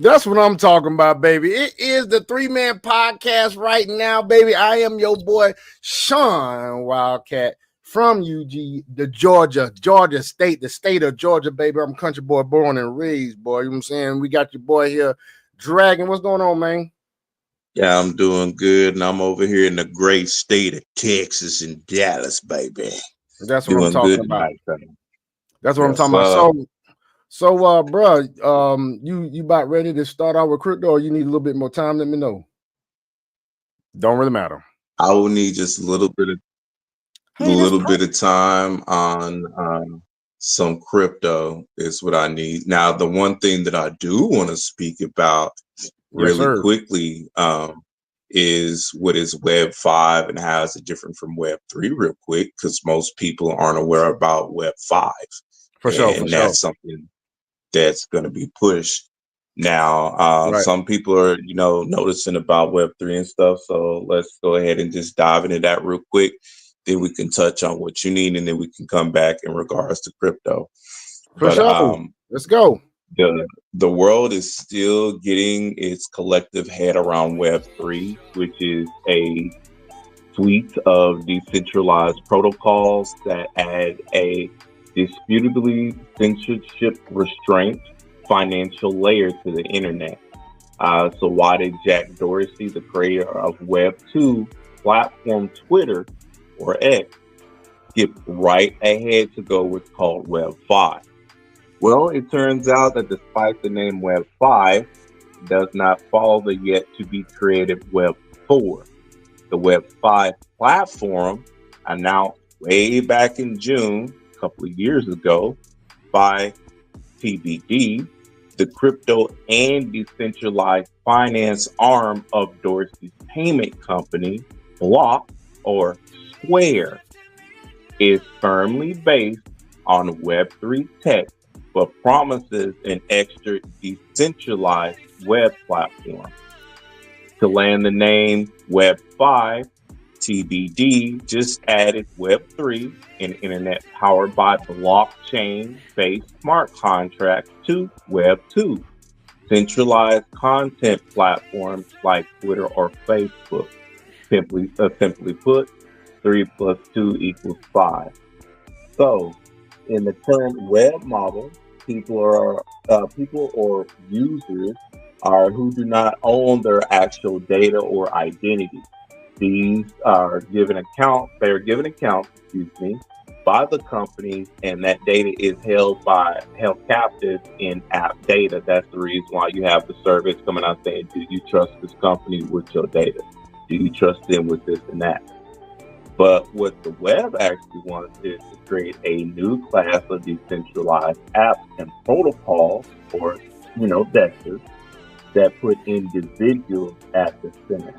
That's what I'm talking about, baby. It is the 3-Man podcast right now, baby. I am your boy, Sean Wildcat from UG, the Georgia State, the state of Georgia, baby. I'm a country boy, born and raised, boy. You know what I'm saying? We got your boy here, Dragon. What's going on, man? Yeah, I'm doing good, and I'm over here in the great state of Texas in Dallas, baby. That's what I'm Doing talking good about. tonight, son. That's what I'm Yes, talking about. Bro, you about ready to start out with crypto, or you need a little bit more time? Let me know. Don't really matter. I will need just a little bit of Hey, that's time on some crypto is what I need. Now, the one thing that I do want to speak about yes, really sir. quickly is what is Web 5 and how is it different from Web 3 real quick, because most people aren't aware about Web 5. For sure, for And sure. that's something that's going to be pushed now. Right. Some people are, noticing about Web3 and stuff. So let's go ahead and just dive into that real quick. Then we can touch on what you need, and then we can come back in regards to crypto. For But sure. Let's go. the world is still getting its collective head around Web3, which is a suite of decentralized protocols that add a disputably censorship restraint financial layer to the internet. So why did Jack Dorsey, the creator of Web2 platform Twitter or X, skip right ahead to go what's called Web5? Well, it turns out that despite the name Web5, it does not follow the yet to be created Web4. The Web5 platform, announced way back in June, a couple of years ago, by TBD, the crypto and decentralized finance arm of Dorsey's payment company, Block or Square, is firmly based on Web3 tech, but promises an extra decentralized web platform. To land the name Web5, TBD just added Web3, an internet powered by blockchain based smart contracts, to Web2, centralized content platforms like Twitter or Facebook. Simply put, 3 plus 2 equals 5. So, in the current web model, people or users are who do not own their actual data or identity. These are given accounts. They are given accounts, by the companies, and that data is held captive in app data. That's the reason why you have the service coming out saying, "Do you trust this company with your data? Do you trust them with this and that?" But what the web actually wants is to create a new class of decentralized apps and protocols, or vectors, that put individuals at the center.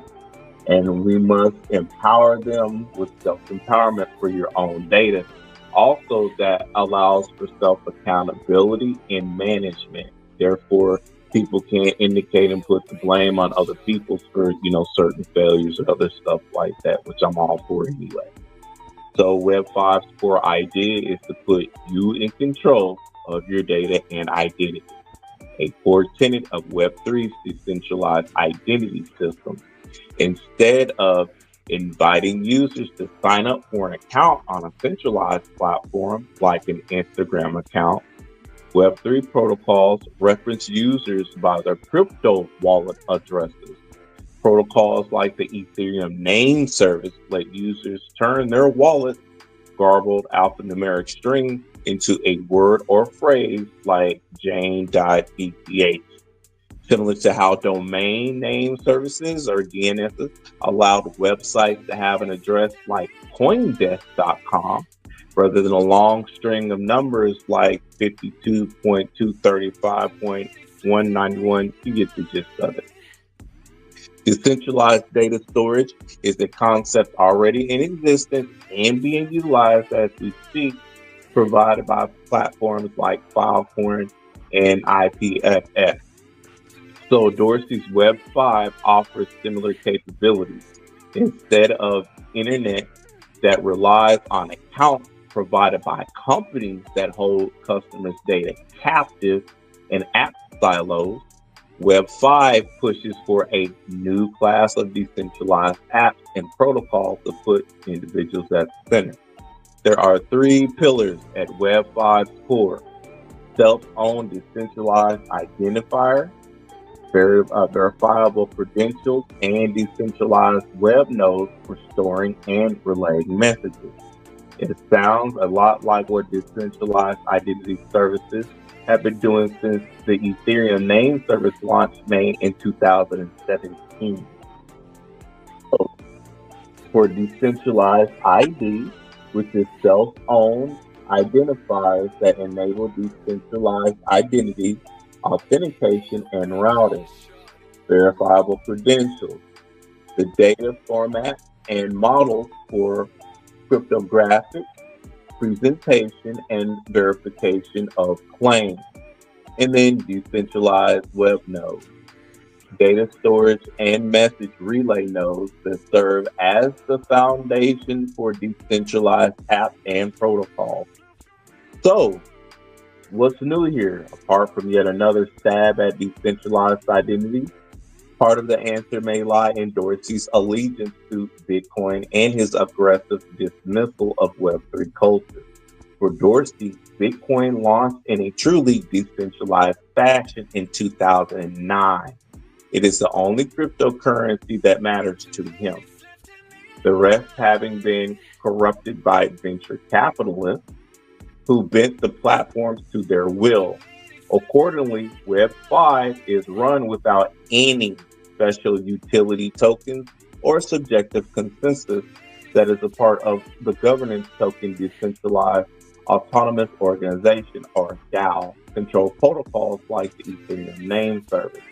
And we must empower them with self-empowerment for your own data. Also, that allows for self-accountability and management. Therefore, people can't indicate and put the blame on other people for, certain failures or other stuff like that, which I'm all for anyway. So Web5's core idea is to put you in control of your data and identity. A core tenet of Web3's decentralized identity system. Instead of inviting users to sign up for an account on a centralized platform like an Instagram account, Web3 protocols reference users by their crypto wallet addresses. Protocols like the Ethereum name service let users turn their wallet garbled alphanumeric string into a word or phrase like Jane.eth. Similar to how domain name services or DNSs allowed websites to have an address like Coindesk.com rather than a long string of numbers like 52.235.191. You get the gist of it. Decentralized data storage is a concept already in existence and being utilized as we speak, provided by platforms like Filecoin and IPFS. So Dorsey's Web5 offers similar capabilities. Instead of internet that relies on accounts provided by companies that hold customers' data captive in app silos, Web 5 pushes for a new class of decentralized apps and protocols to put individuals at the center. There are three pillars at Web 5's core: self owned decentralized identifier, verifiable credentials, and decentralized web nodes for storing and relaying messages. It sounds a lot like what decentralized identity services have been doing since the Ethereum name service launched May in 2017. So for decentralized ID, which is self-owned identifiers that enable decentralized identity, authentication, and routing, verifiable credentials, the data format and models for cryptographic presentation and verification of claims, and then decentralized web nodes, data storage and message relay nodes that serve as the foundation for decentralized apps and protocols. So, what's new here, apart from yet another stab at decentralized identity? Part of the answer may lie in Dorsey's allegiance to Bitcoin and his aggressive dismissal of Web3 culture. For Dorsey, Bitcoin launched in a truly decentralized fashion in 2009. It is the only cryptocurrency that matters to him. The rest having been corrupted by venture capitalists who bent the platforms to their will. Accordingly, Web5 is run without any special utility tokens or subjective consensus that is a part of the governance token decentralized autonomous organization or DAO control protocols like the Ethereum name service.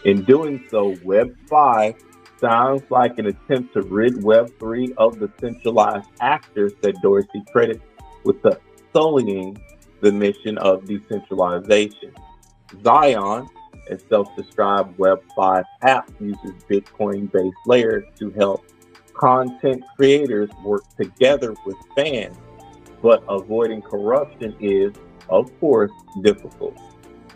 In doing so, Web5 sounds like an attempt to rid Web3 of the centralized actors that Dorsey credits with the sullying the mission of decentralization. Zion, a self-described Web5 app, uses Bitcoin-based layers to help content creators work together with fans, but avoiding corruption is, of course, difficult.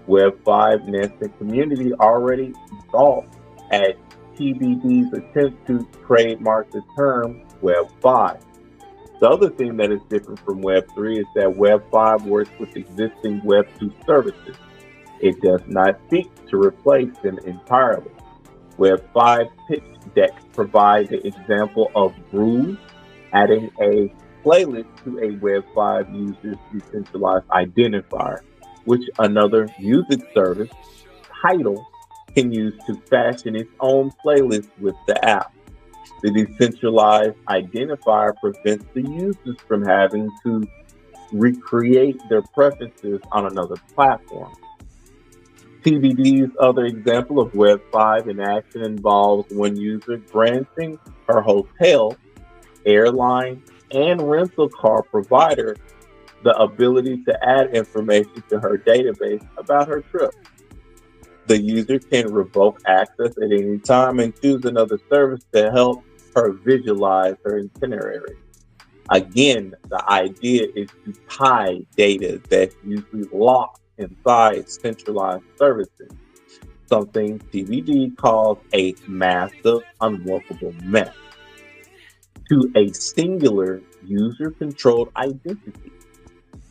Web5 nascent community already balked at TBD's attempt to trademark the term Web5. The other thing that is different from Web3 is that Web5 works with existing Web2 services. It does not seek to replace them entirely. Web5 pitch deck provides the example of Brew adding a playlist to a Web5 user's decentralized identifier, which another music service, Tidal, can use to fashion its own playlist with the app. The decentralized identifier prevents the users from having to recreate their preferences on another platform. TBD's other example of Web5 in action involves one user granting her hotel, airline, and rental car provider the ability to add information to her database about her trip. The user can revoke access at any time and choose another service to help her visualize her itinerary. Again, the idea is to tie data that's usually locked inside centralized services, something TBD calls a massive unworkable mess, to a singular user-controlled identity.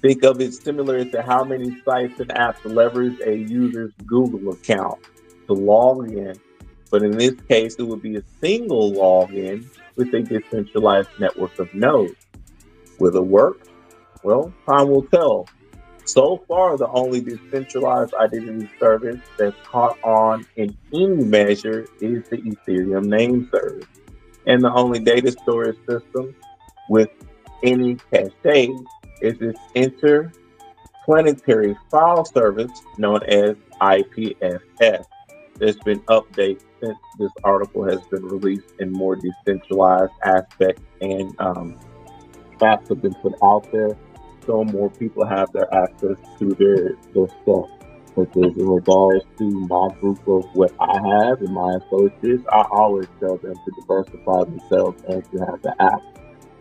Think of it similar to how many sites and apps leverage a user's Google account to log in, but in this case, it would be a single login with a decentralized network of nodes. Will it work? Well, time will tell. So far, the only decentralized identity service that's caught on in any measure is the Ethereum name service. And the only data storage system with any cache is this interplanetary file service known as IPFS. There's been updates since this article has been released in more decentralized aspects, and apps have been put out there so more people have their access to their stuff. Which is in regards to my group of what I have and my associates, I always tell them to diversify themselves and to have the app.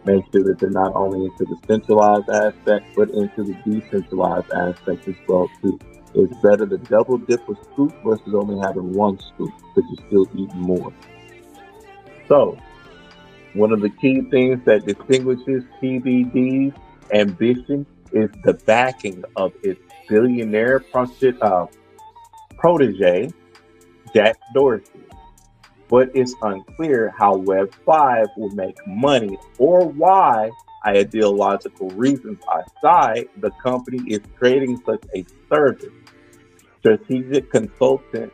Make sure that they're not only into the centralized aspect, but into the decentralized aspect as well too. It's better to double dip a scoop versus only having one scoop because you're still eating more. So, one of the key things that distinguishes TBD's ambition is the backing of its billionaire protege, Jack Dorsey. But it's unclear how Web 5 will make money or why, ideological reasons aside, the company is creating such a service. Strategic consultant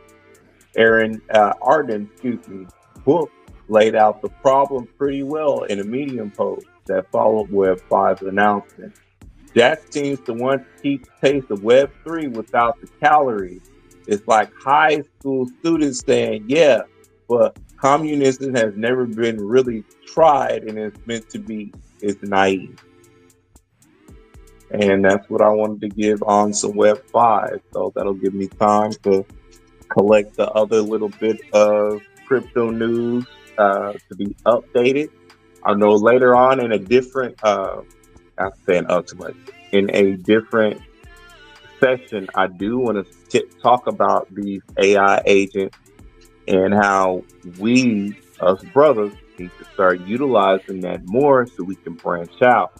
Arden, book laid out the problem pretty well in a Medium post that followed Web 5's announcement. Jack seems to want to keep pace of Web 3 without the calories. It's like high school students saying, yeah, but communism has never been really tried and it's meant to be, it's naive. And that's what I wanted to give on some Web 5. So that'll give me time to collect the other little bit of crypto news to be updated. I know later on in a different, I'm saying too much, in a different session, I do want to talk about these AI agents and how we, us brothers, need to start utilizing that more so we can branch out.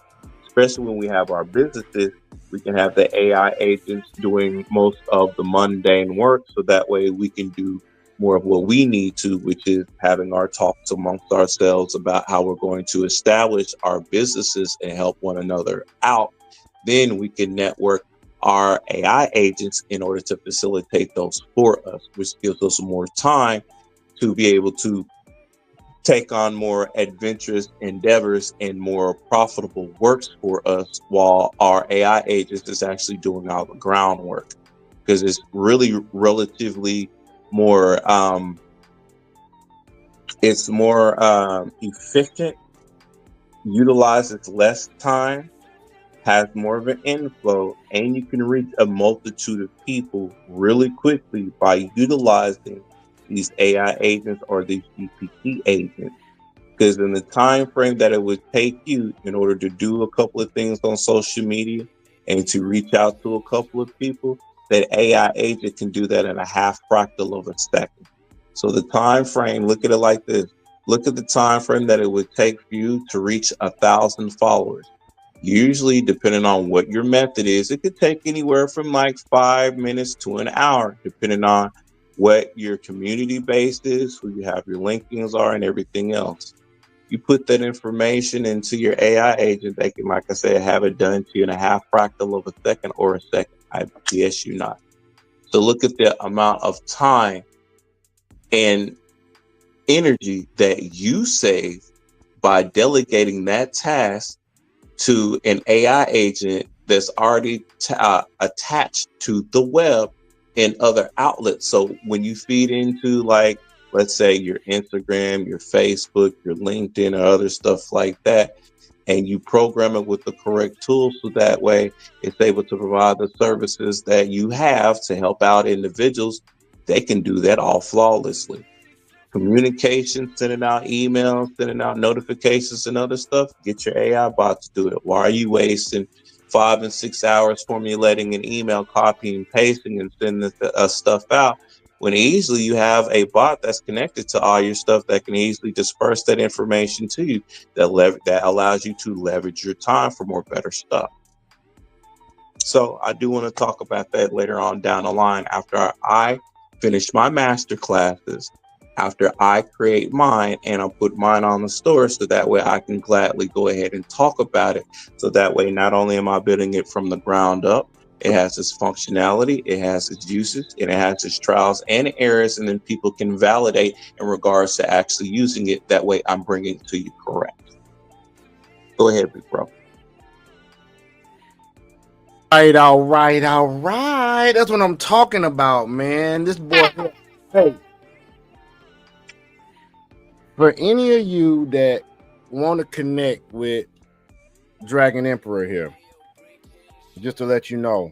Especially when we have our businesses, we can have the AI agents doing most of the mundane work so that way we can do more of what we need to, which is having our talks amongst ourselves about how we're going to establish our businesses and help one another out. Then we can network our AI agents in order to facilitate those for us, which gives us more time to be able to take on more adventurous endeavors and more profitable works for us while our AI agents is actually doing all the groundwork, because it's really relatively more it's more efficient, utilizes less time, has more of an inflow, and you can reach a multitude of people really quickly by utilizing these AI agents or these GPT agents. Because in the time frame that it would take you in order to do a couple of things on social media and to reach out to a couple of people, that AI agent can do that in a half fractal of a second. So the time frame, look at it like this. Look at the time frame that it would take for you to reach 1,000 followers. Usually, depending on what your method is, it could take anywhere from like 5 minutes to an hour, depending on what your community base is, who you have your linkings are, and everything else. You put that information into your AI agent, they can, like I said, have it done to you in a half fractal of a second or a second. I BS you not. So look at the amount of time and energy that you save by delegating that task to an AI agent that's already attached to the web and other outlets. So when you feed into, like, let's say your Instagram, your Facebook, your LinkedIn, or other stuff like that, and you program it with the correct tools, so that way it's able to provide the services that you have to help out individuals, they can do that all flawlessly. Communication, sending out emails, sending out notifications and other stuff, get your AI bot to do it. Why are you wasting 5 and 6 hours formulating an email, copying and pasting and sending the stuff out, when easily you have a bot that's connected to all your stuff that can easily disperse that information to you, that allows you to leverage your time for more better stuff. So I do want to talk about that later on down the line after I finish my master classes, after I create mine and I put mine on the store, so that way I can gladly go ahead and talk about it. So that way, not only am I building it from the ground up, it has its functionality, it has its uses, and it has its trials and errors, and then people can validate in regards to actually using it. That way I'm bringing it to you correct. Go ahead, big bro. All right. That's what I'm talking about, man. This boy. Hey, for any of you that want to connect with Dragon Emperor here, just to let you know,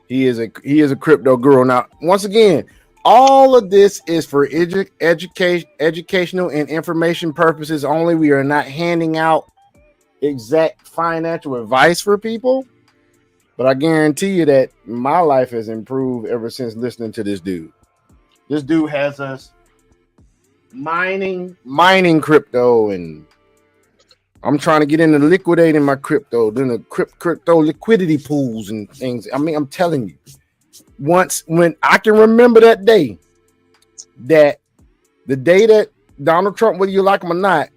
he is a crypto guru. Now, once again, all of this is for educational and information purposes only. We are not handing out exact financial advice for people. But I guarantee you that my life has improved ever since listening to this dude. This dude has us mining crypto, and I'm trying to get into liquidating my crypto, doing the crypto liquidity pools and things. I mean, I'm telling you, when I can remember that the day that Donald Trump, whether you like him or not,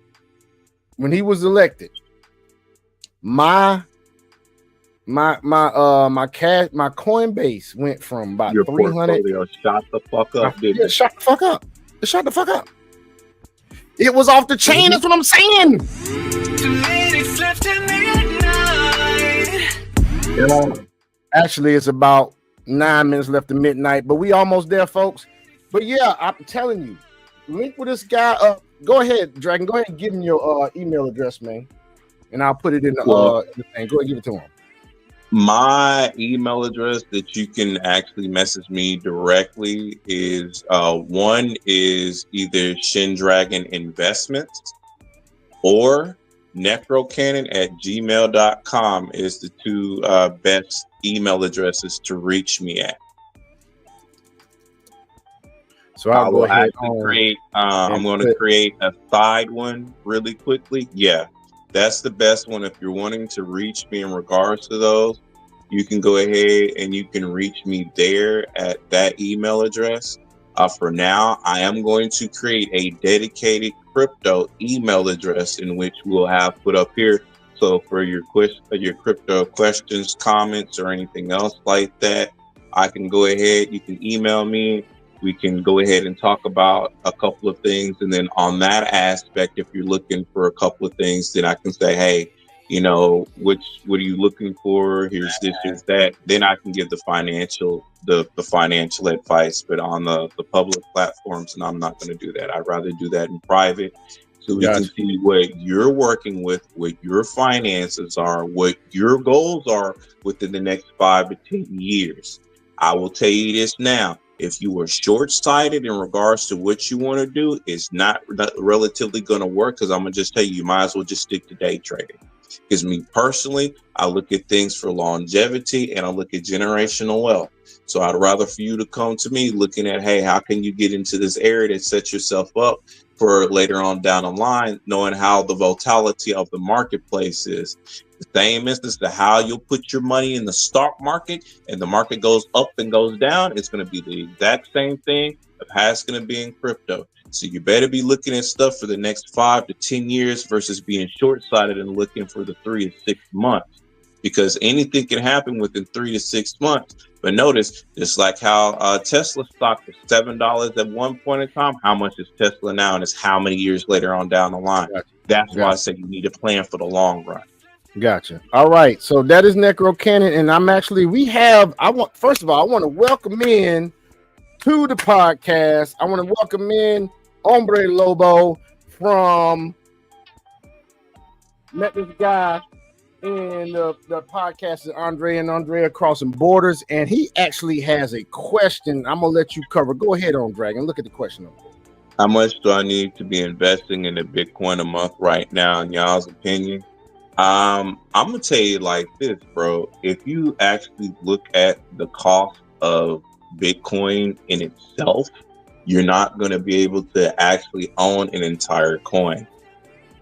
when he was elected, my Coinbase went from about Your 300. portfolio shot the fuck up, didn't it? Shut the fuck up. It shut the fuck up. It was off the chain. That's what I'm saying. Actually, it's about 9 minutes left to midnight, but we almost there, folks. But yeah, I'm telling you, link with this guy. Go ahead, Dragon. Go ahead and give him your email address, man, and I'll put it in the thing. Go ahead and give it to him. My email address that you can actually message me directly is one is either Shindragon Investments or necrocannon@gmail.com is the two best email addresses to reach me at. So I'll go ahead and create. I'm going to create a side one really quickly. Yeah, that's the best one. If you're wanting to reach me in regards to those, you can go ahead and you can reach me there at that email address. For now, I am going to create a dedicated crypto email address in which we'll have put up here. So for your crypto questions, comments, or anything else like that, I can go ahead. You can email me. We can go ahead and talk about a couple of things. And then on that aspect, if you're looking for a couple of things, then I can say, hey, you know, what are you looking for? Here's this, here's that. Then I can give the financial advice, but on the public platforms, and I'm not going to do that. I'd rather do that in private so we can see what you're working with, what your finances are, what your goals are within the next 5 to 10 years. I will tell you this now. If you are short-sighted in regards to what you want to do, it's not relatively going to work, because I'm going to just tell you might as well just stick to day trading. Because me personally, I look at things for longevity and I look at generational wealth. So I'd rather for you to come to me looking at, hey, how can you get into this area to set yourself up for later on down the line, knowing how the volatility of the marketplace is. The same instance to how you'll put your money in the stock market and the market goes up and goes down. It's going to be the exact same thing of how it's going to be in crypto. So you better be looking at stuff for the next 5 to 10 years versus being short-sighted and looking for the 3 to 6 months, because anything can happen within 3 to 6 months. But notice, just like how Tesla stock was $7 at one point in time, how much is Tesla now, and it's how many years later on down the line. That's why I say you need to plan for the long run. Gotcha. All right. So that is Necro Cannon, and first of all, I want to welcome in to the podcast. I want to welcome in Hombre Lobo met this guy in the podcast is Andre and Andrea Crossing Borders, and he actually has a question I'm gonna let you cover. Go ahead on Dragon. Look at the question. How much do I need to be investing in the Bitcoin a month right now, in y'all's opinion? I'm gonna tell you like this, bro. If you actually look at the cost of Bitcoin in itself, you're not going to be able to actually own an entire coin.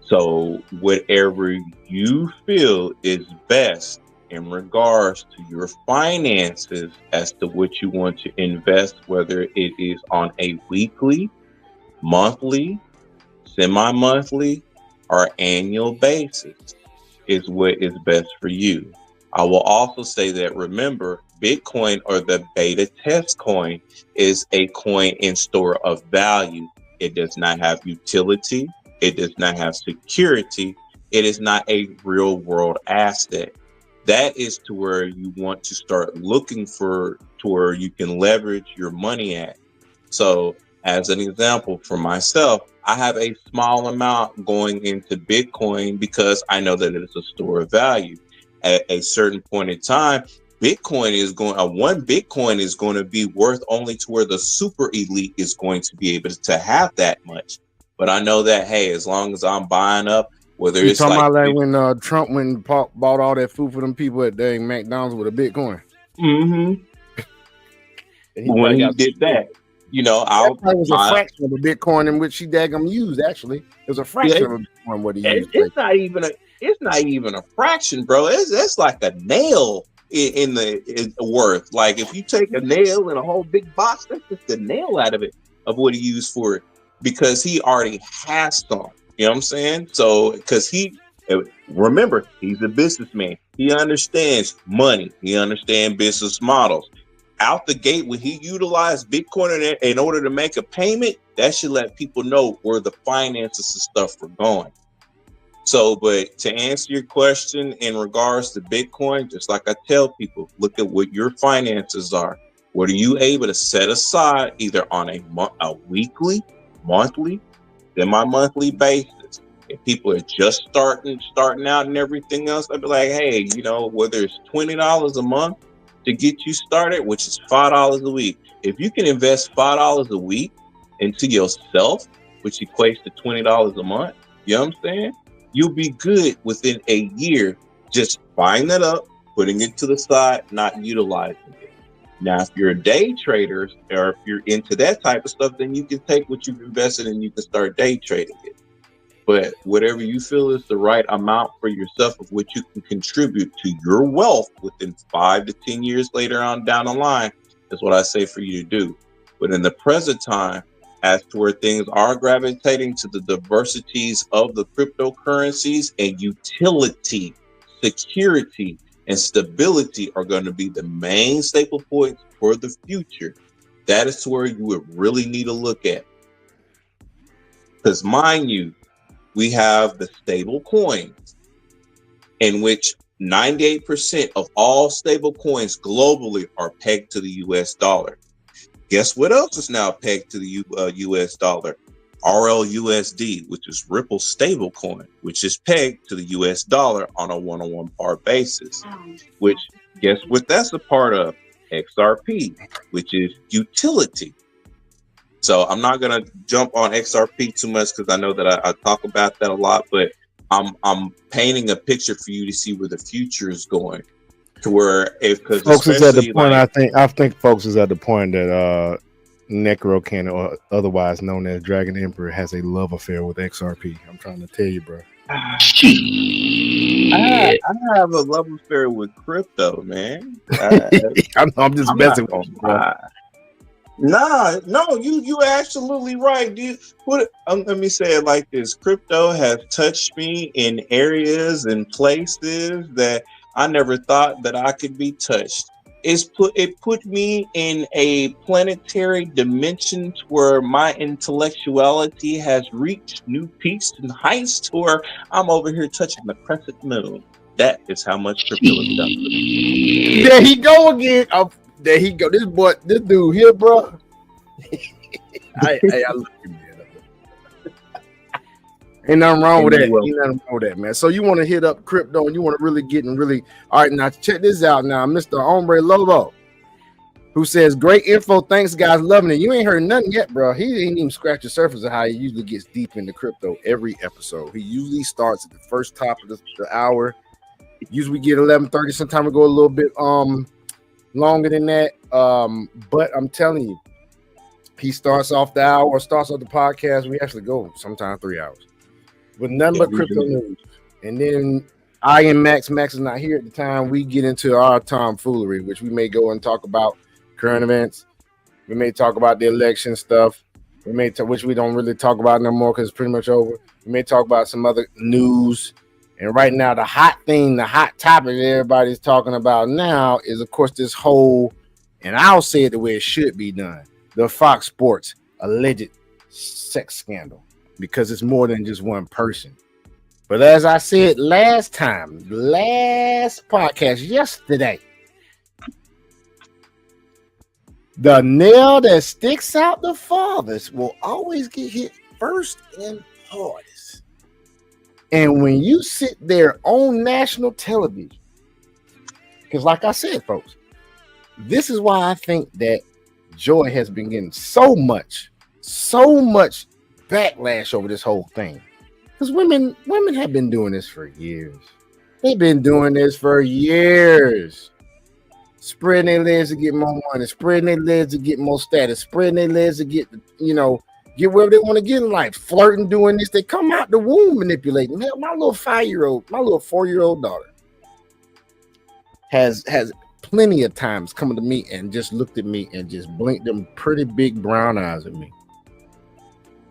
So whatever you feel is best in regards to your finances as to what you want to invest, whether it is on a weekly, monthly, semi-monthly, or annual basis, is what is best for you. I will also say that, remember, Bitcoin, or the beta test coin, is a coin in store of value. It does not have utility. It does not have security. It is not a real world asset. That is to where you want to start looking for, to where you can leverage your money at. So as an example, for myself, I have a small amount going into Bitcoin because I know that it is a store of value. At a certain point in time, one Bitcoin is going to be worth only to where the super elite is going to be able to have that much. But I know that, hey, as long as I'm buying up Whether You it's talking like, about like when Trump went and bought all that food for them people at dang McDonald's with a Bitcoin? mm-hmm, And he when probably he got did that, that probably was a my fraction of a Bitcoin in which he daggum used. Actually, it was a yeah, fraction of a Bitcoin what he used. it's not even a fraction, bro. It's like a nail in the worth. Like if you take a nail in a whole big box, that's just the nail out of it of what he used for it because he already has some. You know what I'm saying? So because remember he's a businessman. He understands money. He understands business models. Out the gate, when he utilized Bitcoin in order to make a payment, that should let people know where the finances and stuff were going. So, but to answer your question in regards to Bitcoin, just like I tell people, look at what your finances are. What are you able to set aside either on a weekly, monthly, semi-monthly basis? If people are just starting out and everything else, I'd be like, hey, whether it's $20 a month to get you started, which is $5 a week. If you can invest $5 a week into yourself, which equates to $20 a month, you know what I'm saying? You'll be good within a year just buying that up, putting it to the side, not utilizing it. Now, if you're a day trader or if you're into that type of stuff, then you can take what you've invested and you can start day trading it. But whatever you feel is the right amount for yourself of what you can contribute to your wealth within 5 to 10 years later on down the line is what I say for you to do. But in the present time, as to where things are gravitating to the diversities of the cryptocurrencies and utility, security, and stability are going to be the main staple points for the future. That is where you would really need to look at. Because mind you, we have the stable coins in which 98% of all stable coins globally are pegged to the US dollar. Guess what else is now pegged to the US dollar? RLUSD, which is Ripple stablecoin, which is pegged to the US dollar on a one-on-one par basis. Which, guess what that's a part of? XRP, which is utility. So I'm not gonna jump on XRP too much because I know that I talk about that a lot, but I'm painting a picture for you to see where the future is going. To where because folks is at the point. like, I think folks is at the point that Necro Cannon, or otherwise known as Dragon Emperor, has a love affair with XRP. I'm trying to tell you, bro. I have a love affair with crypto, man. I'm just I'm messing not gonna with you, bro. lie. No, you absolutely right, dude. Let me say it like this: crypto has touched me in areas and places that I never thought that I could be touched. It put me in a planetary dimension where my intellectuality has reached new peaks and heights to where I'm over here touching the crescent moon. That is how much crypto has done for me. There he go again. Oh, there he go. This dude here, bro. I look at man. Ain't nothing wrong with that. Ain't nothing wrong with that, man. So you want to hit up crypto and you want to really get and really. All right, now check this out. Now, Mr. Hombre Lobo, who says great info. Thanks, guys. Loving it. You ain't heard nothing yet, bro. He ain't even scratched the surface of how he usually gets deep into crypto every episode. He usually starts at the first top of the hour. Usually we get 11:30. Sometimes we go a little bit longer than that. But I'm telling you, he starts off the hour or starts off the podcast. We actually go sometimes 3 hours with nothing but crypto news. And then I and Max is not here at the time. We get into our tomfoolery, which we may go and talk about current events. We may talk about the election stuff. We may which we don't really talk about no more because it's pretty much over. We may talk about some other news. And right now, the hot thing, the hot topic that everybody's talking about now is, of course, this whole, and I'll say it the way it should be done, the Fox Sports alleged sex scandal, because it's more than just one person. But as I said last podcast, yesterday, the nail that sticks out the farthest will always get hit first and hardest. And when you sit there on national television, because like I said, folks, this is why I think that Joy has been getting so much backlash over this whole thing. Because women have been doing this for years. They've been doing this for years. Spreading their legs to get more money, spreading their legs to get more status, spreading their legs to get, get wherever they want to get in life. Flirting, doing this. They come out the womb manipulating. Hell, my little 5-year-old, my little 4-year-old daughter has plenty of times coming to me and just looked at me and just blinked them pretty big brown eyes at me.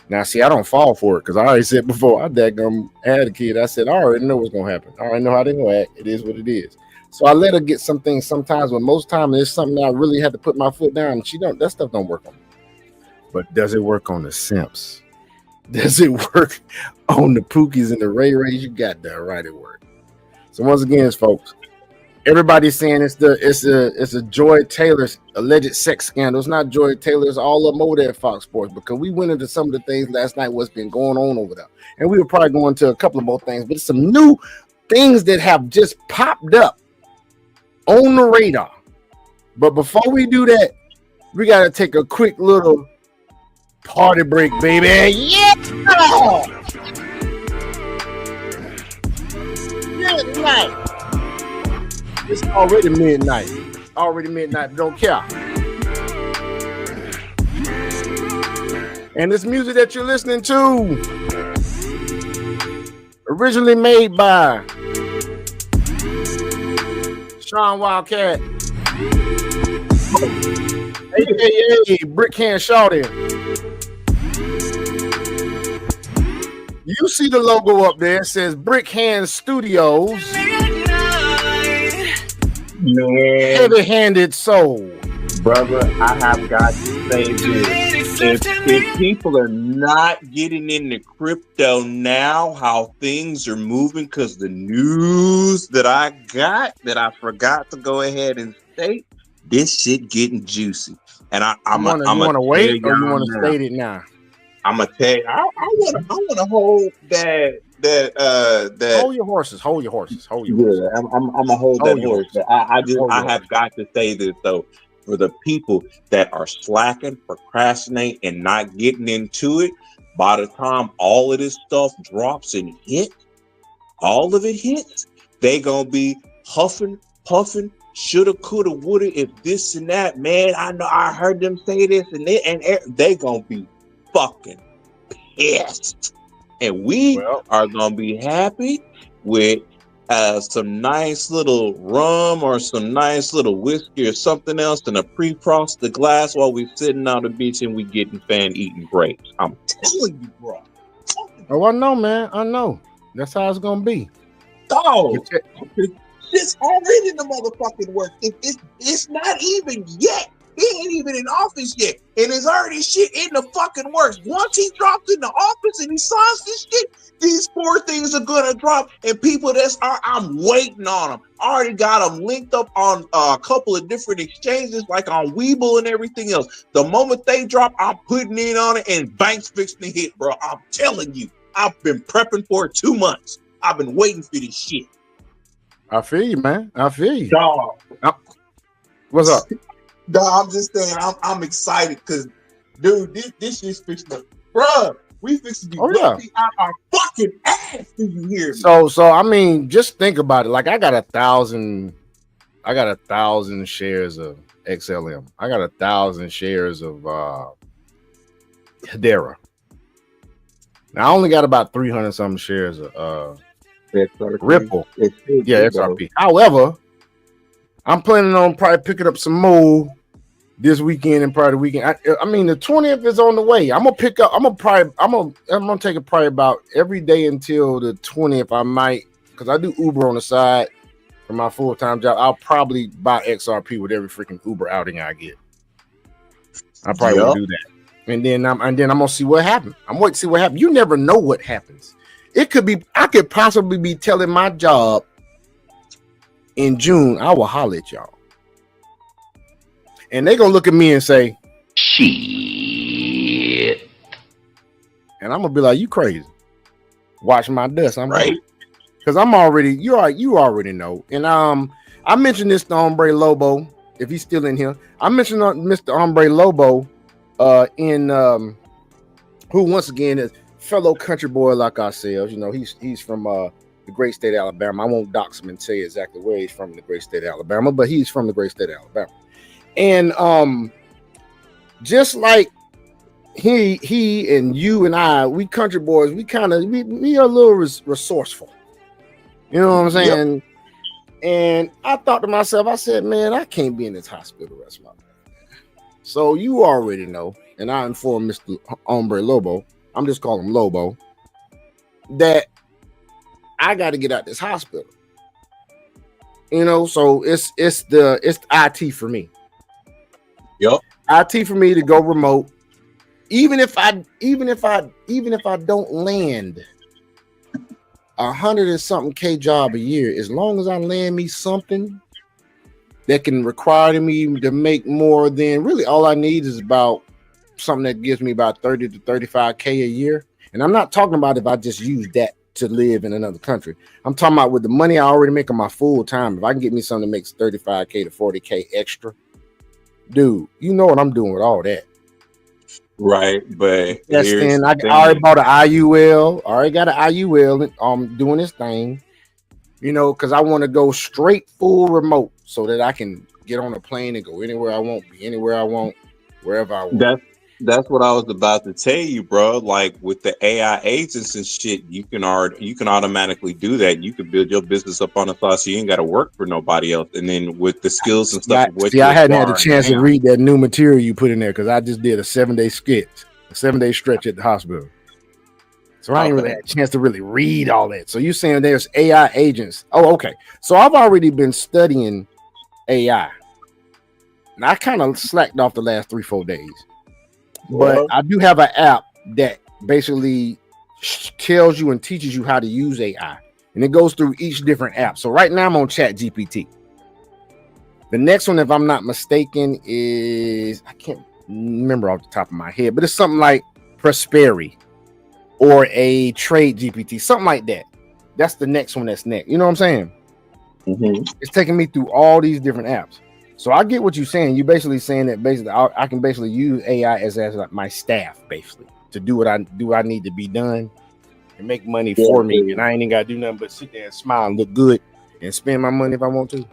Now, see, I don't fall for it because I already said before I had a kid. I said, I already know what's going to happen. I already know how they're going to act. It is what it is. So I let her get some things sometimes, but most times it's something that I really have to put my foot down. And that stuff don't work on me. But does it work on the simps? Does it work on the Pookies and the Ray Rays? You got that right, it worked. So once again, folks, everybody's saying it's a Joy Taylor's alleged sex scandal. It's not Joy Taylor's, all of them over there at Fox Sports, because we went into some of the things last night, what's been going on over there. And we were probably going to a couple of more things, but it's some new things that have just popped up on the radar. But before we do that, we got to take a quick little party break, baby. Yeah! Midnight. It's already midnight. Don't care. And this music that you're listening to, originally made by Sean Wildcat, aka Brick Hand Shorty. You see the logo up there, it says Brick Hand Studios. Man, Heavy-handed soul. brother, I have got to say this. If people are not getting into crypto now, how things are moving, because the news that I got that I forgot to go ahead and state, this shit getting juicy. And I'm want to wait or you want to state it now? I'm gonna tell you, I want to hold that. Hold your horses. Yeah, I'm gonna hold that horse. I have got to say this though, for the people that are slacking, procrastinating, and not getting into it. By the time all of this stuff drops and all of it hits, they gonna be huffing, puffing, shoulda, coulda, woulda, if this and that. Man, I know I heard them say this and they gonna be fucking pissed. And we are going to be happy with some nice little rum or some nice little whiskey or something else in a pre-frosted glass while we're sitting on the beach and we getting eating grapes. I'm telling you, bro. Oh, I know, man. I know. That's how it's going to be. Oh, it's already in the motherfucking work. It's not even yet. He ain't even in office yet, and there's already shit in the fucking works. Once he drops in the office and he signs this shit, these 4 things are gonna drop, and people I'm waiting on them. I already got them linked up on a couple of different exchanges, like on Webull and everything else. The moment they drop, I'm putting in on it, and bank's fixing to hit, bro. I'm telling you, I've been prepping for it 2 months. I've been waiting for this shit. I feel you, man. I feel you. Dog. What's up? No, I'm just saying I'm excited because, dude, this shit's fixing to, bruh, we fixing to be working out our fucking ass. Do you hear me? So I mean, just think about it. Like I got 1,000 shares of XLM. I got 1,000 shares of Hedera. Now I only got about 300 something shares of Ripple. XRP. However, I'm planning on probably picking up some more this weekend and probably the weekend. I mean, the 20th is on the way. I'm gonna pick up. I'm gonna take it probably about every day until the 20th. I might, because I do Uber on the side for my full-time job. I'll probably buy XRP with every freaking Uber outing I get. I probably will do that, and then I'm gonna see what happens. I'm waiting to see what happens. You never know what happens. It could be. I could possibly be telling my job in June, I will holler at y'all. And they gonna look at me and say, shit. And I'm gonna be like, you crazy. Watch my dust. I'm right. Because I'm already, you already know. And I mentioned this to Hombre Lobo, if he's still in here. I mentioned Mr. Hombre Lobo who once again is fellow country boy like ourselves. You know, he's from the great state of Alabama. I won't dox him and say exactly where he's from in the great state of Alabama, but he's from the great state of Alabama. And just like he and you and I, we country boys, we kind of we are a little resourceful. You know what I'm saying? Yep. And I thought to myself, I said, man, I can't be in this hospital the rest of my life. So you already know, and I informed Mr. Hombre Lobo, I'm just calling him Lobo, that I got to get out this hospital. You know, so it's the IT for me. Yep. IT for me to go remote, even if I don't land 100 and something K job a year, as long as I land me something that can require me to make more than really all I need is about something that gives me about 30 to 35K a year. And I'm not talking about if I just use that to live in another country. I'm talking about with the money I already make on my full time. If I can get me something that makes 35K to 40K extra, dude, you know what I'm doing with all that. Right, but yes, then I already bought an IUL. Already got an IUL. Doing this thing, you know, because I want to go straight full remote so that I can get on a plane and go anywhere I want, be anywhere I want, wherever I want. That's what I was about to tell you, bro. Like with the AI agents and shit, you can automatically do that. You can build your business up on the side, so you ain't got to work for nobody else. And then with the skills and stuff, I hadn't had a chance to read that new material you put in there because I just did a 7-day skit, a 7-day stretch at the hospital. So I ain't really had a chance to really read all that. So you're saying there's AI agents? Oh, okay. So I've already been studying AI. And I kind of slacked off the last 3-4 days. But I do have an app that basically tells you and teaches you how to use AI. And it goes through each different app. So right now I'm on Chat GPT. The next one, if I'm not mistaken, is, I can't remember off the top of my head, but it's something like Prosperi or a Trade GPT, something like that. That's the next one that's next. You know what I'm saying? Mm-hmm. It's taking me through all these different apps. So I get what you're saying. You're basically saying that basically I can basically use AI as like my staff, basically, to do what I need to be done and make money for me. And I ain't even got to do nothing but sit there and smile and look good and spend my money if I want to.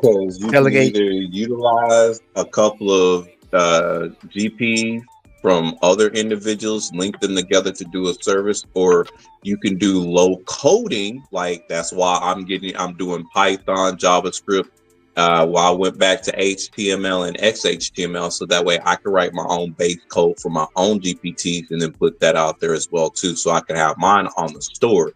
Because you can either utilize a couple of GPs from other individuals, link them together to do a service, or you can do low coding. Like that's why I'm doing Python, JavaScript. While I went back to HTML and XHTML, so that way I can write my own base code for my own GPTs and then put that out there as well too, so I can have mine on the store.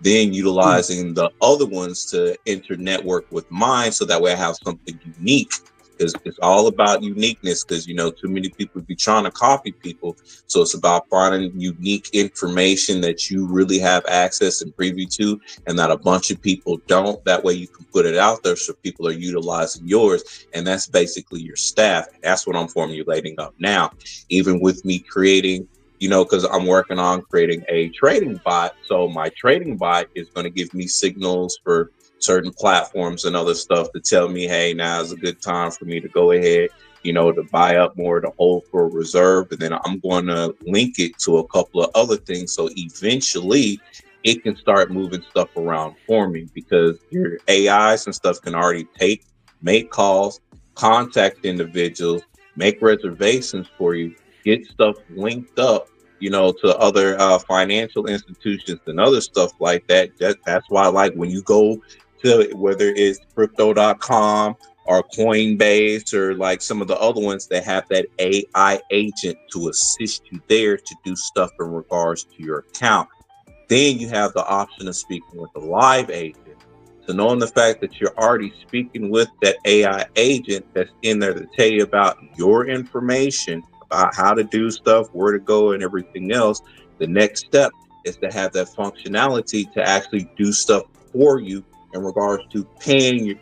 Then utilizing the other ones to inter-network with mine, so that way I have something unique. Because it's all about uniqueness. Because too many people be trying to copy people, so it's about finding unique information that you really have access and privy to, and that a bunch of people don't. That way you can put it out there so people are utilizing yours, and that's basically your staff. That's what I'm formulating up now. Even with me creating, because I'm working on creating a trading bot. So my trading bot is going to give me signals for certain platforms and other stuff to tell me, hey, now is a good time for me to go ahead, to buy up more, to hold for a reserve. And then I'm going to link it to a couple of other things. So eventually it can start moving stuff around for me, because your AIs and stuff can already make calls, contact individuals, make reservations for you, get stuff linked up, to other financial institutions and other stuff like that. That's why, like, when you go to, whether it's crypto.com or Coinbase or like some of the other ones that have that AI agent to assist you there to do stuff in regards to your account, then you have the option of speaking with a live agent. So knowing the fact that you're already speaking with that AI agent that's in there to tell you about your information, about how to do stuff, where to go, and everything else, the next step is to have that functionality to actually do stuff for you in regards to paying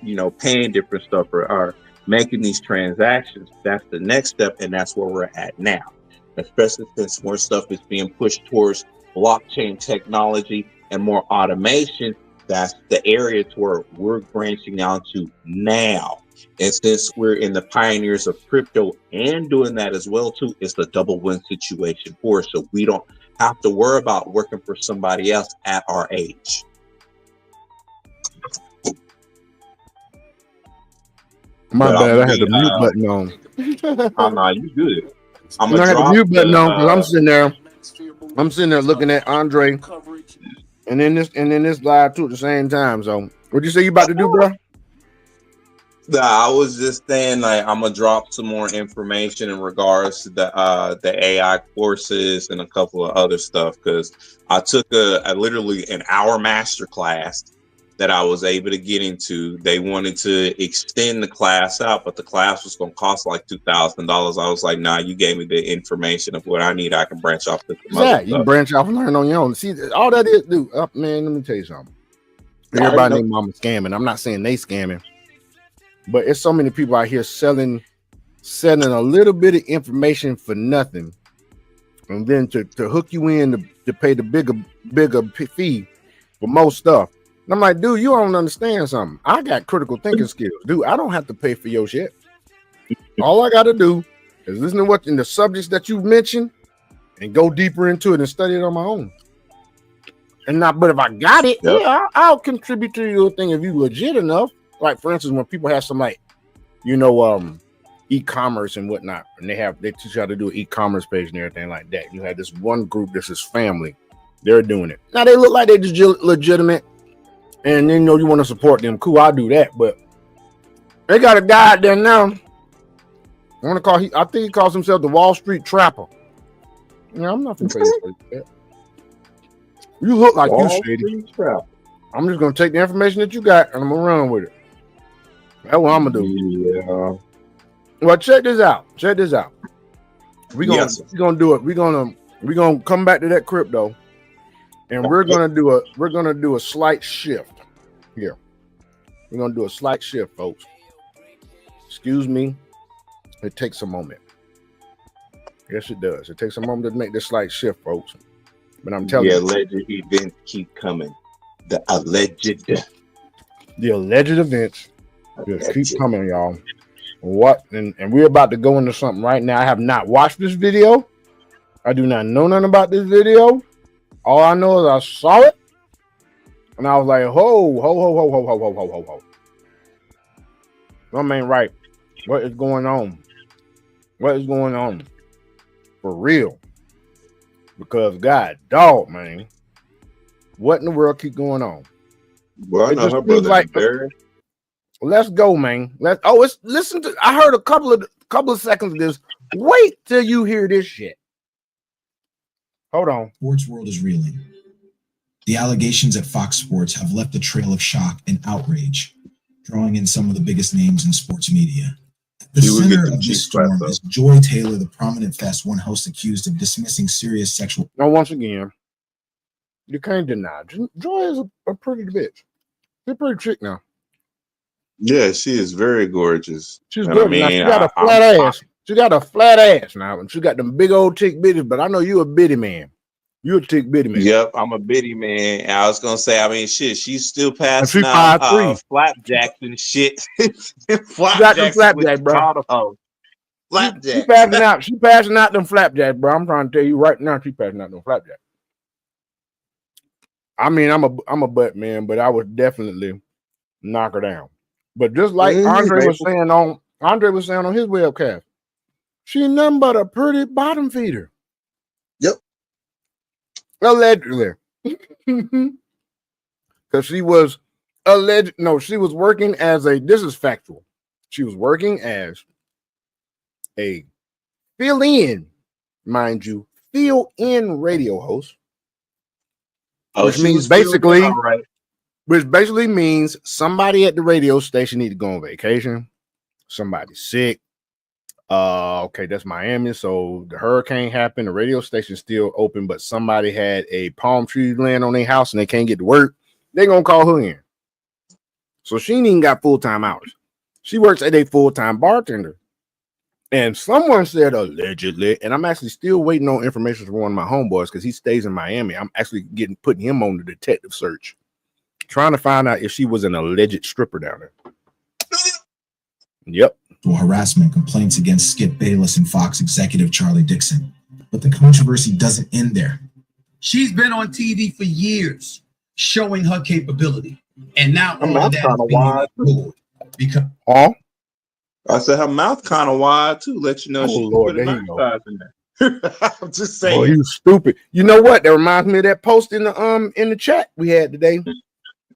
different stuff or making these transactions. That's the next step, and that's where we're at now, especially since more stuff is being pushed towards blockchain technology and more automation. That's the areas where we're branching out to now. And since we're in the pioneers of crypto and doing that as well too, it's a double win situation for us. So we don't have to worry about working for somebody else at our age. My But bad, I had the mute button on. oh no, you good. I had the mute button on because I'm sitting there looking at Andre and then this live too at the same time. So what'd you say you about to do, bro? I was just saying, like, I'm gonna drop some more information in regards to the AI courses and a couple of other stuff, because I took a literally an hour master class that I was able to get into. They wanted to extend the class out, but the class was gonna cost like $2,000. I was like, nah, you gave me the information of what I need. I can branch off to some other stuff. You can branch off and learn on your own. See, all that is, dude. Man, let me tell you something. Everybody named mama scamming. I'm not saying they scamming. But it's so many people out here selling a little bit of information for nothing, and then to hook you in to pay the bigger fee for most stuff. And I'm like, dude, you don't understand something. I got critical thinking skills, dude. I don't have to pay for your shit. All I got to do is listen to what in the subjects that you mentioned and go deeper into it and study it on my own. And not, but if I got it, yeah, I'll contribute to your thing if you legit enough. Like, for instance, when people have some, like, e-commerce and whatnot, and they teach you how to do an e-commerce page and everything like that. You have this one group, this is family, they're doing it. Now they look like they're just legitimate, and then you want to support them. Cool, I'll do that. But they got a guy out there now. I think he calls himself the Wall Street Trapper. Yeah, I'm not gonna say that. You look like you shady. I'm just gonna take the information that you got and I'm gonna run with it. That's what I'm gonna do. Yeah. Well, check this out. We're gonna do it. We're gonna come back to that crypto, and we're gonna do a slight shift here. We're gonna do a slight shift, folks. Excuse me. It takes a moment. Yes, it does. It takes a moment to make this slight shift, folks. But I'm telling you, alleged events keep coming. The alleged events just keep coming, y'all. What? And we're about to go into something right now. I have not watched this video. I do not know nothing about this video. All I know is I saw it, and I was like, ho. Something ain't right. What is going on? What is going on? For real. Because God dog, man. What in the world keep going on? Well, I know her brother like, let's go, man. Listen to. I heard a couple of seconds of this. Wait till you hear this shit. Hold on. Sports world is reeling. The allegations at Fox Sports have left a trail of shock and outrage, drawing in some of the biggest names in sports media. At the center of this storm is Joy Taylor, the prominent Fast One host accused of dismissing serious sexual. Now, once again, you can't deny. Joy is a pretty bitch. She's a pretty chick now. Yeah, she is very gorgeous. She's good. Now, she got a flat ass. She got a flat ass now, and she got them big old tick bitties. But I know you a bitty man. You a tick bitty man. Yep, I'm a bitty man. I was gonna say, I mean, shit, she's still passing out flapjacks and shit. Flapjacks, bro. Flapjacks. She passing out them flapjacks, bro. I'm trying to tell you right now, she passing out them flapjacks. I mean, I'm a butt man, but I would definitely knock her down. But just like Andre was saying on his webcast, she nothing but a pretty bottom feeder. Yep. Allegedly. Because she was she was working as this is factual. She was working as a fill-in radio host. Which means basically, which basically means somebody at the radio station need to go on vacation. Somebody's sick. Okay, that's Miami. So the hurricane happened. The radio station's still open, but somebody had a palm tree land on their house and they can't get to work. They're gonna call her in. So she ain't even got full-time hours. She works as a full-time bartender. And someone said allegedly, and I'm actually still waiting on information from one of my homeboys because he stays in Miami. I'm actually putting him on the detective search, trying to find out if she was an alleged stripper down there. Yep. Harassment complaints against Skip Bayless and Fox executive Charlie Dixon. But the controversy doesn't end there. She's been on TV for years, showing her capability, and now all of that is being ignored because. I said her mouth kind of wide too. Let you know she Lord, put a there knife you go. size in there. I'm just saying. Oh, you stupid. You know what? That reminds me of that post in the chat we had today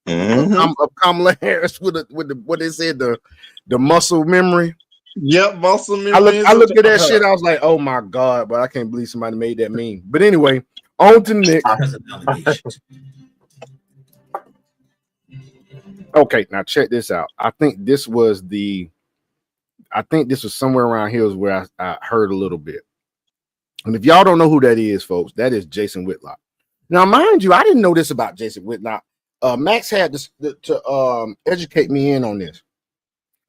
of Kamala Harris with the what they said, the muscle memory. Yep, muscle memory. I looked at that shit. I was like, oh my God, but I can't believe somebody made that meme. But anyway, on to the next. Okay, now check this out. I think this was somewhere around here is where I heard a little bit. And if y'all don't know who that is, folks, that is Jason Whitlock. Now, mind you, I didn't know this about Jason Whitlock. Max had to educate me in on this.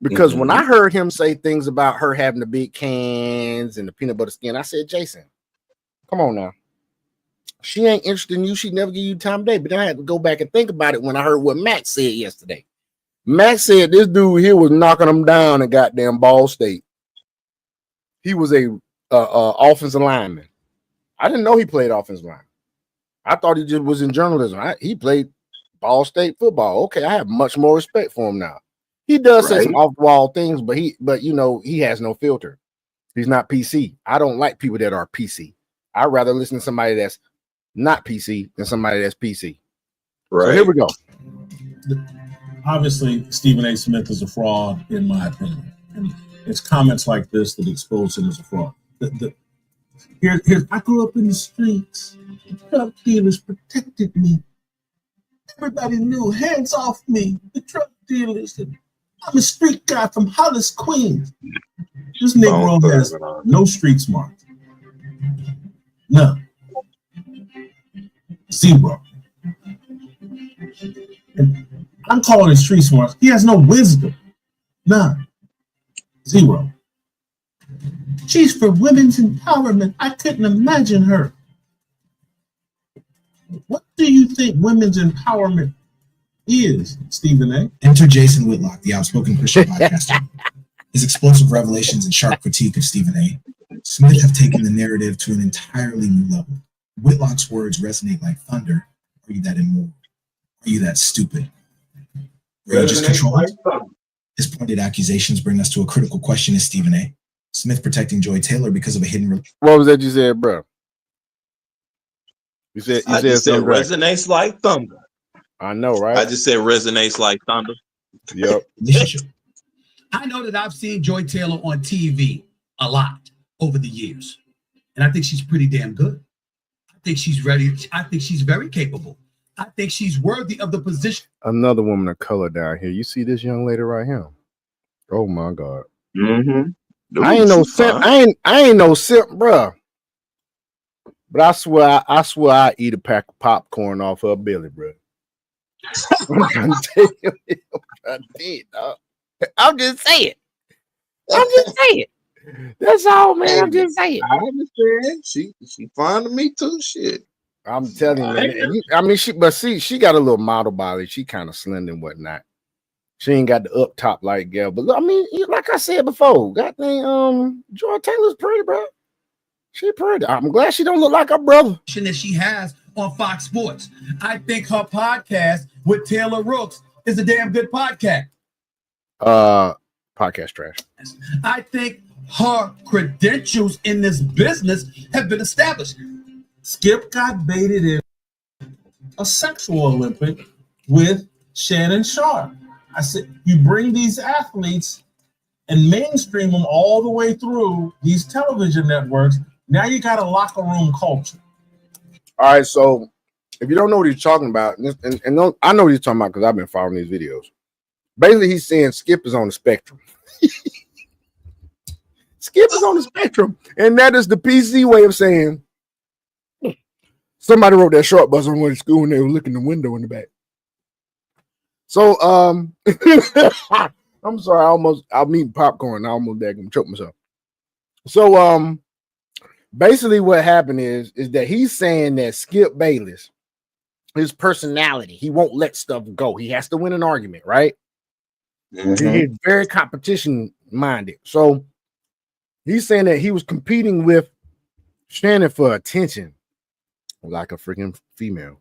Because when I heard him say things about her having the big cans and the peanut butter skin, I said, Jason, come on now. She ain't interested in you. She'd never give you time of day. But then I had to go back and think about it when I heard what Max said yesterday. Max said this dude here was knocking him down at goddamn Ball State. He was a offensive lineman. I didn't know he played offensive line. I thought he just was in journalism. He played Ball State football. Okay, I have much more respect for him now. He does say some off-the-wall things, but you know, he has no filter. He's not PC. I don't like people that are PC. I'd rather listen to somebody that's not PC than somebody that's PC. Right. So here we go. Obviously, Stephen A. Smith is a fraud, in my opinion. And it's comments like this that expose him as a fraud. Here's I grew up in the streets. The drug dealers protected me. Everybody knew, hands off me. The drug dealers. I'm a street guy from Hollis, Queens. This Negro has no street smart. None. Zero. And I'm calling it street smart. He has no wisdom. None. Zero. She's for women's empowerment. I couldn't imagine her. What do you think women's empowerment is, Stephen A? Enter Jason Whitlock, the outspoken Christian podcaster. His explosive revelations and sharp critique of Stephen A. Smith have taken the narrative to an entirely new level. Whitlock's words resonate like thunder. Are you that immoral? Are you that stupid? Rage is controlled. His pointed accusations bring us to a critical question: is Stephen A. Smith protecting Joy Taylor because of a hidden? What was that you said, bro? You said resonates like thunder. I know, right? I just said resonates like thunder. Yep. I know that I've seen Joy Taylor on TV a lot over the years, and I think she's pretty damn good. I think she's ready. I think she's very capable. I think she's worthy of the position. Another woman of color down here. You see this young lady right here? Oh my God. Mm-hmm. I ain't no simp. I ain't no simp, bro. But I swear I eat a pack of popcorn off her belly, bro. I'm trying to tell you, I'm just saying. That's all, man. I'm just saying. I understand. She fine to me too. Shit. I'm telling you, man. I mean, she got a little model body. She kind of slender and whatnot. She ain't got the up top like girl, but I mean, like I said before, goddamn, Joy Taylor's pretty, bro. She pretty. I'm glad she don't look like her brother. That she has on Fox Sports. I think her podcast with Taylor Rooks is a damn good podcast. Podcast trash. I think her credentials in this business have been established. Skip got baited in a sexual Olympic with Shannon Sharp. I said, you bring these athletes and mainstream them all the way through these television networks. Now you got a locker room culture. All right, so if you don't know what he's talking about, and I know what he's talking about because I've been following these videos. Basically, he's saying Skip is on the spectrum. Skip is on the spectrum, and that is the PC way of saying somebody wrote that short bus on the way to school and they were looking in the window in the back. So, I'm sorry, I'm eating popcorn. I almost choked myself. So, basically what happened is that he's saying that Skip Bayless, his personality, he won't let stuff go. He has to win an argument, right? Mm-hmm. He's very competition minded. So he's saying that he was competing with Shannon for attention. like a freaking female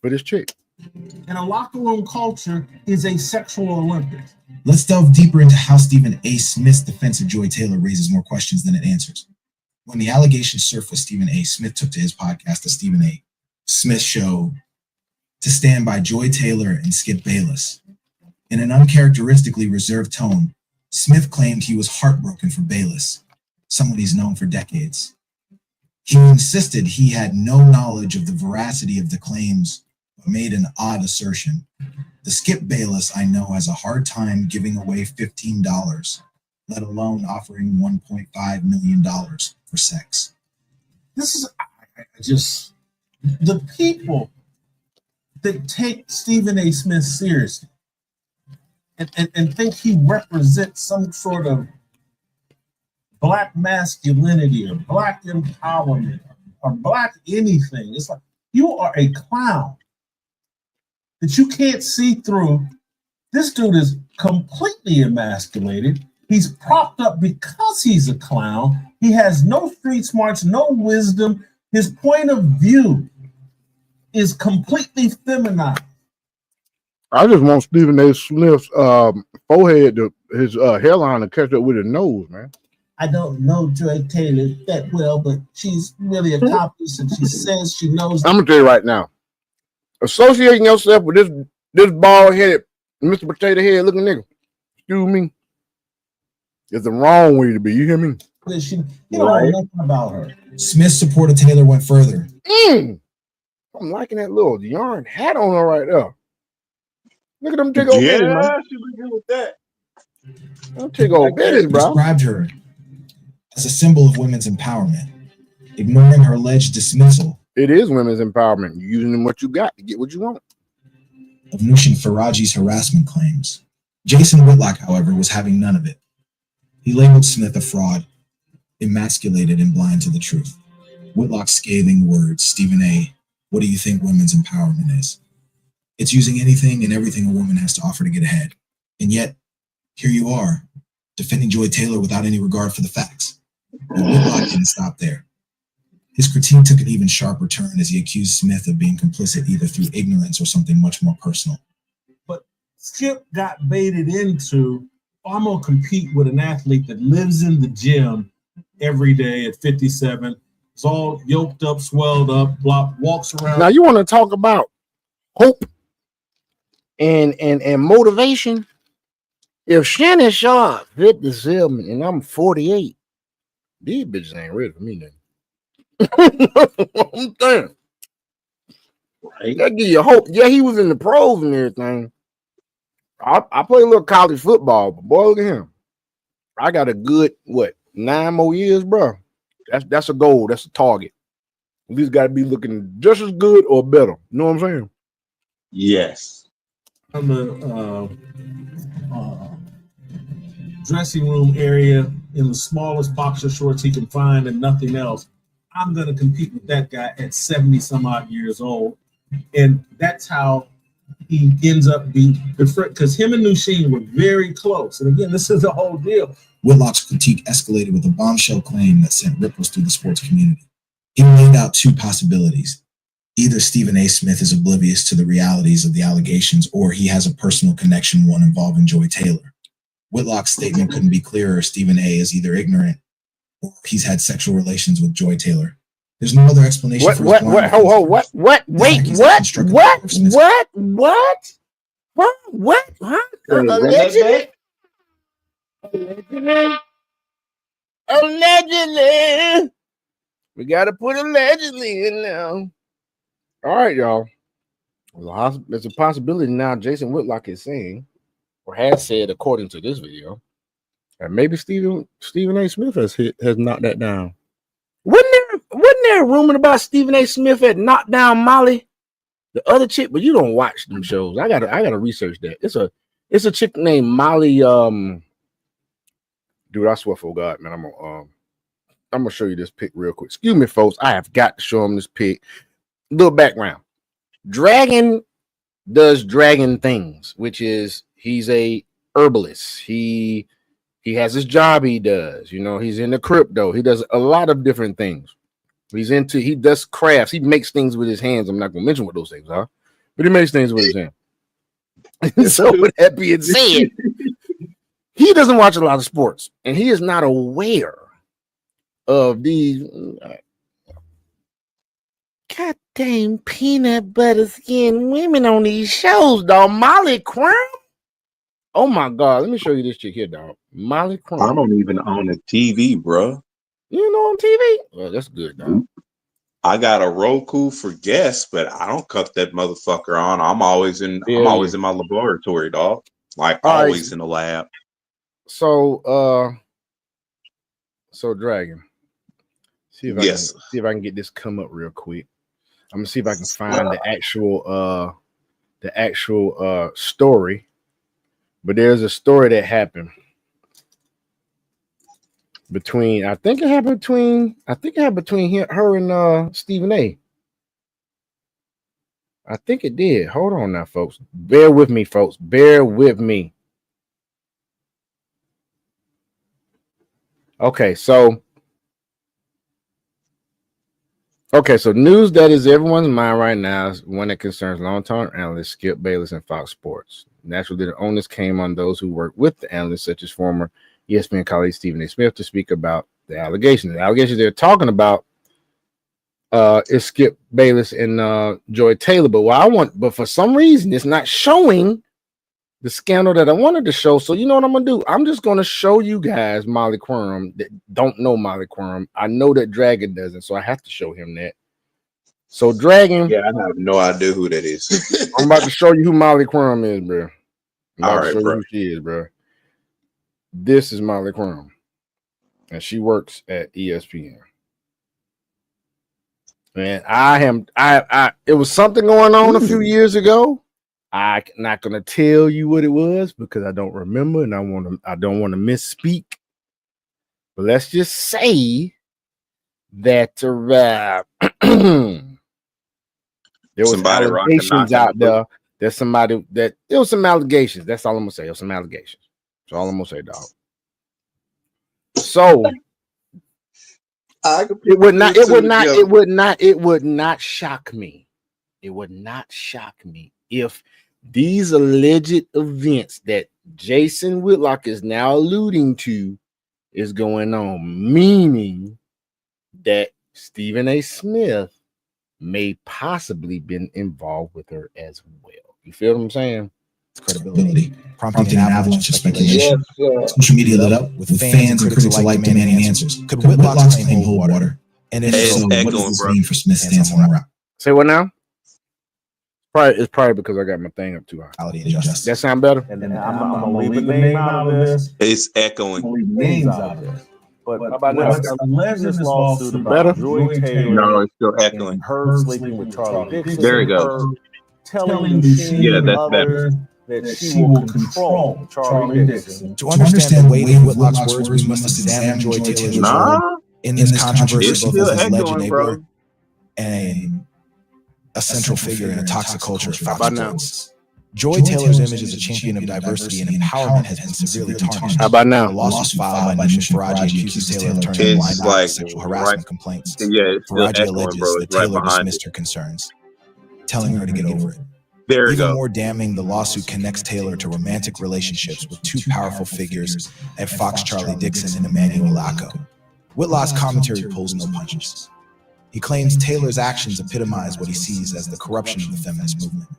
for this chick. And a locker room culture is a sexual Olympics. Let's delve deeper into how Stephen A. Smith's defense of Joy Taylor raises more questions than it answers. When the allegations surfaced, Stephen A. Smith took to his podcast, The Stephen A. Smith Show, to stand by Joy Taylor and Skip Bayless. In an uncharacteristically reserved tone, Smith claimed he was heartbroken for Bayless, someone he's known for decades. He insisted he had no knowledge of the veracity of the claims, but made an odd assertion. The Skip Bayless I know has a hard time giving away $15, let alone offering $1.5 million for sex. This is just the people that take Stephen A. Smith seriously and think he represents some sort of black masculinity or black empowerment or black anything. It's like you are a clown that you can't see through. This dude is completely emasculated. He's propped up because he's a clown. He has no street smarts, no wisdom. His point of view is completely feminized. I just want Stephen A. Smith's forehead, his hairline to catch up with his nose, man. I don't know Joy Taylor that well, but she's really accomplished and she says she knows. I'm gonna tell you right now, associating yourself with this bald-headed Mr. Potato Head looking nigga, excuse me, is the wrong way to be. You hear me? You don't know nothing about her. Smith's supporter Taylor went further. I'm liking that little yarn hat on her right there. Look at them big old bitties, man. She look good with that. Them big old bitties, bro. Described her as a symbol of women's empowerment, ignoring her alleged dismissal. It is women's empowerment. You're using what you got to get what you want. Of Nushin Faraji's harassment claims. Jason Whitlock, however, was having none of it. He labeled Smith a fraud, emasculated and blind to the truth. Whitlock's scathing words, Stephen A., what do you think women's empowerment is? It's using anything and everything a woman has to offer to get ahead. And yet, here you are, defending Joy Taylor without any regard for the facts. But Whitlock didn't stop there. His critique took an even sharper turn as he accused Smith of being complicit either through ignorance or something much more personal. But Skip got baited into, I'm going to compete with an athlete that lives in the gym every day at 57. It's all yoked up, swelled up, walks around. Now, you want to talk about hope and motivation? If Shannon Sharp 57 and I'm 48, these bitches ain't ready for me then. I'm saying. Right. That give you hope. Yeah, he was in the pros and everything. I play a little college football, but boy, look at him. I got a good 9 more years, bro. That's a goal. That's a target. At least got to be looking just as good or better. You know what I'm saying? Yes. On the dressing room area in the smallest boxer shorts he can find and nothing else. I'm going to compete with that guy at 70 some odd years old. And that's how he ends up being, because him and Nushin were very close. And again, this is the whole deal. Whitlock's critique escalated with a bombshell claim that sent ripples through the sports community. He laid out two possibilities. Either Stephen A. Smith is oblivious to the realities of the allegations, or he has a personal connection, one involving Joy Taylor. Whitlock's statement couldn't be clearer. Stephen A. is either ignorant or he's had sexual relations with Joy Taylor. There's no other explanation for his blind. Allegedly. We got to put allegedly in now. All right, y'all. There's a possibility now Jason Whitlock is saying, or has said, according to this video, that maybe Stephen A. Smith has knocked that down. Wasn't there a rumor about Stephen A. Smith had knocked down Molly, the other chick? But you don't watch them shows. I gotta research that. It's a chick named Molly. Dude, I swear for God, man, I'm gonna show you this pic real quick. Excuse me, folks. I have got to show them this pic. Little background. Dragon does dragon things, which is he's a herbalist. He has his job he does. You know, he's in the crypto. He does a lot of different things. He does crafts. He makes things with his hands. I'm not gonna mention what those things are, but he makes things with his hands. So with that being said, he doesn't watch a lot of sports, and he is not aware of these goddamn peanut butter skin women on these shows, dog. Molly Crumb. Oh my God, let me show you this chick here, dog. Molly Crumb. I don't even own a TV, bro. You know on TV? Well, that's good, dog. I got a Roku for guests, but I don't cut that motherfucker on. I'm always in my laboratory, dog. Like always in the lab. So Dragon. See if I can get this come up real quick. I'm gonna see if I can find the actual story. But there's a story that happened between her and Stephen A. I think it did. Hold on now, folks. Bear with me, folks. Bear with me. Okay, so news that is everyone's mind right now is one that concerns long-term analyst Skip Bayless and Fox Sports. Naturally, the onus came on those who work with the analysts, such as former ESPN colleague Stephen A. Smith, to speak about the allegations. The allegations they're talking about is Skip Bayless and Joy Taylor. But for some reason, it's not showing the scandal that I wanted to show. So you know what I'm gonna do? I'm just gonna show you guys Molly Quorum that don't know Molly Quorum. I know that Dragon doesn't, so I have to show him that. So Dragon, yeah, I have no idea who that is. I'm about to show you who Molly Quorum is, bro. All right, show bro. you who she is, bro. This is Molly Quorum, and she works at ESPN. And it was something going on a few years ago. I'm not gonna tell you what it was because I don't remember, and I don't want to misspeak. But let's just say that there was allegations out there. There's somebody that there was some allegations. That's all I'm gonna say. There was some allegations. That's all I'm gonna say, dog. So it would not shock me. It would not shock me if these alleged events that Jason Whitlock is now alluding to is going on, meaning that Stephen A. Smith may possibly been involved with her as well. You feel what I'm saying? Credibility, prompting an avalanche of speculation. Social media lit up with fans and critics alike demanding answers. Could Whitlock's claim hold water? And if so, what does this mean for Smith's stance on Iraq? Say what now? It's probably because I got my thing up too high. That sound better? And then I'm gonna leave the name out of this. It's echoing. Names out of this. But about now, alleged this lawsuit about Joy Taylor. No, it's still echoing. Her sleeping with Charlie Dixon. There you go. Telling that's better. That she will control Charlie Dixon. To understand Wade Whitlock's words, we must examine Joy Taylor's role in this controversy, both as alleged enabler and a central figure in a toxic culture of Fox Sports. Joy Taylor's image as a champion of diversity and empowerment has been severely tarnished. How about now? A lawsuit filed by Nisha Faraji accuses Taylor of turning a blind eye to sexual harassment complaints. Yeah, Faraji alleges that Taylor dismissed her concerns, telling her to get over it. Even more damning, the lawsuit connects Taylor to romantic relationships with two powerful figures at Fox, Charlie Dixon and Emmanuel Lacko. Whitlock's commentary pulls no punches. He claims Taylor's actions epitomize what he sees as the corruption of the feminist movement.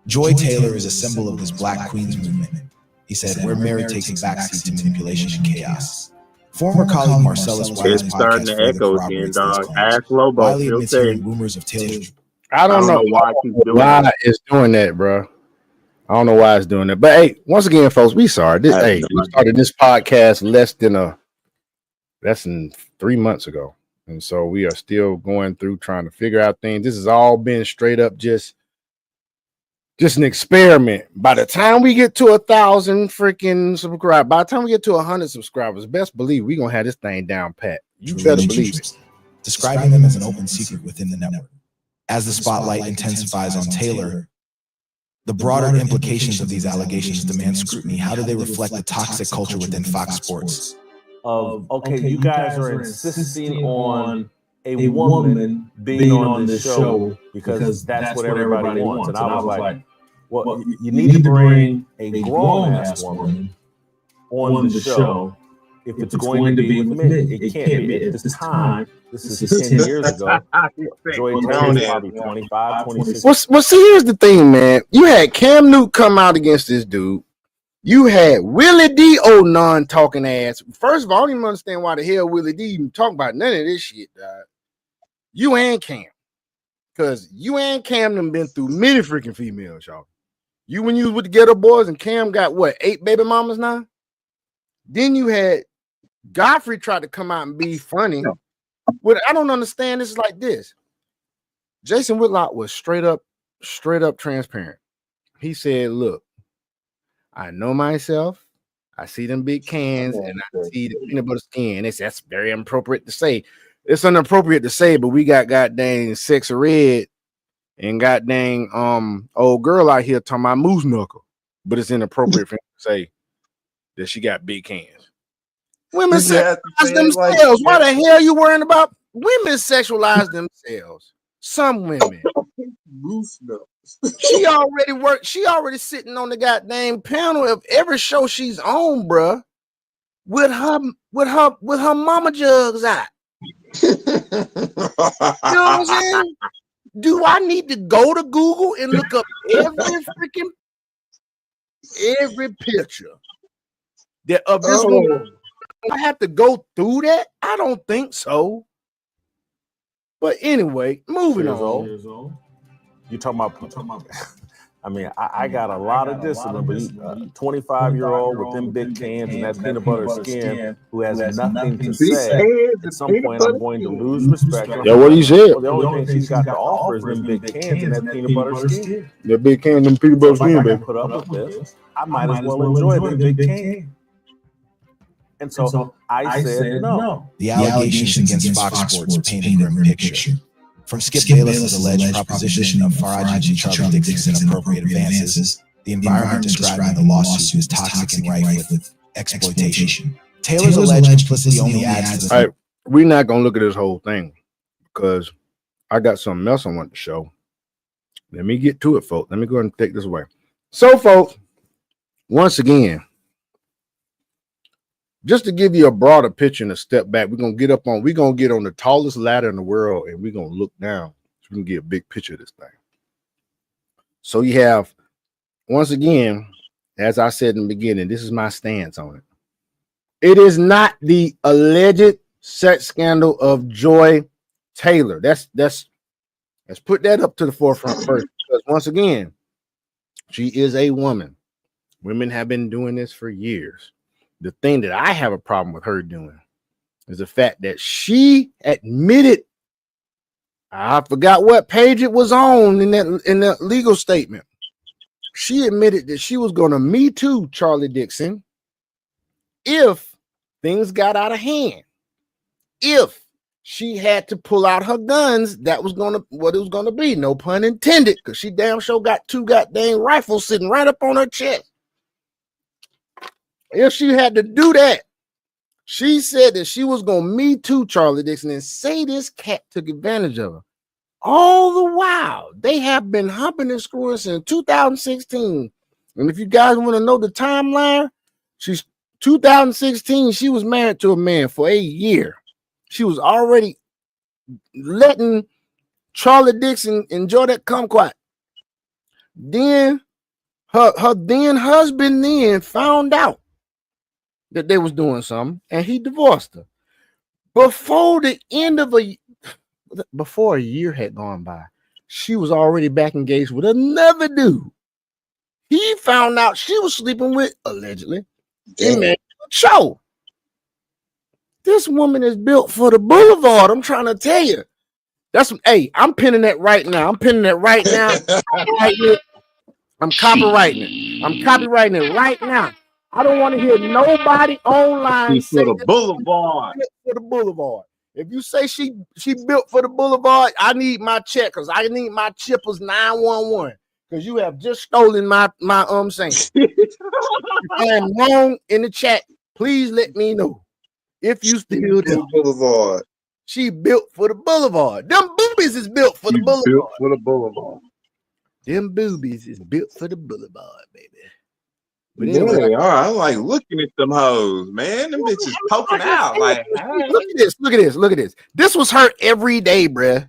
Joy Taylor is a symbol of this Black Queens movement. He said, where merit takes a backseat to manipulation and chaos. Former colleague Marcellus Wiley's starting to echo again, dog. Ask Lobo. Wiley admits hearing rumors of Taylor's. I don't know why it's doing that, bro. I don't know why it's doing that. But hey, once again, folks, we sorry. We started this podcast less than 3 months ago. And so we are still going through trying to figure out things. This has all been straight up just an experiment. By the time we get to 1,000 freaking subscribers, by the time we get to 100 subscribers, best believe we're gonna have this thing down pat. You better believe it. Describing them as an open secret within the network. As the spotlight intensifies on Taylor, the broader implications of these allegations demand scrutiny. How do they reflect the toxic culture within Fox Sports? Okay, you guys are insisting on a woman being on this show because that's what everybody wants. And I was like, well, you need to bring a grown-ass woman on the show if it's going to be with men. It can't be at this time. This is 10 years ago. Joy Taylor's probably 25, 26. Well, see, here's the thing, man. You had Cam Newton come out against this dude. You had Willie D, old non-talking ass. First of all, I don't even understand why the hell Willie D even talking about none of this shit, dog. You and Cam. Because you and Cam done been through many freaking females, y'all. You when you was with the Ghetto Boys and Cam got, what, 8 baby mamas now? Then you had Godfrey tried to come out and be funny. But I don't understand. This is like this. Jason Whitlock was straight up transparent. He said, look, I know myself. I see them big cans and I see the peanut butter skin. That's very inappropriate to say. It's inappropriate to say, but we got goddamn Sexy Red and goddamn old girl out here talking about moose knuckle. But it's inappropriate for him to say that she got big cans. Women sexualize themselves. Why the hell are you worrying about women sexualize themselves? Some women. Moose knuckles. She already sitting on the goddamn panel of every show she's on, bruh, with her mama jugs out. You know what I'm saying? Do I need to go to Google and look up every picture that of this woman? I have to go through that? I don't think so. But anyway, moving on. You talking about? I mean, I got a lot of discipline, but 25-year-old with them big cans and that peanut butter skin who has nothing to say. At some point, I'm going to lose respect. Yeah, what he said. Well, the only thing she's got to offer is them big cans and that peanut butter skin. The big can, them peanut butter skin, baby. Put up with this. I might as well enjoy the big can. And so I said no. The allegations against Fox Sports paint a grim picture. From Skip Bayless's alleged proposition of Farage and Charlie Dixon's inappropriate advances, the environment described in the lawsuit is toxic and rife with exploitation. Taylor's alleged implicitly only adds to this. All right, we're not going to look at this whole thing because I got something else I want to show. Let me get to it, folks. Let me go ahead and take this away. So, folks, once again, just to give you a broader picture and a step back, we're gonna get on the tallest ladder in the world and we're gonna look down so we can get a big picture of this thing. So you have, once again, as I said in the beginning, this is my stance on it. It is not the alleged sex scandal of Joy Taylor. Let's put that up to the forefront first, because once again, she is a woman. Women have been doing this for years. The thing that I have a problem with her doing is the fact that she admitted, I forgot what page it was on in that legal statement. She admitted that she was going to Me Too Charlie Dixon if things got out of hand. If she had to pull out her guns, that was what it was going to be. No pun intended, because she damn sure got 2 goddamn rifles sitting right up on her chest. If she had to do that, she said that she was going to Me Too Charlie Dixon and say this cat took advantage of her. All the while, they have been humping and screwing since 2016. And if you guys want to know the timeline, she's 2016, she was married to a man for a year. She was already letting Charlie Dixon enjoy that kumquat. Then her then husband then found out that they was doing something, and he divorced her. Before a year had gone by, she was already back engaged with another dude. He found out she was sleeping with, allegedly, a man show. This woman is built for the boulevard. I'm trying to tell you. I'm pinning that right now. I'm copywriting it. I'm copywriting it right now. I don't want to hear nobody online say for the boulevard. For the boulevard. If you say she built for the boulevard, I need my check, because I need my chippers 911, because you have just stolen my saying. If I am wrong in the chat, please let me know. If you still do. Boulevard. She built for the boulevard. Them boobies is built for the boulevard. Built for the boulevard. Them boobies is built for the boulevard, baby. But Yeah, anyway, they are. I'm like looking at them hoes, man. Them bitches poking out. Like, hey. look at this. This was her every day, bruh.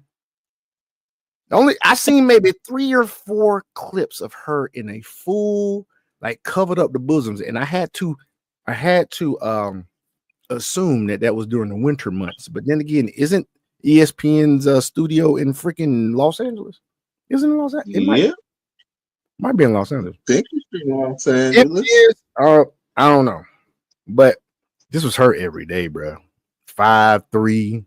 I seen maybe 3 or 4 clips of her in a full, like, covered up the bosoms, and I had to assume that was during the winter months. But then again, isn't ESPN's studio in freaking Los Angeles? Isn't it Los Angeles? Yeah. Might be in Los Angeles. I think it's in Los Angeles. It is. I don't know, but this was her every day, bro. 5'3",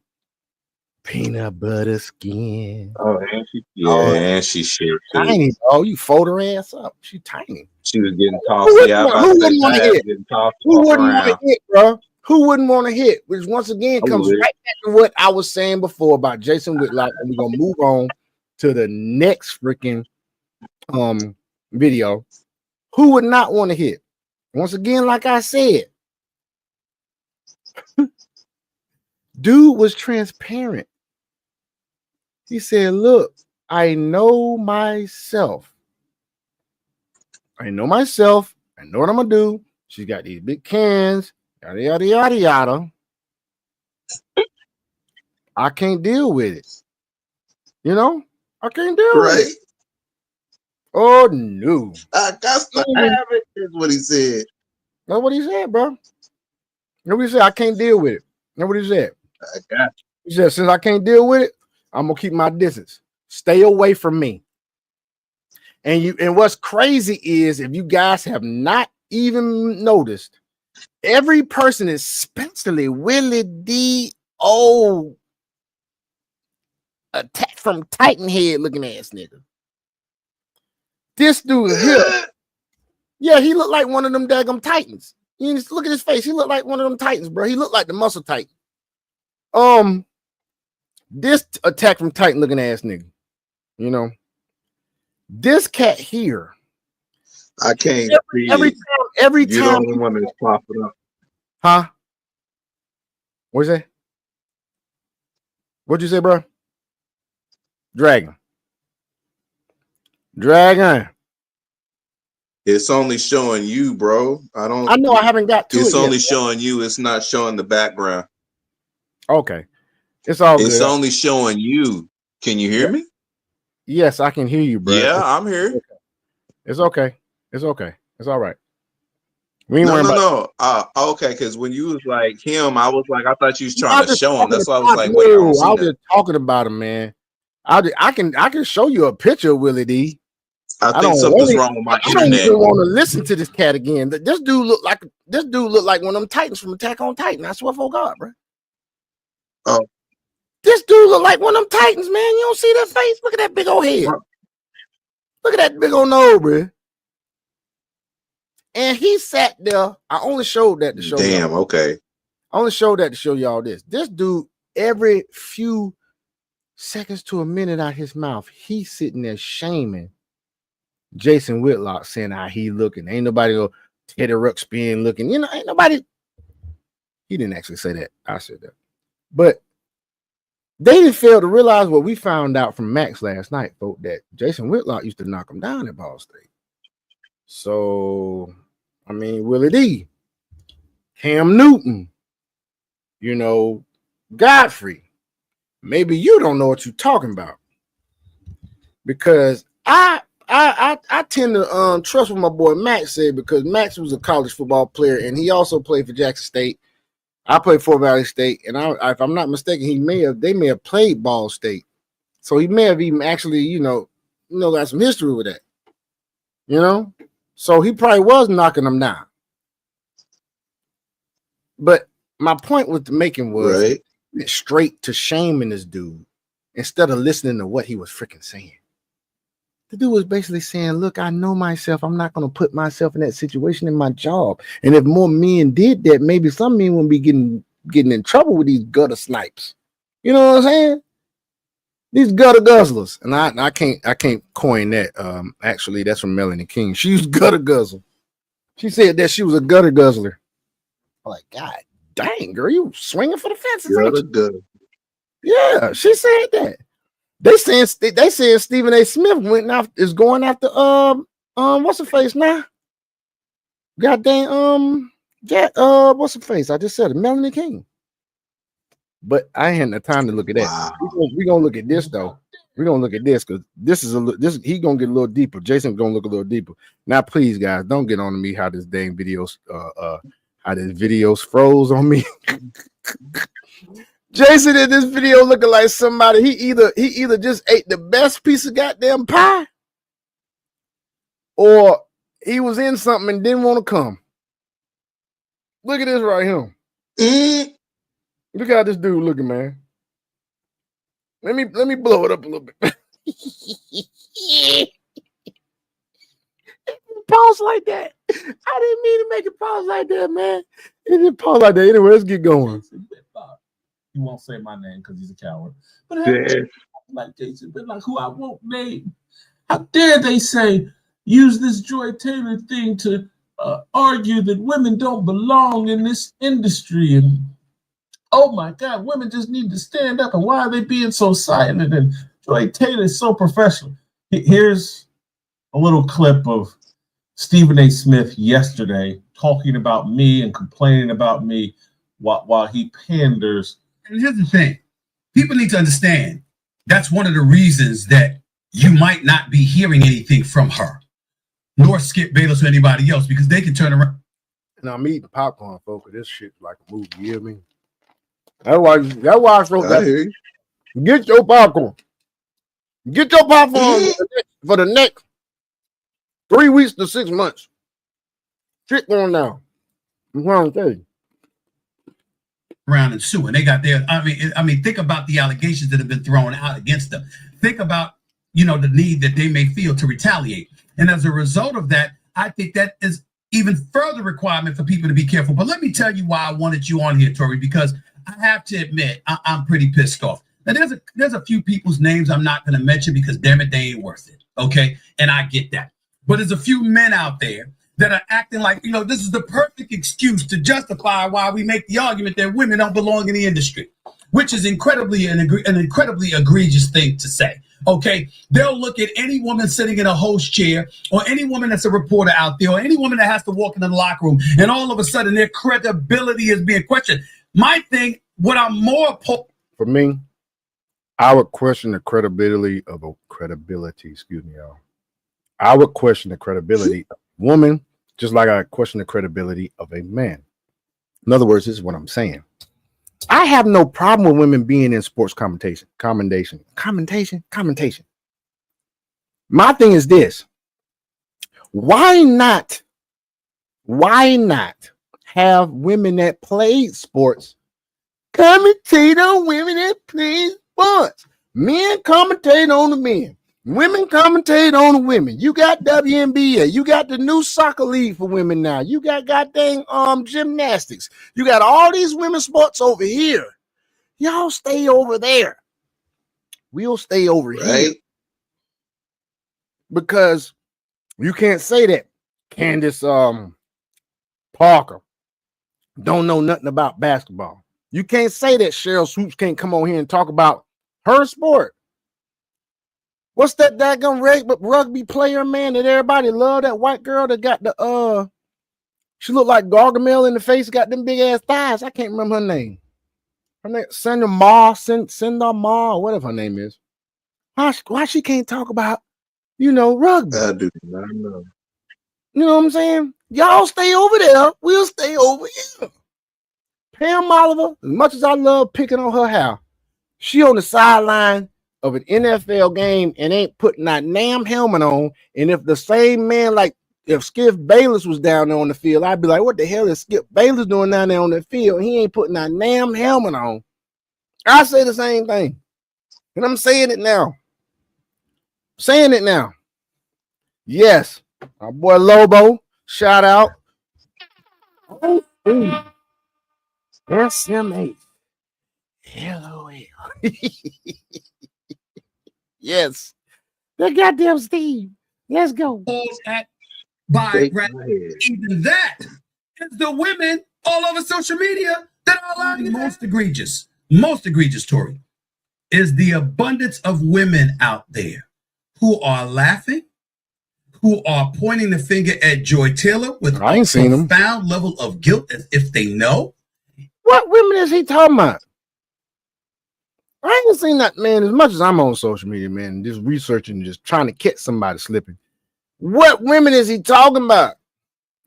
peanut butter skin. Oh, and she shit tiny. Oh, you fold her ass up. She tiny. She was getting tossed. Who wouldn't want to hit, bro? Who wouldn't want to hit? Which once again comes right back to what I was saying before about Jason Whitlock, and we're gonna move on to the next freaking video. Who would not want to hit? Once again, like I said, dude was transparent. He said, look, I know myself. I know what I'm gonna do. She's got these big cans, yada yada yada yada. I can't deal with it. You know, I can't deal with it. Oh no. I got to have it, is what he said. That's what he said, bro. That's what he said. I can't deal with it. That's what he said. I got it. He said, since I can't deal with it, I'm gonna keep my distance. Stay away from me. And what's crazy is, if you guys have not even noticed, every person, especially Willie D. Attack from Titan head looking ass nigga. This dude here, yeah, he looked like one of them daggum Titans. You just look at his face. He looked like one of them Titans, bro. He looked like the muscle Titan. This Attack from Titan looking ass nigga, you know, this cat here. I can't see every it. time. You're the only one that's popping up. Huh? What's that? What'd you say, bro? Dragon. It's only showing you, bro. I know I haven't got to it. It's only showing you. It's not showing the background. Okay. It's all good. It's only showing you. Can you hear me? Yes, I can hear you, bro. Yeah, I'm here. It's okay. It's all right. No. Okay, because when you was like him, I was like, I thought you was trying to show him. That's why I was like, wait, I was just talking about him, man. I can show you a picture of Willie D. I think something's wrong with my internet. I don't even want to listen to this cat again. This dude look like one of them Titans from Attack on Titan. I swear for God, bro. Oh, this dude look like one of them Titans, man. You don't see that face? Look at that big old head. Look at that big old nose, bro. And he sat there. I only showed that to show. Damn. Y'all. Okay. I only showed that to show y'all this. This dude, every few seconds to a minute out his mouth, he's sitting there shaming Jason Whitlock, saying how he looking. Ain't nobody go Teddy Ruxpin looking. You know, ain't nobody. He didn't actually say that. I said that. But they didn't fail to realize what we found out from Max last night, folks, that Jason Whitlock used to knock him down at Ball State. So, I mean, Willie D, Cam Newton, you know, Godfrey. Maybe you don't know what you're talking about, because I tend to trust what my boy Max said, because Max was a college football player and he also played for Jackson State. I played Fort Valley State, and if I'm not mistaken, they may have played Ball State, so he may have even actually, you know, got some history with that, you know. So he probably was knocking them down. But my point with the making was straight to shaming this dude instead of listening to what he was freaking saying. The dude was basically saying, look, I know myself. I'm not going to put myself in that situation in my job. And if more men did that, maybe some men wouldn't be getting in trouble with these gutter snipes. You know what I'm saying? These gutter guzzlers. And I can't coin that. Actually, that's from Melanie King. She was gutter guzzler. She said that she was a gutter guzzler. I'm like, God dang, girl, you swinging for the fences. Gutter. Yeah, she said that. They saying Stephen A. Smith is going after what's her face now? Goddamn what's her face? I just said it, Melanie King. But I ain't had the time to look at that. Wow. We're gonna look at this though. We're gonna look at this because he's gonna get a little deeper. Jason's gonna look a little deeper. Now, please, guys, don't get on me how this dang videos froze on me. Jason in this video looking like somebody. He either just ate the best piece of goddamn pie, or he was in something and didn't want to come. Look at this right here. Look how this dude looking, man. Let me blow it up a little bit. Pause like that. I didn't mean to make it pause like that, man. It didn't pause like that. Anyway, let's get going. He won't say my name because he's a coward. But I like Jason, but like who I won't name. How dare they say use this Joy Taylor thing to argue that women don't belong in this industry, and oh my God, women just need to stand up, and why are they being so silent? And Joy Taylor is so professional. Here's a little clip of Stephen A. Smith yesterday talking about me and complaining about me while he panders. And here's the thing. People need to understand that's one of the reasons that you might not be hearing anything from her, nor Skip Bayless or anybody else, because they can turn around. And I'm eating popcorn, folks. This shit like a movie, you hear me? That's why I wrote that. Get your popcorn. Get your popcorn for the next 3 weeks to 6 months. Shit going down. I'm trying to tell you. Around and sue, and they got their. I mean, think about the allegations that have been thrown out against them. Think about, the need that they may feel to retaliate, and as a result of that, I think that is even further requirement for people to be careful. But let me tell you why I wanted you on here, Tori, because I have to admit I'm pretty pissed off. Now, there's a few people's names I'm not going to mention because damn it, they ain't worth it. Okay, and I get that, but there's a few men out there that are acting like, this is the perfect excuse to justify why we make the argument that women don't belong in the industry, which is an incredibly egregious thing to say. Okay, they'll look at any woman sitting in a host chair, or any woman that's a reporter out there, or any woman that has to walk into the locker room, and all of a sudden their credibility is being questioned. My thing, what I'm more for me, I would question the credibility of excuse me, y'all. I would question the credibility of a woman, just like I question the credibility of a man. In other words, this is what I'm saying. I have no problem with women being in sports commentation. My thing is this. Why not have women that played sports commentate on women that play sports? Men commentate on the men. Women commentate on the women. You got WNBA. You got the new soccer league for women now. You got goddamn gymnastics. You got all these women's sports over here. Y'all stay over there. We'll stay over here. Because you can't say that Candace Parker don't know nothing about basketball. You can't say that Cheryl Swoops can't come on here and talk about her sport. What's that daggone rugby player, man, that everybody love? That white girl that got the she looked like Gargamel in the face, got them big ass thighs. I can't remember her name. Her name Cinder Ma, whatever her name is. Why she can't talk about, rugby? I do not know. You know what I'm saying? Y'all stay over there. We'll stay over here. Pam Oliver, as much as I love picking on her hair, she on the sideline of an NFL game and ain't putting that damn helmet on. And if the same man, like if Skip Bayless was down there on the field, I'd be like, what the hell is Skip Bayless doing down there on the field? He ain't putting that damn helmet on. I say the same thing. And I'm saying it now. Yes. My boy Lobo, shout out. SMA. LOL. Yes. That goddamn Steve. Let's go. Even that is the women all over social media that are allowing most egregious, Tori. is the abundance of women out there who are laughing, who are pointing the finger at Joy Taylor with I ain't seen them. profound level of guilt as if they know. What women is he talking about? I ain't seen that, man. As much as I'm on social media, man, just researching, just trying to catch somebody slipping. What women is he talking about?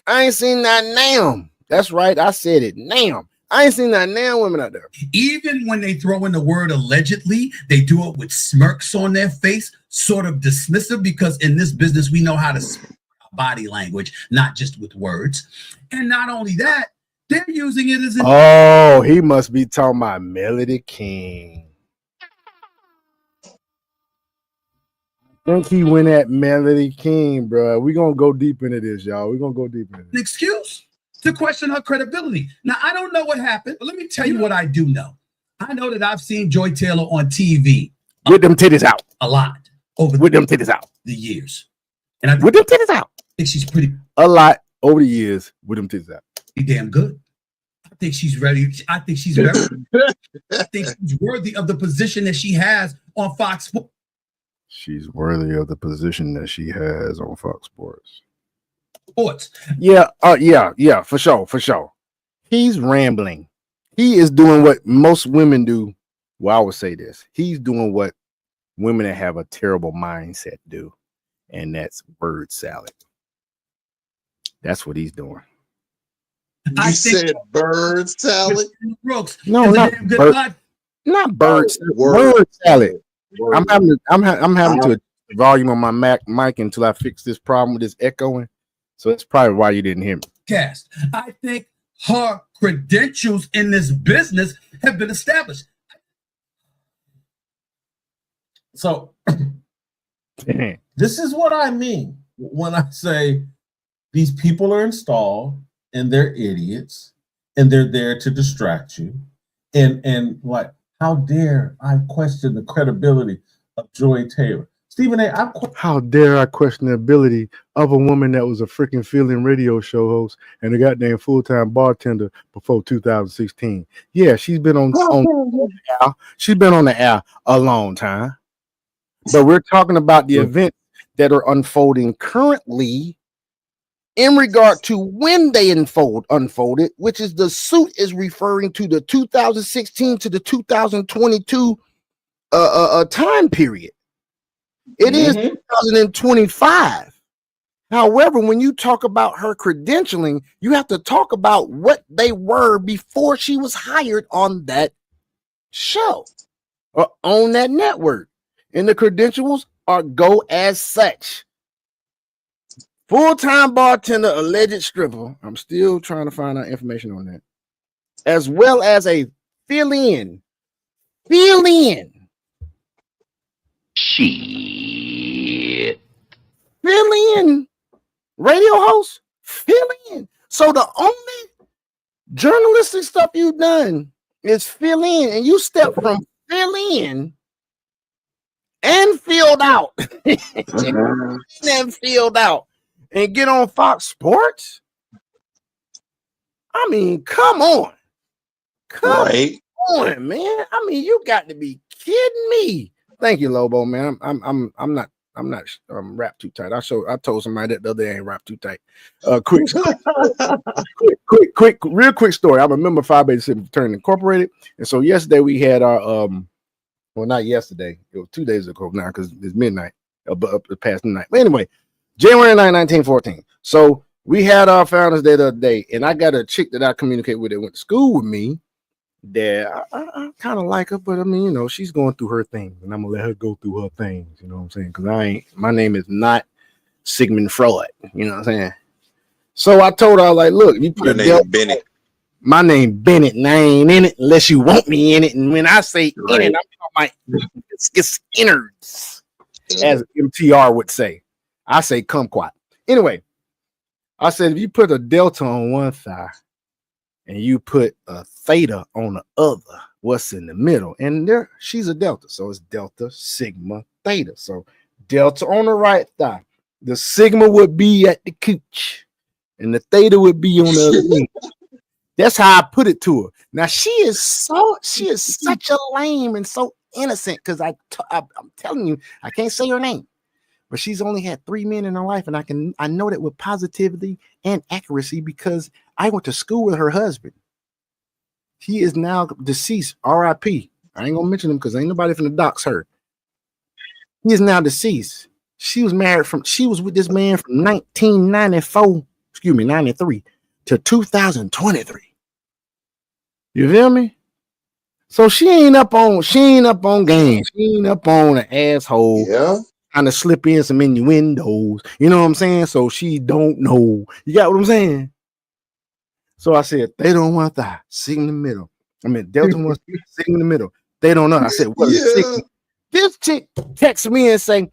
I ain't seen that now. That's right. I said it now. I ain't seen that now women out there. Even when they throw in the word allegedly, they do it with smirks on their face, sort of dismissive, because in this business, we know how to speak body language, not just with words. And not only that, they're using it as an... Oh, he must be talking about Melody King. I think he went at Melody King, bro. We're going to go deep into this, y'all. We're going to go deep into this. An excuse to question her credibility. Now, I don't know what happened, but let me tell you what I do know. I know that I've seen Joy Taylor on TV. With them titties out. A lot. With them titties out. The years. And I with them titties out. I think she's pretty... A lot over the years with them titties out. Pretty damn good. I think she's ready. I think she's very... I think she's worthy of the position that she has on Fox Sports. She's worthy of the position that she has on Fox Sports. Yeah, yeah, for sure. He's rambling. He is doing what most women do. Well, I would say this. He's doing what women that have a terrible mindset do, and that's word salad. That's what he's doing. You said bird salad? Brooks, no, not bird salad. I'm having to volume on my mic until I fix this problem with this echoing. So that's probably why you didn't hear me. Cast. I think her credentials in this business have been established. So this is what I mean when I say these people are installed and they're idiots and they're there to distract you. And like, how dare I question the credibility of Joy Taylor? Stephen A., how dare I question the ability of a woman that was a freaking fill-in radio show host and a goddamn full-time bartender before 2016. Yeah, she's been on the air. She's been on the air a long time. But we're talking about the events that are unfolding currently in regard to when they unfolded, which is the suit is referring to the 2016 to the 2022 time period. It is 2025. However, when you talk about her credentialing, you have to talk about what they were before she was hired on that show or on that network. And the credentials go as such. Full-time bartender, alleged stripper. I'm still trying to find out information on that. As well as a fill-in. Shit. Fill-in radio host. Fill-in. So the only journalistic stuff you've done is fill in, and you step from fill in and filled out and filled out and get on Fox Sports. I mean, come on. Come on, man. I mean, you got to be kidding me. Thank you, Lobo, man. I'm not wrapped too tight. I told somebody that the other day I ain't wrapped too tight. Quick, real quick story. I'm a member of Phi Beta Sigma Fraternity Incorporated, and so yesterday we had our well, not yesterday. It was 2 days ago now because it's midnight, up past midnight. But anyway, January 9, 1914. So we had our Founders Day the other day, and I got a chick that I communicate with that went to school with me. That I kind of like her, but I mean, you know, she's going through her thing, and I'm gonna let her go through her things. You know what I'm saying? Because my name is not Sigmund Freud. You know what I'm saying? So I told her, like, look, you put Bennett. My name Bennett, and I ain't in it unless you want me in it. And when I say in it, I'm talking about it's innards, as MTR would say. I say kumquat. Anyway, I said if you put a delta on one thigh and you put a theta on the other, what's in the middle? And there, she's a delta, so it's delta, sigma, theta. So delta on the right thigh, the sigma would be at the cooch, and the theta would be on the other end. That's how I put it to her. Now she is such a lame and so innocent because I'm telling you, I can't say her name, but she's only had 3 men in her life, and I know that with positivity and accuracy because I went to school with her husband. He is now deceased. R.I.P. I ain't gonna mention him because ain't nobody from the docs her. He is now deceased. She was with this man from 93 to 2023. You feel me? So she ain't up on games. She ain't up on an asshole. Yeah. Trying to slip in some innuendos. You know what I'm saying? So she don't know. You got what I'm saying? So I said, they don't want that. Sit in the middle. I mean, Delta wants to sit in the middle. They don't know. I said, what is sick? This chick texts me and saying,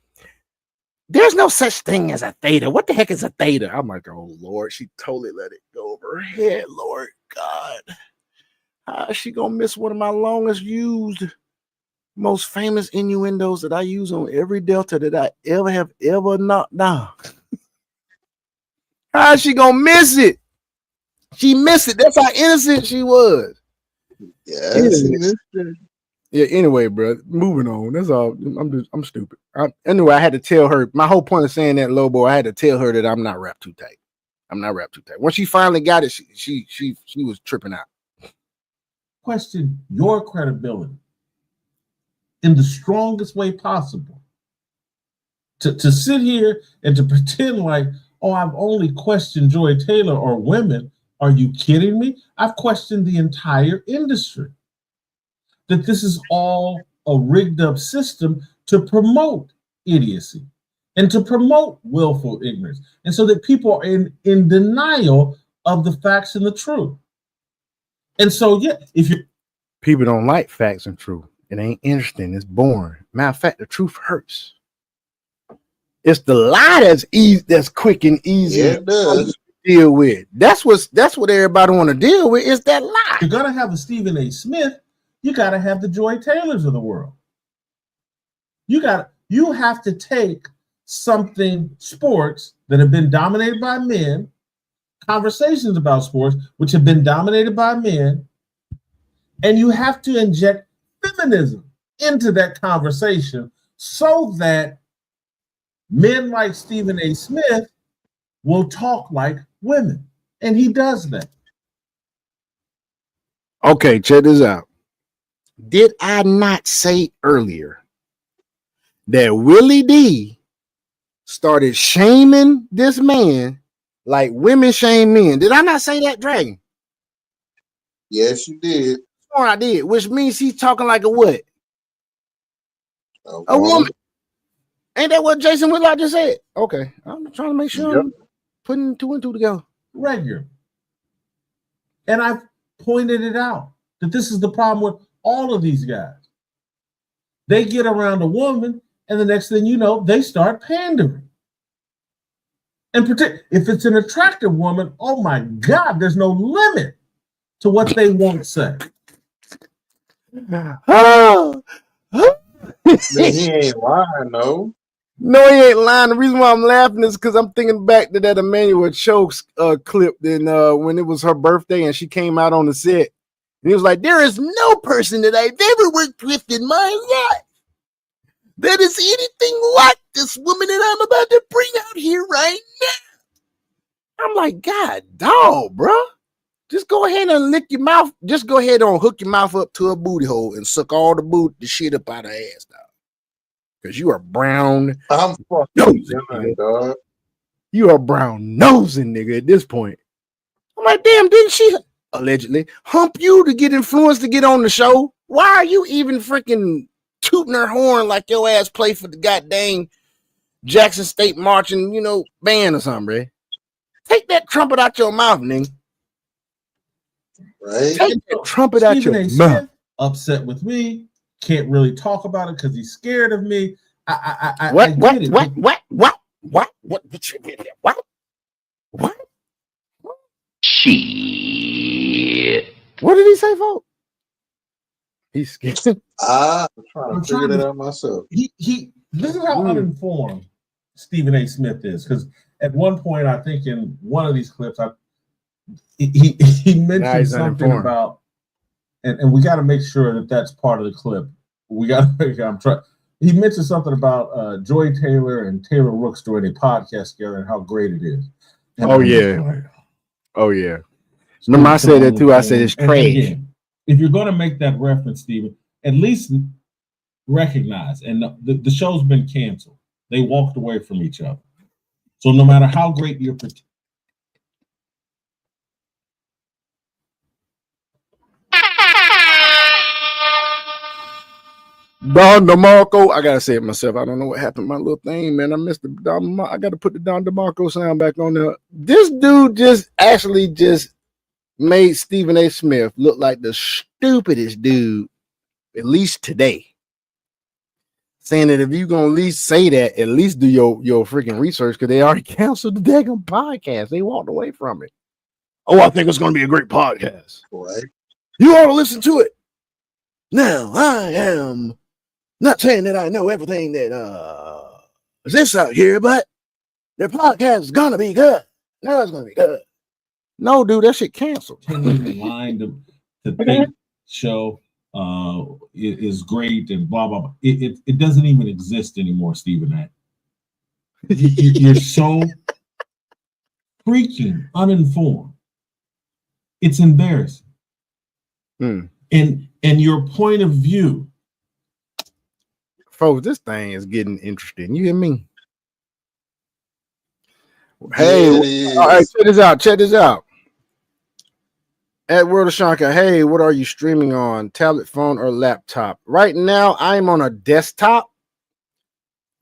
there's no such thing as a theta. What the heck is a theta? I'm like, oh, Lord, she totally let it go over her head. Lord God. How is she going to miss one of my longest used, most famous innuendos that I use on every Delta that I ever knocked down? How is she going to miss it? She missed it. That's how innocent she was. Yeah, anyway, bro, moving on. That's all. I'm stupid. Anyway, I had to tell her. My whole point of saying that, Lobo, I had to tell her that I'm not wrapped too tight. I'm not wrapped too tight. Once she finally got it, she was tripping out. Question your credibility in the strongest way possible. To sit here and to pretend like, oh, I've only questioned Joy Taylor or women. Are you kidding me? I've questioned the entire industry. That this is all a rigged up system to promote idiocy and to promote willful ignorance. And so that people are in denial of the facts and the truth. And so, yeah, people don't like facts and truth. It ain't interesting. It's boring. Matter of fact, the truth hurts. It's the lie that's easy, that's quick and easy. Yeah, it does. To deal with. That's what everybody want to deal with. Is that lie? You're gonna have a Stephen A. Smith. You got to have the Joy Taylors of the world. You have to take something sports that have been dominated by men, conversations about sports which have been dominated by men, and you have to inject feminism into that conversation so that men like Stephen A. Smith will talk like women. And he does that. Okay, check this out. Did I not say earlier that Willie D started shaming this man like women shame men? Did I not say that, Dragon? Yes, you did. Or I did, which means he's talking like a what? A woman. Ain't that what Jason Whitlock just said? Okay, I'm trying to make sure I'm putting 2 and 2 together. Regular. And I've pointed it out that this is the problem with all of these guys. They get around a woman, and the next thing you know, they start pandering. And if it's an attractive woman, oh my God, there's no limit to what they won't say. Man, he ain't lying, though. No, he ain't lying. The reason why I'm laughing is because I'm thinking back to that Emmanuel Chokes clip when it was her birthday and she came out on the set. And he was like, there is no person that I've ever worked with in my life that is anything like this woman that I'm about to bring out here right now. I'm like, God, dog, bro. Just go ahead and lick your mouth. Just go ahead and hook your mouth up to a booty hole and suck all the shit up out of her ass, dog. Because you are brown. I'm fucking dog. You are brown nosing, nigga, at this point. I'm like, damn, didn't she allegedly hump you to get influenced to get on the show? Why are you even freaking tooting her horn like your ass play for the goddamn Jackson State marching, band or something, bro? Take that trumpet out your mouth, nigga. Right? Take that trumpet out your mouth. Upset with me. Can't really talk about it because he's scared of me. What? What did he say, folks? He's scared. I'm trying to figure that out myself. This is how uninformed Stephen A. Smith is, because at one point, I think in one of these clips, he mentioned something about, and we got to make sure that that's part of the clip. I'm trying. He mentioned something about Joy Taylor and Taylor Rooks doing a podcast together and how great it is. And oh yeah. Oh yeah. Remember I said that too. I said it's trash. Again, if you're going to make that reference, Stephen, at least recognize, and the show's been canceled. They walked away from each other. So no matter how great your Don DeMarco, I gotta say it myself. I don't know what happened to my little thing, man. I missed the Don. I gotta put the Don DeMarco sound back on there. This dude just made Stephen A. Smith look like the stupidest dude, at least today. Saying that if you're gonna at least say that, at least do your freaking research, because they already canceled the daggone podcast. They walked away from it. Oh, I think it's gonna be a great podcast. Right. You ought to listen to it. Now, I am not saying that I know everything that exists out here, but their podcast is gonna be good. No, it's gonna be good. No, dude, that shit canceled. The line to think show is great and blah blah blah. It doesn't even exist anymore, Stephen A. You're so freaking uninformed. It's embarrassing. And your point of view. Folks, this thing is getting interesting. You hear me? Hey, all right, check this out. At World of Shanka, hey, what are you streaming on? Tablet, phone, or laptop? Right now, I'm on a desktop.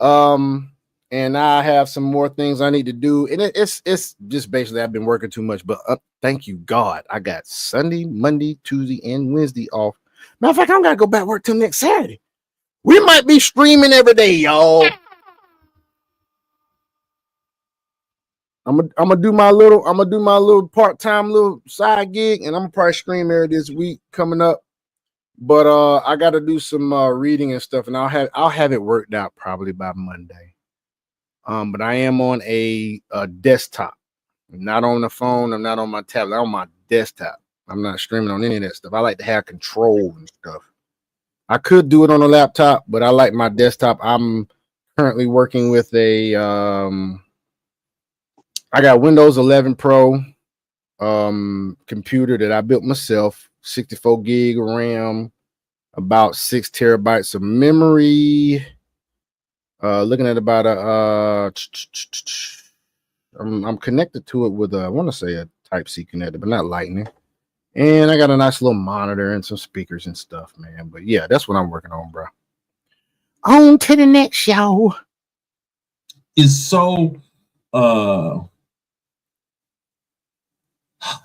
And I have some more things I need to do. And it's just basically I've been working too much. But thank you, God. I got Sunday, Monday, Tuesday, and Wednesday off. Matter of fact, I don't gotta go back to work till next Saturday. We might be streaming every day, y'all. I'm gonna do my little part-time little side gig, and I'm gonna probably stream there this week coming up. But I gotta do some reading and stuff, and I'll have it worked out probably by Monday. But I am on a desktop, not on the phone. I'm not on my tablet. I'm on my desktop. I'm not streaming on any of that stuff. I like to have control and stuff. I could do it on a laptop, but I like my desktop. I'm currently working with a I got Windows 11 Pro computer that I built myself, 64 gig of RAM, about 6 terabytes of memory. Looking at about I'm connected to it with I want to say a Type-C connector, but not Lightning. And I got a nice little monitor and some speakers and stuff, man. But yeah, that's what I'm working on, bro. On to the next show. Is so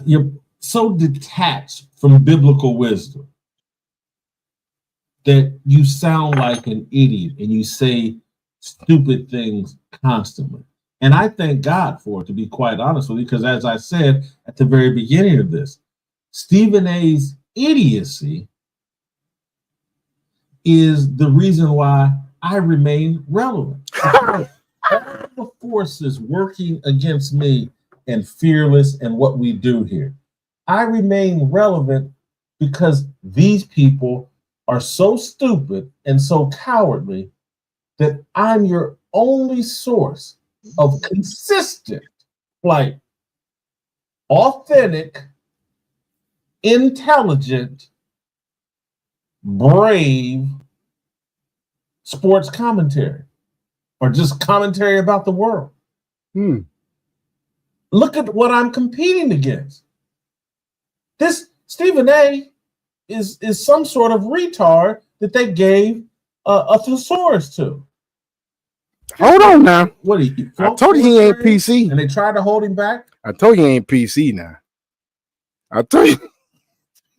you're so detached from biblical wisdom that you sound like an idiot and you say stupid things constantly. And I thank God for it, to be quite honest with you, because as I said at the very beginning of this, Stephen A's idiocy is the reason why I remain relevant. All the forces working against me and fearless and what we do here. I remain relevant because these people are so stupid and so cowardly that I'm your only source of consistent, like authentic, intelligent, brave sports commentary or just commentary about the world. Look at what I'm competing against. This Stephen A is some sort of retard that they gave a thesaurus to. Hold on now. What he? I told you he ain't PC. And they tried to hold him back. I told you he ain't PC now. I told you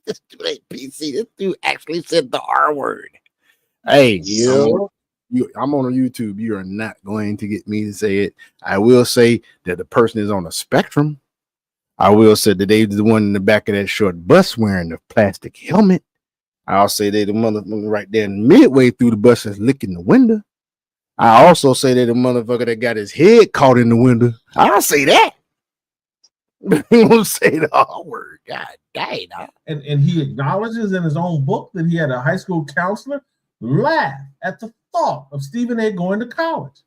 this dude ain't PC. This dude actually said the R word. Hey, I'm on YouTube. You are not going to get me to say it. I will say that the person is on a spectrum. I will say that they're the one in the back of that short bus wearing the plastic helmet. I'll say they the motherfucker right there midway through the bus is licking the window. I also say that the motherfucker that got his head caught in the window. I'll say that. He won't say the R word. God dang. And he acknowledges in his own book that he had a high school counselor laugh at the thought of Stephen A. going to college.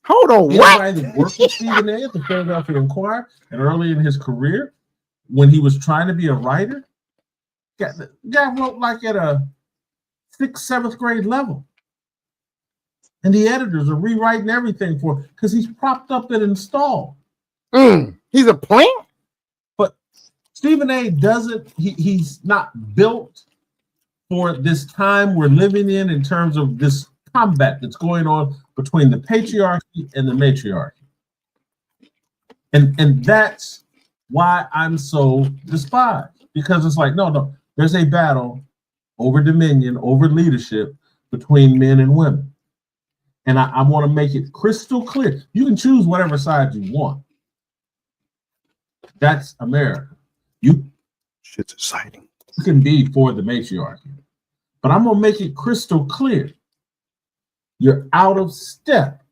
Hold on, what? Anybody that worked with Stephen A. at the Philadelphia Inquirer and early in his career, when he was trying to be a writer, guy wrote like at a 6th, 7th grade level. And the editors are rewriting everything for it because he's propped up and installed. He's a plant? But Stephen A. he's not built for this time we're living in terms of this combat that's going on between the patriarchy and the matriarchy. And that's why I'm so despised. Because it's like, no, there's a battle over dominion, over leadership between men and women. And I want to make it crystal clear. You can choose whatever side you want. That's America. Shit's exciting. You can be for the matriarchy. But I'm going to make it crystal clear. You're out of step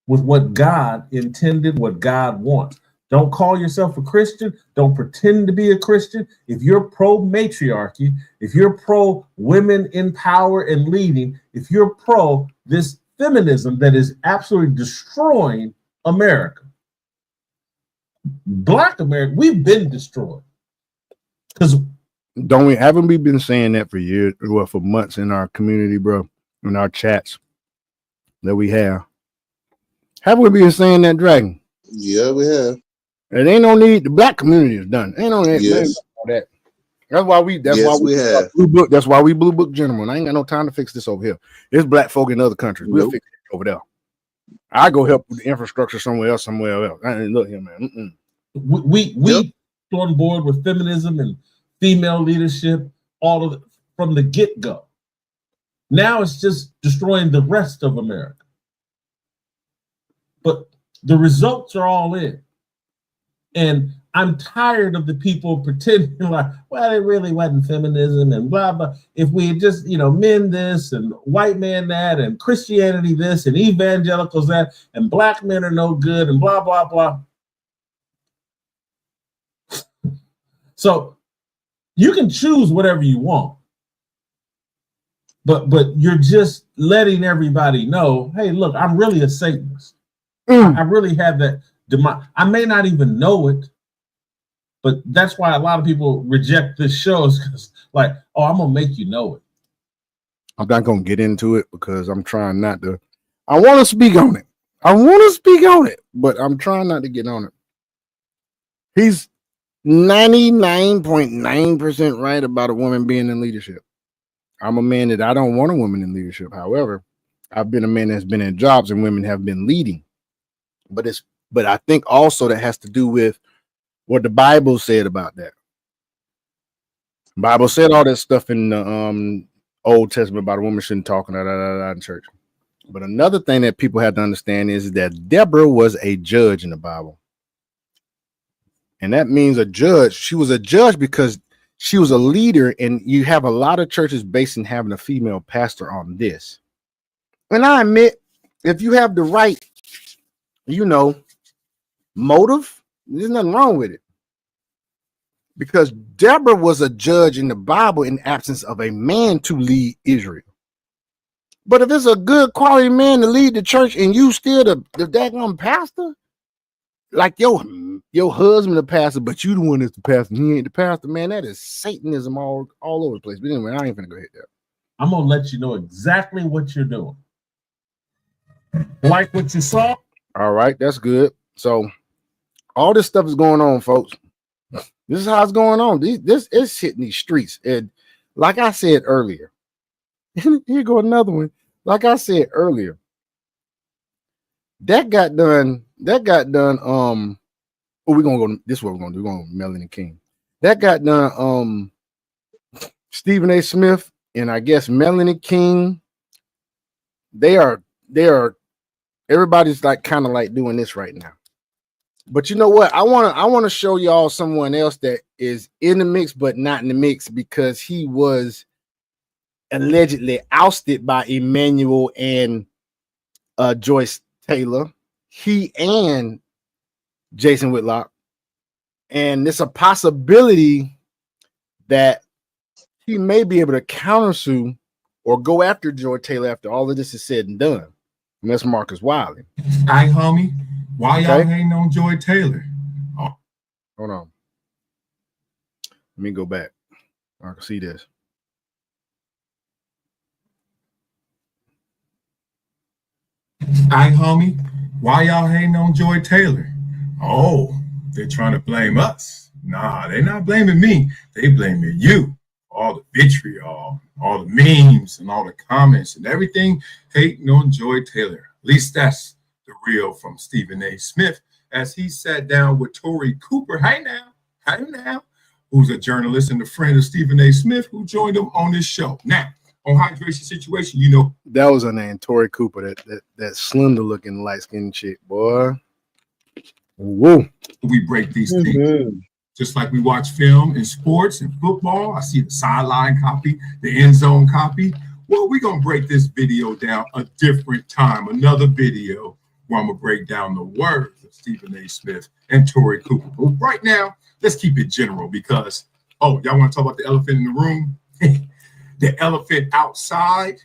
with what God intended, what God wants. Don't call yourself a Christian. Don't pretend to be a Christian. If you're pro-matriarchy, if you're pro-women in power and leading, if you're pro this feminism that is absolutely destroying America, Black America, we've been destroyed. Because haven't we been saying that for years, well, for months in our community, bro, in our chats that we have? Haven't we been saying that, Dragon? Yeah, we have. It ain't no need. The Black community is done. Ain't no need. Yes. That. That's why we. That's why we have Blue Book. That's why we Blue Book gentlemen. I ain't got no time to fix this over here. There's Black folk in other countries. We'll fix it over there. I go help with the infrastructure somewhere else. Look here, man. We on board with feminism and female leadership from the get-go. Now it's just destroying the rest of America. But the results are all in. And I'm tired of the people pretending like, well, it really wasn't feminism and blah, blah. If we had just, men this and white man that and Christianity this and evangelicals that and Black men are no good and blah, blah, blah. So you can choose whatever you want. But you're just letting everybody know, hey, look, I'm really a Satanist. I really have that demon. I may not even know it, but that's why a lot of people reject this show, is because, like, oh, I'm gonna make you know it. I'm not gonna get into it because I'm trying not to. I want to speak on it. But I'm trying not to get on it. He's 99.9% right about a woman being in leadership. I'm a man that I don't want a woman in leadership. However, I've been a man that's been in jobs and women have been leading. But I think also that has to do with what the Bible said about that. The Bible said all that stuff in the Old Testament about a woman shouldn't talk in church. But another thing that people have to understand is that Deborah was a judge in the Bible. And that means a judge. She was a judge because she was a leader, and you have a lot of churches basing having a female pastor on this. And I admit, if you have the right, motive, there's nothing wrong with it. Because Deborah was a judge in the Bible in the absence of a man to lead Israel. But if it's a good quality man to lead the church and you still the daggone pastor, like your husband the pastor, but you the one that's the pastor, he ain't the pastor, man, that is Satanism all over the place. But anyway, I ain't gonna go hit that. I'm gonna let you know exactly what you're doing. Like what you saw? All right, that's good. So all this stuff is going on, folks. This is how it's going on. This is hitting these streets. And like I said earlier, here go another one. Like I said earlier, that got done. We're gonna go. This is what we're gonna do. We're gonna go Melanie King. That got done. Stephen A. Smith and I guess Melanie King. They are. Everybody's like kind of like doing this right now. But you know what? I want to show y'all someone else that is in the mix, but not in the mix because he was allegedly ousted by Emmanuel and Joyce Taylor. He and Jason Whitlock. And there's a possibility that he may be able to countersue or go after Joy Taylor after all of this is said and done. And that's Marcus Wiley. Hey, homie, why y'all hating on Joy Taylor? Oh. Hold on. Let me go back. I can see this. Hey, homie, why y'all hating on Joy Taylor? Oh, they're trying to blame us. Nah, they're not blaming me. They blaming you. All the vitriol, all the memes, and all the comments and everything hating on Joy Taylor. At least that's the real from Stephen A. Smith as he sat down with Tori Cooper. Hey now, who's a journalist and a friend of Stephen A. Smith, who joined him on this show. Now, on hydration situation, you know. That was her name, Tori Cooper, that slender looking light skinned chick, boy. Whoa. We break these things. Just like we watch film in sports and football. I see the sideline copy, the end zone copy. Well, we're going to break this video down a different time. Another video where I'm going to break down the words of Stephen A. Smith and Tori Cooper. But right now, let's keep it general because, y'all want to talk about the elephant in the room? The elephant outside?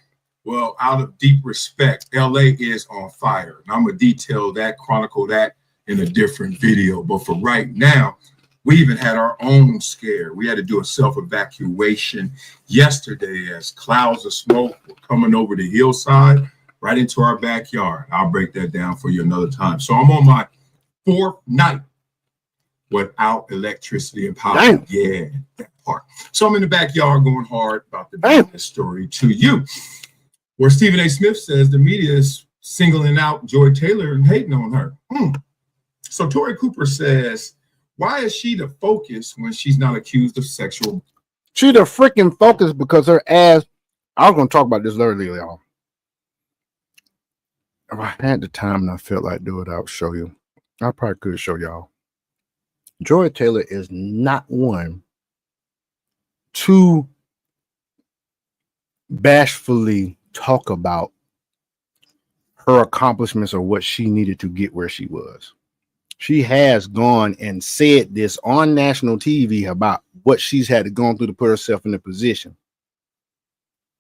Well, out of deep respect, LA is on fire. And I'm going to detail that, chronicle that in a different video. But for right now, we even had our own scare. We had to do a self-evacuation yesterday as clouds of smoke were coming over the hillside right into our backyard. I'll break that down for you another time. So I'm on my 4th night without electricity and power. Damn. Yeah, that part. So I'm in the backyard going hard about to bring this story to you. Where Stephen A. Smith says the media is singling out Joy Taylor and hating on her. So Tori Cooper says, why is she the focus when she's not accused of sexual? She the freaking focus because her ass. I was going to talk about this earlier, y'all. If I had the time and I felt like do it, I'll show you. I probably could show y'all. Joy Taylor is not one to bashfully talk about her accomplishments or what she needed to get where she was. She has gone and said this on national TV about what she's had to go through to put herself in the position.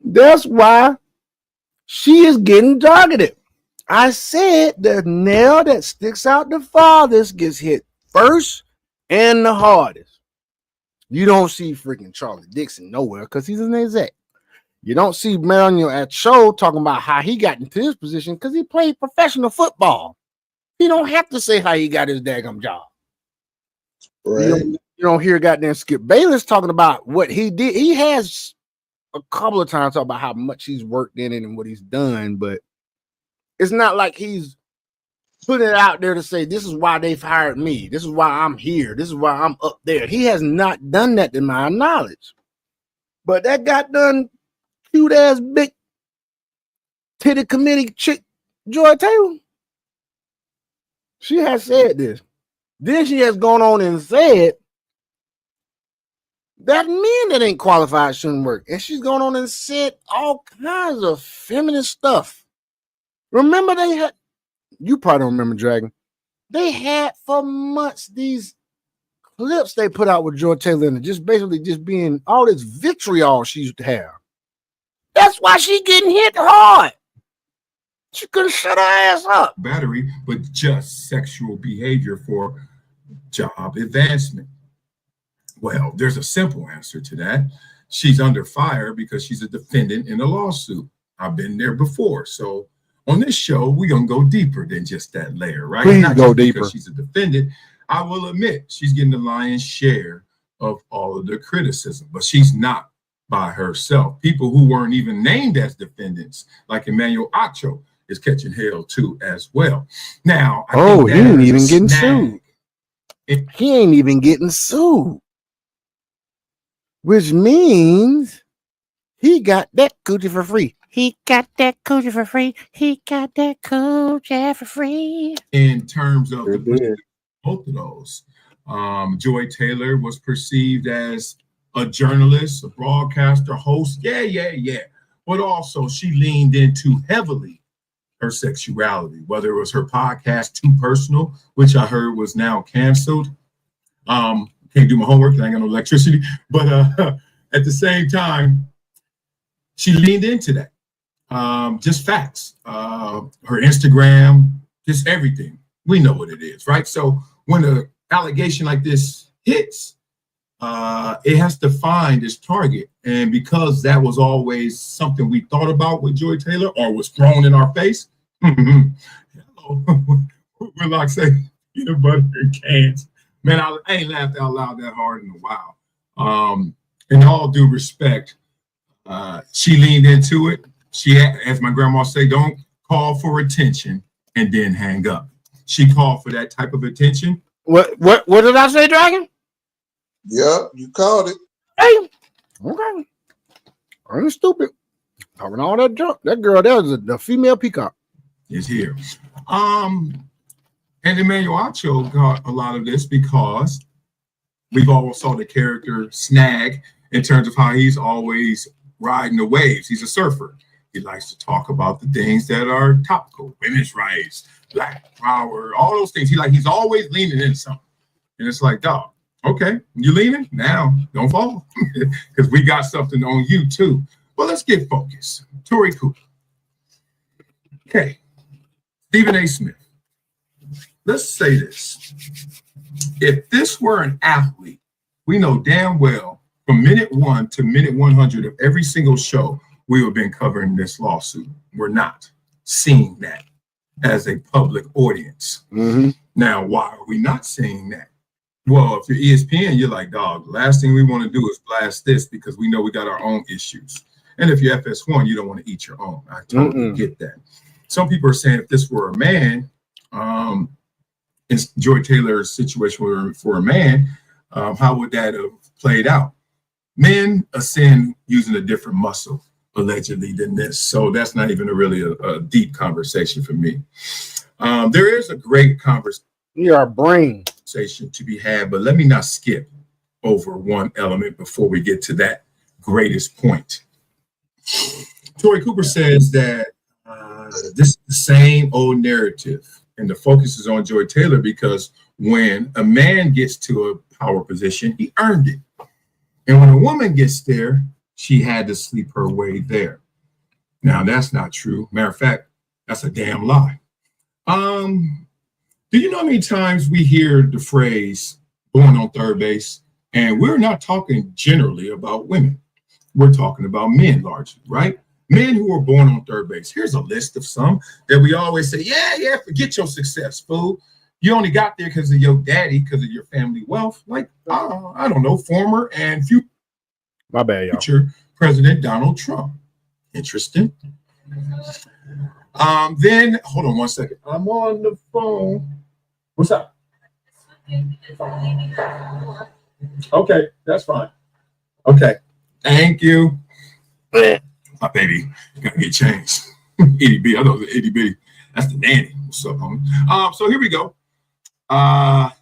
That's why she is getting targeted. I said the nail that sticks out the farthest gets hit first and the hardest. You don't see freaking Charlie Dixon nowhere because he's an exec. You don't see Manuel at show talking about how he got into his position because he played professional football. He don't have to say how he got his daggum job. Right. You don't hear goddamn Skip Bayless talking about what he did. He has a couple of times talk about how much he's worked in it and what he's done, but it's not like he's putting it out there to say, this is why they've hired me. This is why I'm here. This is why I'm up there. He has not done that to my knowledge. But that got done cute ass big titty committee chick, Joy Taylor. She has said this. Then she has gone on and said that men that ain't qualified shouldn't work. And she's gone on and said all kinds of feminist stuff. Remember they had, you probably don't remember Dragon. They had for months these clips they put out with Joy Taylor and just basically just being all this vitriol she used to have. That's why she getting hit hard. She couldn't shut her ass up. Battery, but just sexual behavior for job advancement. Well, there's a simple answer to that. She's under fire because she's a defendant in a lawsuit. I've been there before. So on this show, we're going to go deeper than just that layer, right? Please Not go just deeper. Because she's a defendant. I will admit she's getting the lion's share of all of the criticism, but she's not by herself. People who weren't even named as defendants, like Emmanuel Acho, is catching hell too as well. Now, he ain't even getting sued. He ain't even getting sued, which means he got that coochie for free. He got that coochie for free. He got that coochie for free. In terms of both of those, Joy Taylor was perceived as a journalist, a broadcaster, host. Yeah. But also she leaned into heavily her sexuality, whether it was her podcast Too Personal, which I heard was now canceled. Can't do my homework, I ain't got no electricity. But at the same time, she leaned into that. Just facts. Her Instagram, just everything. We know what it is, right? So when an allegation like this hits, it has to find its target. And because that was always something we thought about with Joy Taylor, or was thrown in our face, hello, we're like saying peanut butter and cans. Man, I ain't laughed out loud that hard in a while. In all due respect, she leaned into it. She, as my grandma say, don't call for attention and then hang up. She called for that type of attention. What did I say, Dragon? Yep, you called it. Hey, okay. I ain't stupid. Talking all that junk. That girl, that was the female peacock. Is here. And Emmanuel Acho got a lot of this because we've all saw the character Snag in terms of how he's always riding the waves. He's a surfer. He likes to talk about the things that are topical, women's rights, Black power, all those things. He's always leaning into something. And it's like, dog, okay, you leaning? Now, don't fall. Because we got something on you too. Well, let's get focused. Tori Cooper. Okay. Stephen A. Smith. Let's say this. If this were an athlete, we know damn well from minute 1 to minute 100 of every single show, we would have been covering this lawsuit. We're not seeing that as a public audience. Mm-hmm. Now, why are we not seeing that? Well, if you're ESPN, you're like, dog, the last thing we want to do is blast this because we know we got our own issues. And if you're FS1, you don't want to eat your own. I totally get that. Some people are saying if this were a man, in Joy Taylor's situation for a man, how would that have played out? Men ascend using a different muscle, allegedly, than this. So that's not even a deep conversation for me. There is a great conversation. Your brain. To be had, but let me not skip over one element before we get to that greatest point. Tori Cooper says that this is the same old narrative, and the focus is on Joy Taylor because when a man gets to a power position, he earned it. And when a woman gets there, she had to sleep her way there. Now, that's not true. Matter of fact, that's a damn lie. Do you know how many times we hear the phrase born on third base? And we're not talking generally about women. We're talking about men largely, right? Men who are born on third base. Here's a list of some that we always say, yeah, forget your success, fool. You only got there because of your daddy, because of your family wealth. Like, I don't know, former and future President Donald Trump. Interesting. Then, hold on one second. I'm on the phone. What's up? Okay, that's fine. Okay, thank you. My baby gotta get changed. Itty bitty. I thought it was itty bitty. That's the nanny. What's up, homie? So here we go. The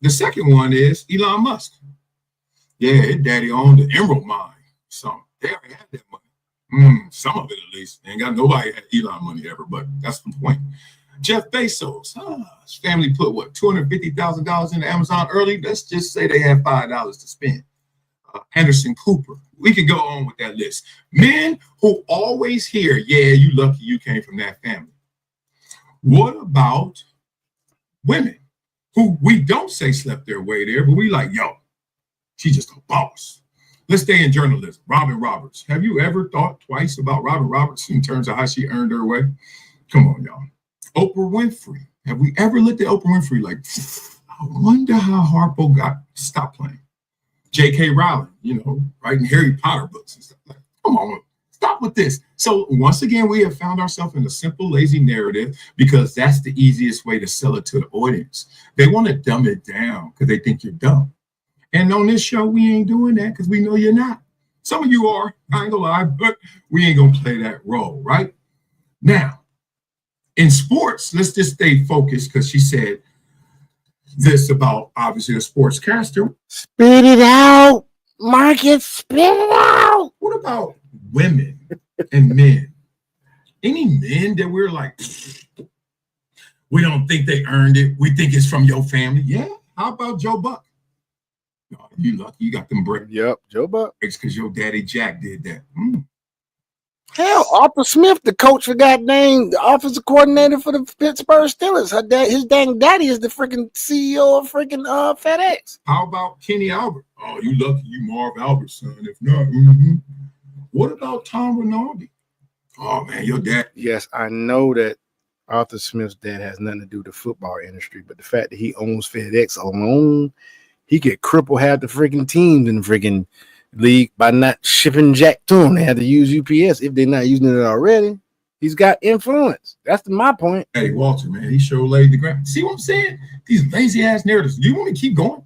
second one is Elon Musk. Yeah, his daddy owned the Emerald Mine. So they already had that money. Some of it at least. Ain't got nobody had Elon money ever, but that's the point. Jeff Bezos, his family put what, $250,000 into Amazon early? Let's just say they had $5 to spend. Anderson Cooper, we could go on with that list. Men who always hear, yeah, you lucky you came from that family. What about women who we don't say slept their way there, but we like, yo, she's just a boss. Let's stay in journalism. Robin Roberts. Have you ever thought twice about Robin Roberts in terms of how she earned her way? Come on, y'all. Oprah Winfrey. Have we ever looked at Oprah Winfrey like, I wonder how Harpo got to stop playing? J.K. Rowling, writing Harry Potter books and stuff. Like, come on, stop with this. So once again, we have found ourselves in a simple, lazy narrative because that's the easiest way to sell it to the audience. They want to dumb it down because they think you're dumb. And on this show, we ain't doing that because we know you're not. Some of you are, I ain't gonna lie, but we ain't gonna play that role, right? Now, in sports, let's just stay focused because she said this about, obviously, a sportscaster. Spit it out, Marcus, spit it out. What about women and men? Any men that we're like, we don't think they earned it. We think it's from your family. Yeah, how about Joe Buck? No, you lucky you got them breaks. Yep, Joe Buck. It's because your daddy Jack did that. Hell, Arthur Smith, the coach for goddamn the offensive coordinator for the Pittsburgh Steelers. His dang daddy is the freaking CEO of freaking FedEx. How about Kenny Albert? Oh, you lucky you Marv Albert's son. If not, What about Tom Rinaldi? Oh man, your dad. Yes, I know that Arthur Smith's dad has nothing to do with the football industry, but the fact that he owns FedEx alone, he could cripple half the freaking teams in the freaking league by not shipping jack to them. They had to use UPS if they're not using it already. He's got influence. That's my point. Hey, Walter, man, he sure laid the ground. See what I'm saying? These lazy ass narratives. Do you want to keep going?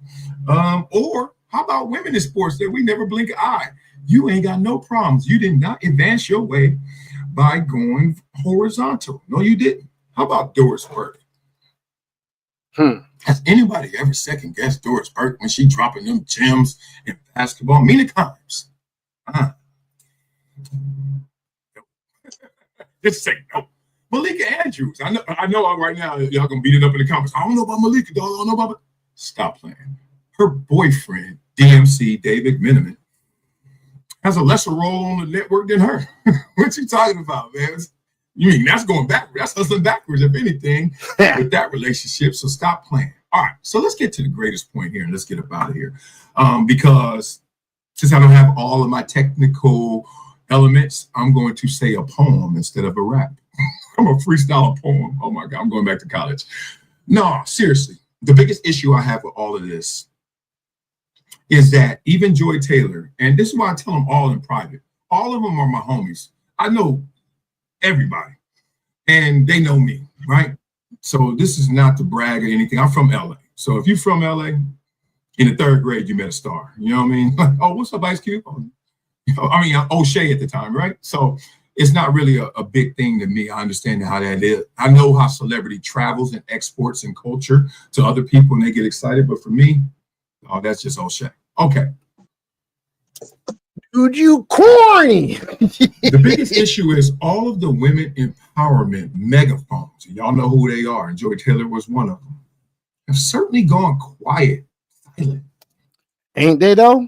Or how about women in sports that we never blink an eye? You ain't got no problems. You did not advance your way by going horizontal. No, you didn't. How about Doris Burke? Has anybody ever second guessed Doris Burke when she dropping them gems in basketball? Many times. Just say no. Malika Andrews. I know right now y'all gonna beat it up in the comments. I don't know about Malika, dog. I don't know about. Stop playing. Her boyfriend, DMC David Miniman, has a lesser role on the network than her. What you talking about, man? You mean that's going backwards? That's hustling backwards, if anything, with that relationship. So stop playing. All right. So let's get to the greatest point here and let's get up out of here. Because since I don't have all of my technical elements, I'm going to say a poem instead of a rap. I'm a freestyle poem. Oh my God, I'm going back to college. No, seriously. The biggest issue I have with all of this is that even Joy Taylor, and this is why I tell them all in private, all of them are my homies. I know everybody, and they know me, right? So this is not to brag or anything. I'm from LA. So if you're from LA, in the third grade, you met a star. You know what I mean? Like, oh, what's up, Ice Cube? O'Shea at the time, right? So it's not really a big thing to me. I understand how that is. I know how celebrity travels and exports and culture to other people and they get excited. But for me, oh, that's just O'Shea. Okay. Dude, you corny. The biggest issue is all of the women empowerment megaphones. Y'all know who they are. And Joy Taylor was one of them. Have certainly gone quiet, silent. Ain't they though?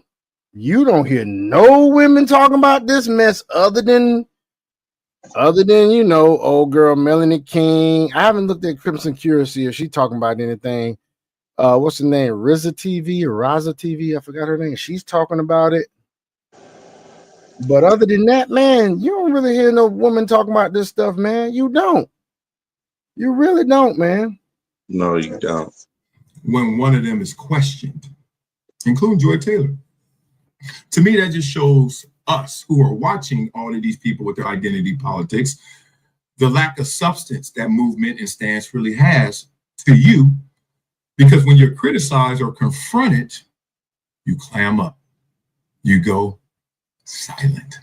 You don't hear no women talking about this mess other than old girl Melanie King. I haven't looked at Crimson Cure see if she talking about anything. What's the name? Raza TV. I forgot her name. She's talking about it. But other than that, man, you don't really hear no woman talking about this stuff, man. You don't. You really don't, man. No, you don't. When one of them is questioned, including Joy Taylor. To me, that just shows us who are watching all of these people with their identity politics, the lack of substance that movement and stance really has to you. Because when you're criticized or confronted, you clam up. You go silent.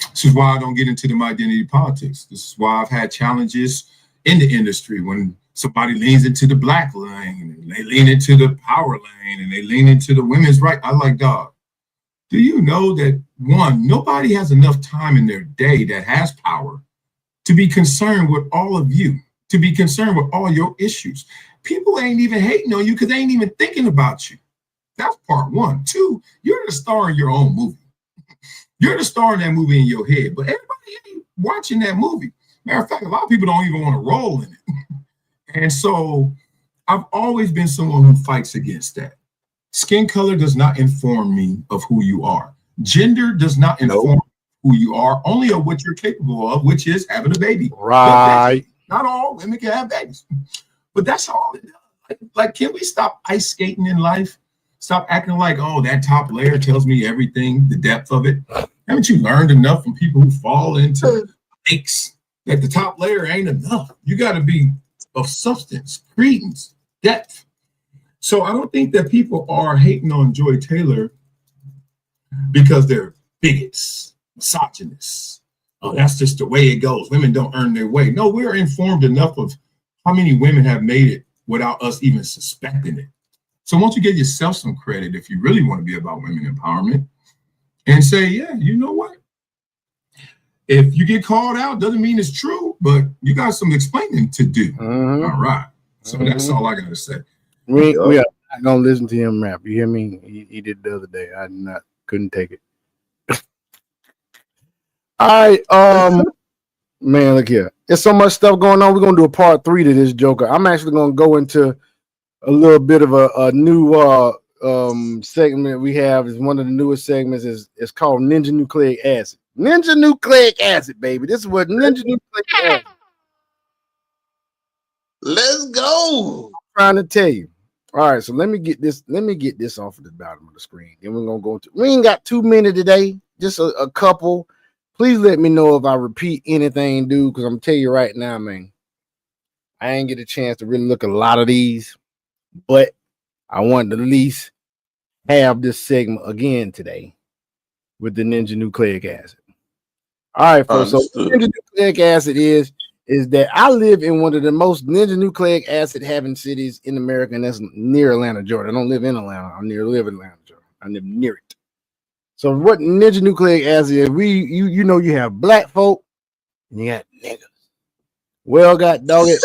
This is why I don't get into the identity politics. This is why I've had challenges in the industry when somebody leans into the black lane and they lean into the power lane and they lean into the women's right. I like, dog, do you know that one, nobody has enough time in their day that has power to be concerned with all of you, to be concerned with all your issues. People ain't even hating on you because they ain't even thinking about you. That's part one. Two, you're the star in your own movie. You're the star in that movie in your head, but everybody ain't watching that movie. Matter of fact, a lot of people don't even want to roll in it. And so I've always been someone who fights against that. Skin color does not inform me of who you are. Gender does not inform who you are, only of what you're capable of, which is having a baby. Right. Not all women can have babies, but that's all it does. Like, can we stop ice skating in life? Stop acting like, oh, that top layer tells me everything, the depth of it. Haven't you learned enough from people who fall into lakes that the top layer ain't enough? You got to be of substance, credence, depth. So I don't think that people are hating on Joy Taylor because they're bigots, misogynists. Oh, that's just the way it goes. Women don't earn their way. No, we're informed enough of how many women have made it without us even suspecting it. So why don't you give yourself some credit if you really want to be about women empowerment and say, yeah, you know what? If you get called out, doesn't mean it's true, but you got some explaining to do. Mm-hmm. All right. So that's all I got to say. We are not gonna listen to him rap. You hear me? He did the other day. Couldn't take it. All right, man, look here. There's so much stuff going on. We're gonna do a part 3 to this Joker. I'm actually gonna go into a little bit of a new segment we have. Is one of the newest segments. It's called Ninja Nucleic Acid. Ninja Nucleic Acid, baby. This is what Ninja Nucleic Acid. Let's go. I'm trying to tell you. All right, so let me get this off of the bottom of the screen. Then we're gonna go into. We ain't got too many today, just a couple. Please let me know if I repeat anything, dude, because I'm tell you right now, man. I ain't get a chance to really look at a lot of these, but I want to at least have this segment again today with the Ninja Nucleic Acid. All right, folks. So Ninja Nucleic Acid is that I live in one of the most Ninja Nucleic Acid having cities in America, and that's near Atlanta, Georgia. I don't live in Atlanta. I live in Atlanta, Georgia. I live near it. So what Ninja Nucleic Acid is, you know you have black folk and you got niggas. Well, got dog it.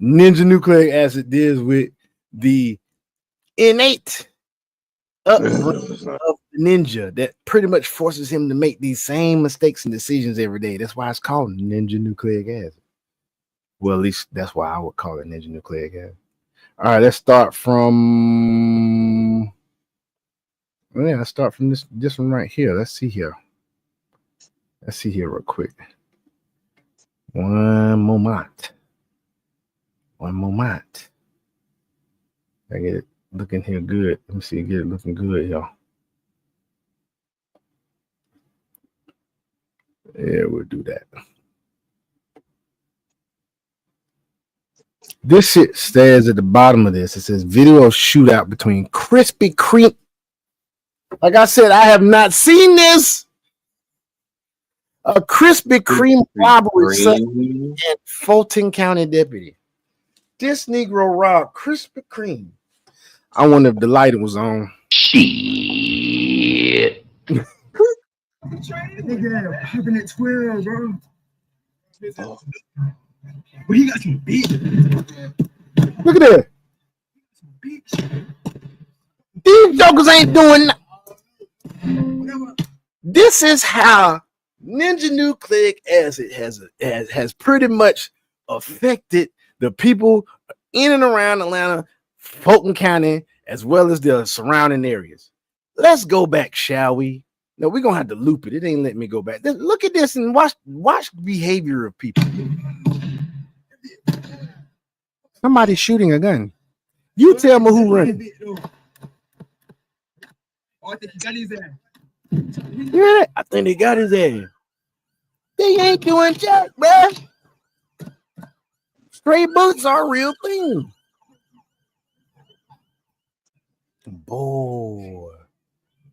Ninja Nucleic Acid deals with the innate upbringing of the ninja that pretty much forces him to make these same mistakes and decisions every day. That's why it's called Ninja Nucleic Acid. Well, at least that's why I would call it Ninja Nucleic Acid. All right, let's start from. Well, yeah, let's start from this one right here. Let's see here real quick. One moment. I get it looking here good. Let me see, get it looking good, y'all. Yeah, we'll do that. This shit stays at the bottom of this. It says video shootout between Krispy Kreme. Like I said, I have not seen this. A Krispy Kreme robbery and Fulton County deputy. This Negro robbed Krispy Kreme. I wonder if the lighting was on. Shit. Nigga, having it 12, bro. Well, he got some beat. Look at that. These jokers ain't doing nothing. This is how Ninja Nucleic Acid has pretty much affected the people in and around Atlanta, Fulton County, as well as the surrounding areas. Let's go back, shall we? No, we're gonna have to loop it. It ain't letting me go back. Look at this and watch the behavior of people. Somebody's shooting a gun. You tell me who running. Oh, I think he got his ass. Yeah, I think they got his ass. They ain't doing jack, bro. Stray bullets are a real thing. Boy.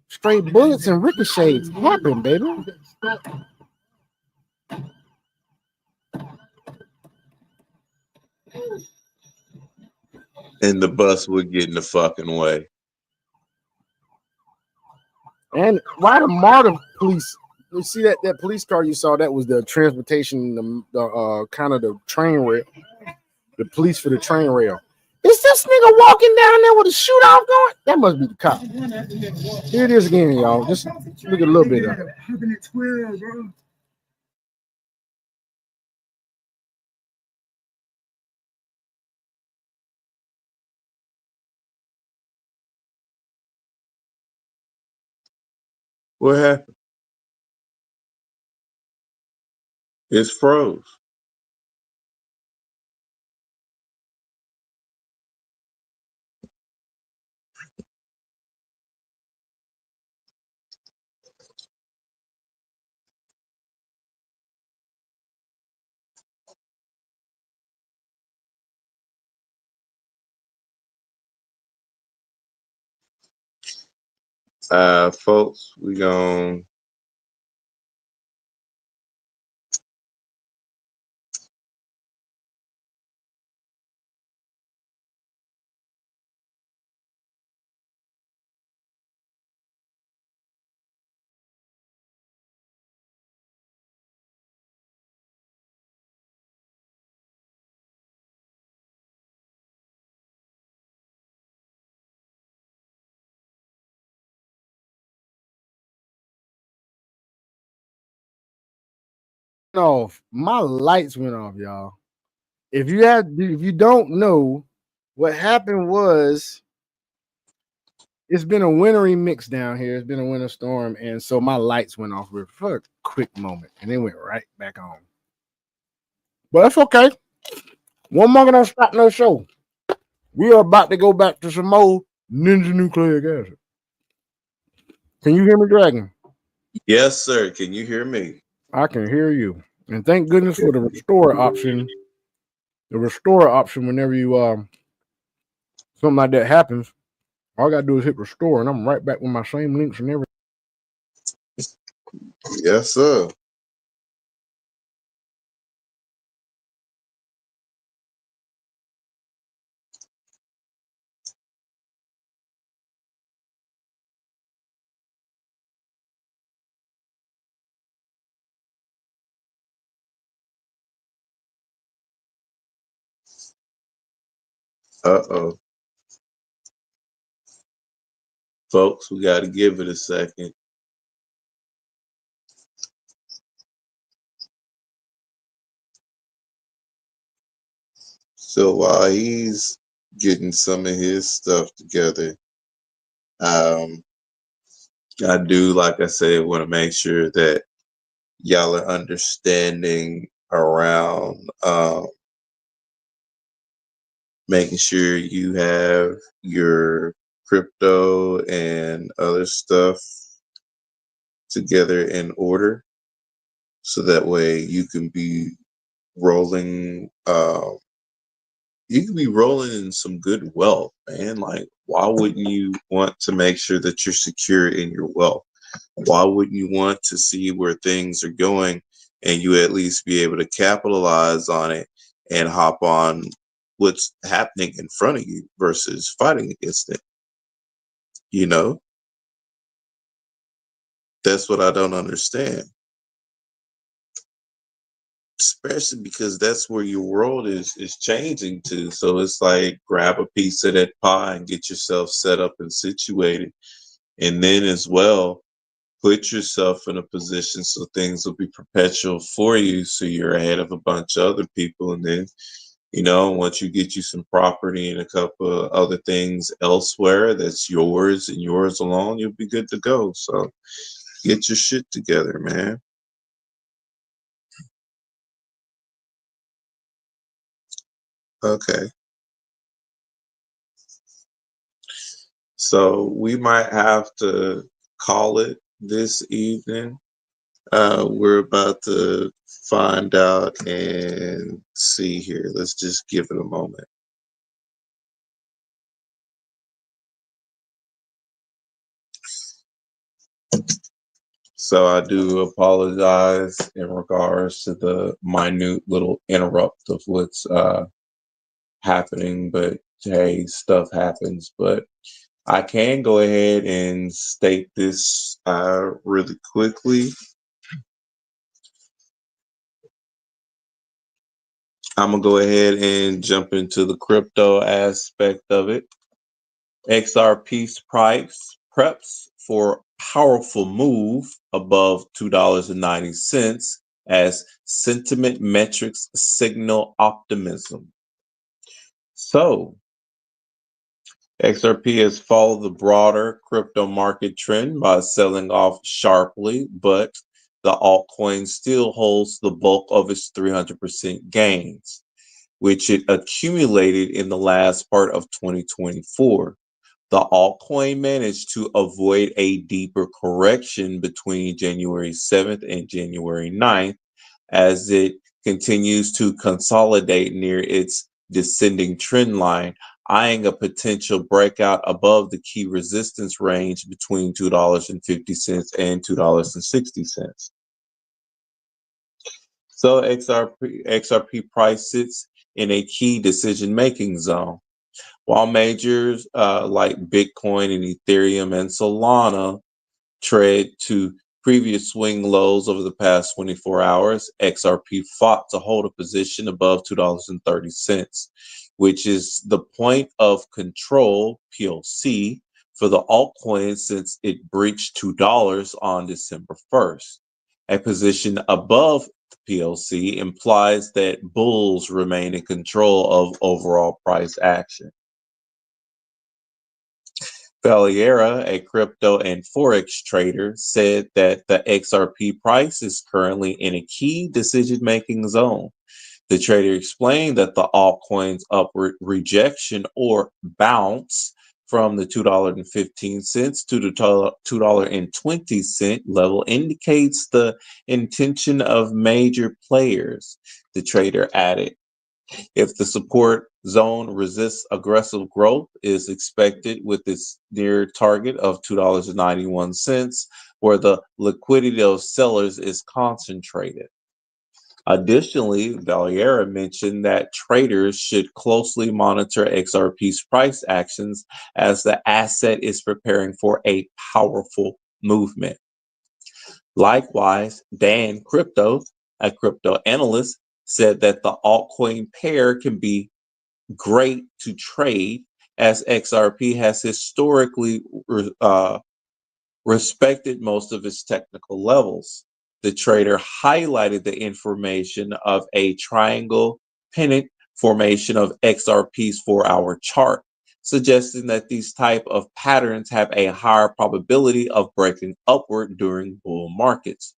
Stray bullets and ricochets happen, baby. And the bus would get in the fucking way. And why the MARTA police? You see that police car you saw? That was the transportation, the kind of the train rail. The police for the train rail. Is this nigga walking down there with a shoot off going? That must be the cop. Here it is again, y'all. Just look at a little bit of it. Having it 12, bro. What happened? It's froze. Folks, we gonna off. My lights went off, y'all. If you don't know, what happened was it's been a wintry mix down here. It's been a winter storm, and so my lights went off for a quick moment, and they went right back on. But that's okay. One more gonna stop no show. We are about to go back to some more ninja nucleic acid. Can you hear me, Dragon? Yes, sir. Can you hear me? I can hear you. And thank goodness for the restore option. The restore option whenever you something like that happens, all I gotta do is hit restore and I'm right back with my same links and everything. Yes, sir. Uh-oh. Folks, we got to give it a second. So while he's getting some of his stuff together, I do, like I said, want to make sure that y'all are understanding around making sure you have your crypto and other stuff together in order, so that way you can be rolling. You can be rolling in some good wealth, man. Like, why wouldn't you want to make sure that you're secure in your wealth? Why wouldn't you want to see where things are going and you at least be able to capitalize on it and hop on what's happening in front of you versus fighting against it? You know, that's what I don't understand. Especially because that's where your world is changing to. So it's like, grab a piece of that pie and get yourself set up and situated. And then as well, put yourself in a position so things will be perpetual for you, so you're ahead of a bunch of other people. And then, once you get you some property and a couple of other things elsewhere that's yours and yours alone, you'll be good to go. So get your shit together, man. Okay. So we might have to call it this evening. We're about to find out and see here. Let's just give it a moment. So I do apologize in regards to the minute little interrupt of what's happening, but hey, stuff happens. But I can go ahead and state this really quickly. I'm gonna go ahead and jump into the crypto aspect of it. XRP's price preps for powerful move above $2.90 as sentiment metrics signal optimism. So, XRP has followed the broader crypto market trend by selling off sharply, but the altcoin still holds the bulk of its 300% gains, which it accumulated in the last part of 2024. The altcoin managed to avoid a deeper correction between January 7th and January 9th as it continues to consolidate near its descending trend line, eyeing a potential breakout above the key resistance range between $2.50 and $2.60. So XRP price sits in a key decision-making zone. While majors like Bitcoin and Ethereum and Solana trade to previous swing lows over the past 24 hours, XRP fought to hold a position above $2.30, which is the point of control, POC, for the altcoin since it breached $2 on December 1st. A position above PLC implies that bulls remain in control of overall price action. Valiera, a crypto and forex trader, said that the XRP price is currently in a key decision-making zone. The trader explained that the altcoin's upward rejection or bounce from the $2.15 to the $2.20 level indicates the intention of major players, the trader added. If the support zone resists aggressive growth is expected with its near target of $2.91, where the liquidity of sellers is concentrated. Additionally, Valiera mentioned that traders should closely monitor XRP's price actions as the asset is preparing for a powerful movement. Likewise, Dan Crypto, a crypto analyst, said that the altcoin pair can be great to trade as XRP has historically respected most of its technical levels. The trader highlighted the information of a triangle pennant formation of XRP's 4-hour chart, suggesting that these type of patterns have a higher probability of breaking upward during bull markets.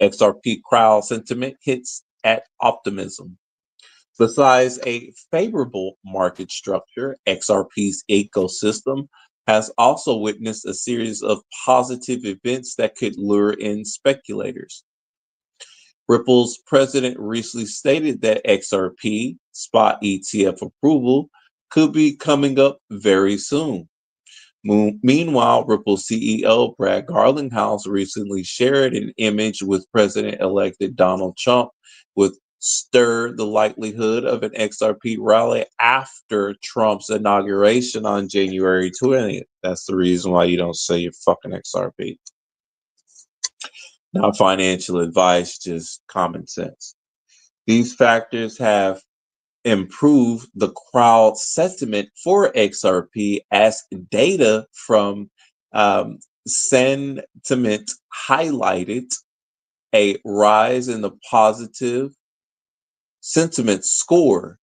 XRP crowd sentiment hits at optimism. Besides a favorable market structure, XRP's ecosystem has also witnessed a series of positive events that could lure in speculators. Ripple's president recently stated that XRP spot ETF approval could be coming up very soon. Meanwhile, Ripple CEO Brad Garlinghouse recently shared an image with President-elect Donald Trump with stir the likelihood of an XRP rally after Trump's inauguration on January 20th. That's the reason why you don't sell your fucking XRP. Not financial advice, just common sense. These factors have improved the crowd sentiment for XRP as data from sentiment highlighted a rise in the positive sentiment score.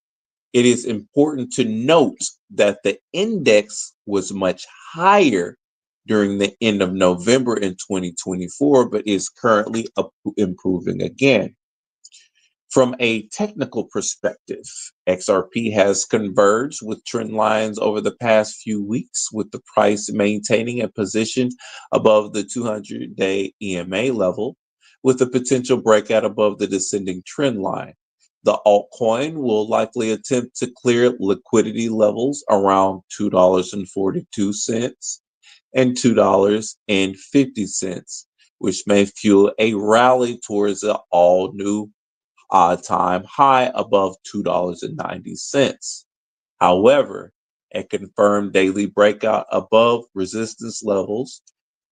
It is important to note that the index was much higher during the end of November in 2024, but is currently improving again. From a technical perspective, XRP has converged with trend lines over the past few weeks, with the price maintaining a position above the 200-day EMA level, with a potential breakout above the descending trend line. The altcoin will likely attempt to clear liquidity levels around $2.42 and $2.50, which may fuel a rally towards an all-new all-time high above $2.90. However, a confirmed daily breakout above resistance levels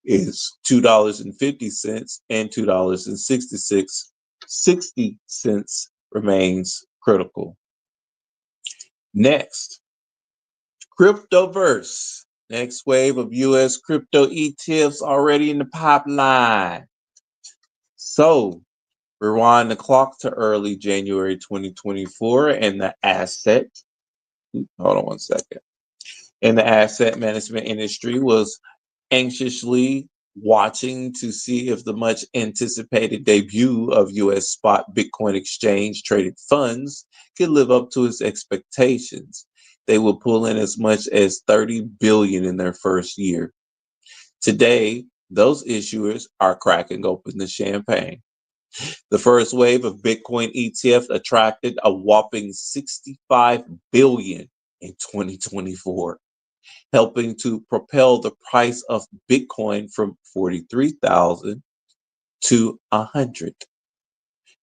is $2.50 and $2.60 remains critical. Next, Cryptoverse. Next wave of US crypto ETFs already in the pipeline. So, rewind the clock to early January 2024 and the asset. Hold on one second. And the asset management industry was anxiously watching to see if the much anticipated debut of US spot Bitcoin exchange traded funds could live up to its expectations. They will pull in as much as $30 billion in their first year. Today, those issuers are cracking open the champagne. The first wave of Bitcoin ETF attracted a whopping $65 billion in 2024. Helping to propel the price of Bitcoin from 43,000 to 100.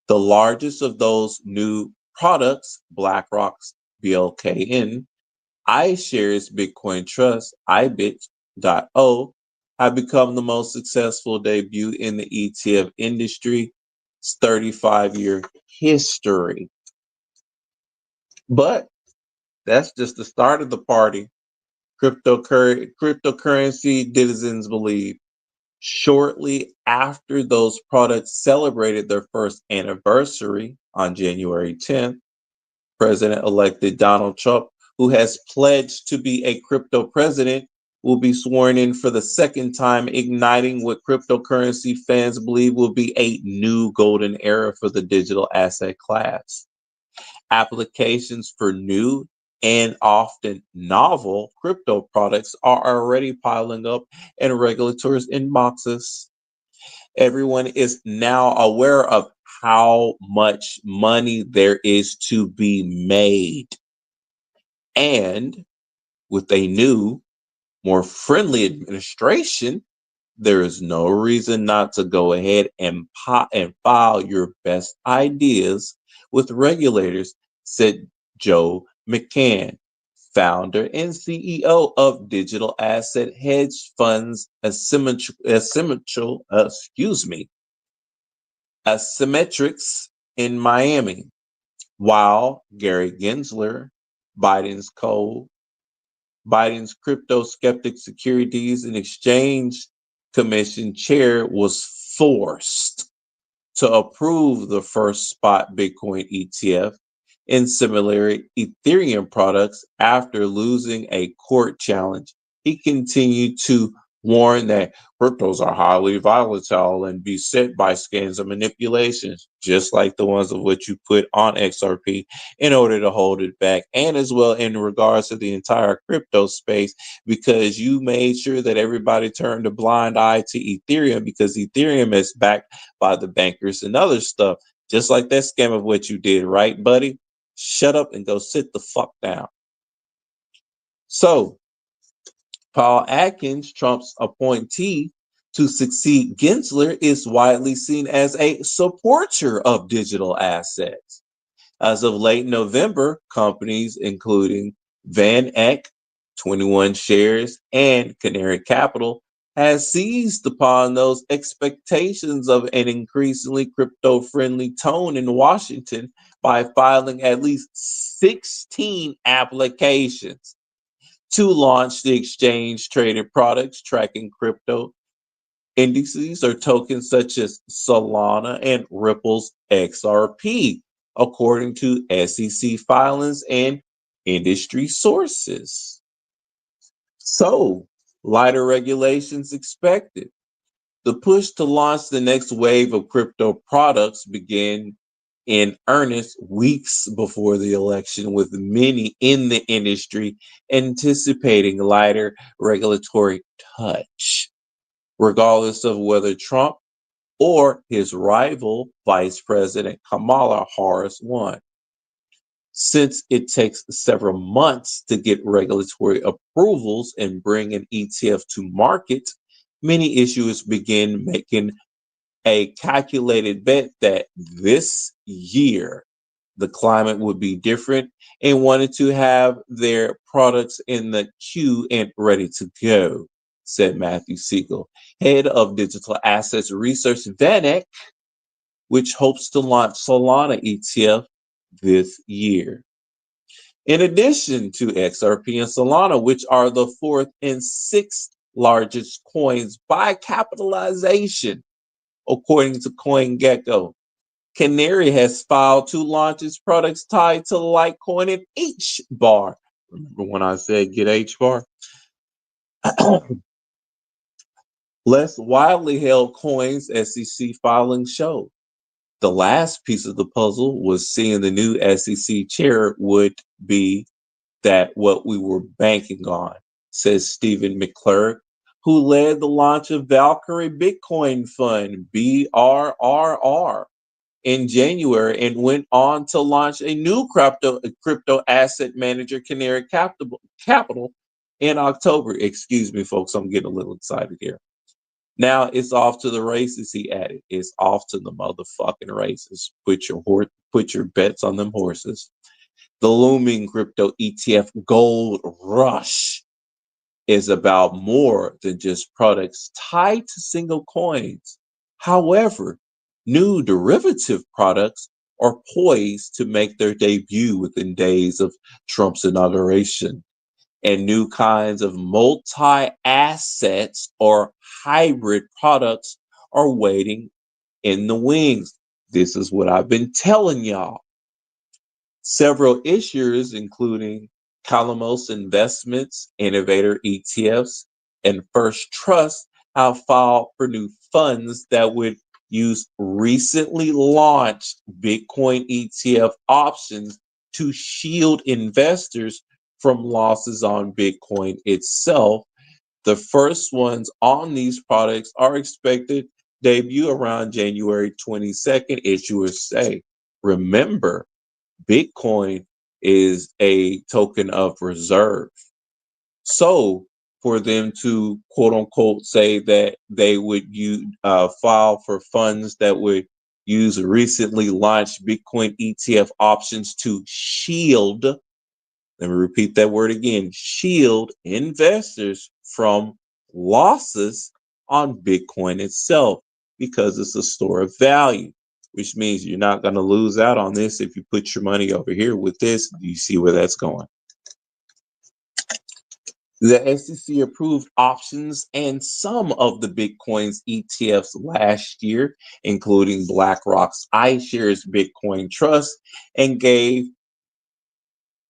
The largest of those new products, BlackRock's BLKN, iShares Bitcoin Trust, ibit.o, have become the most successful debut in the ETF industry's 35-year history. But that's just the start of the party. Cryptocurrency denizens believe Shortly after those products celebrated their first anniversary on January 10th, President-elected Donald Trump, who has pledged to be a crypto president, will be sworn in for the second time, igniting what cryptocurrency fans believe will be a new golden era for the digital asset class. Applications for new and often novel crypto products are already piling up in regulators' inboxes. Everyone is now aware of how much money there is to be made. And with a new, more friendly administration, there is no reason not to go ahead and file your best ideas with regulators, said Joe McCann, founder and CEO of digital asset hedge funds Asymmetrics in Miami, while Gary Gensler, Biden's co Biden's crypto skeptic Securities and Exchange Commission chair, was forced to approve the first spot Bitcoin ETF and similar Ethereum products after losing a court challenge. He continued to warn that cryptos are highly volatile and beset by scams and manipulations, just like the ones of which you put on XRP in order to hold it back, and as well in regards to the entire crypto space, because you made sure that everybody turned a blind eye to Ethereum because Ethereum is backed by the bankers and other stuff, just like that scam of what you did, right, buddy? Shut up and go sit the fuck down. So, Paul Atkins, Trump's appointee to succeed Gensler, is widely seen as a supporter of digital assets. As of late November, companies including Van Eck, 21 Shares, and Canary Capital has seized upon those expectations of an increasingly crypto-friendly tone in Washington by filing at least 16 applications to launch the exchange-traded products tracking crypto indices or tokens such as Solana and Ripple's XRP, according to SEC filings and industry sources. So, lighter regulations expected. The push to launch the next wave of crypto products began in earnest weeks before the election, with many in the industry anticipating lighter regulatory touch, regardless of whether Trump or his rival, Vice President Kamala Harris, won. Since it takes several months to get regulatory approvals and bring an ETF to market, many issuers begin making a calculated bet that this year the climate would be different and wanted to have their products in the queue and ready to go, said Matthew Siegel, head of digital assets research VanEck, which hopes to launch Solana ETF this year. In addition to XRP and Solana, which are the fourth and sixth largest coins by capitalization, according to CoinGecko, Canary has filed to launch its products tied to Litecoin and H-Bar. Remember when I said get H-Bar? Less widely held coins, SEC filings show. The last piece of the puzzle was seeing the new SEC chair would be that what we were banking on, says Stephen McClurg, who led the launch of Valkyrie Bitcoin Fund, BRRR, in January and went on to launch a new crypto asset manager, Canary Capital, in October. Excuse me, folks, I'm getting a little excited here. Now it's off to the races, he added. It's off to the motherfucking races. Put your bets on them horses. The looming crypto ETF Gold Rush is about more than just products tied to single coins. However, new derivative products are poised to make their debut within days of Trump's inauguration. and new kinds of multi-assets or hybrid products are waiting in the wings. This is what I've been telling y'all. Several issuers, including Calamos Investments, Innovator ETFs, and First Trust, have filed for new funds that would use recently launched Bitcoin ETF options to shield investors from losses on Bitcoin itself. The first ones on these products are expected debut around January 22nd, issuers say. Remember, Bitcoin is a token of reserve. So for them to quote unquote say that they would file for funds that would use recently launched Bitcoin ETF options to shield, let me repeat that word again, shield investors from losses on Bitcoin itself because it's a store of value, which means you're not going to lose out on this if you put your money over here with this. You see where that's going. The SEC approved options and some of the Bitcoin's ETFs last year, including BlackRock's iShares Bitcoin Trust, and gave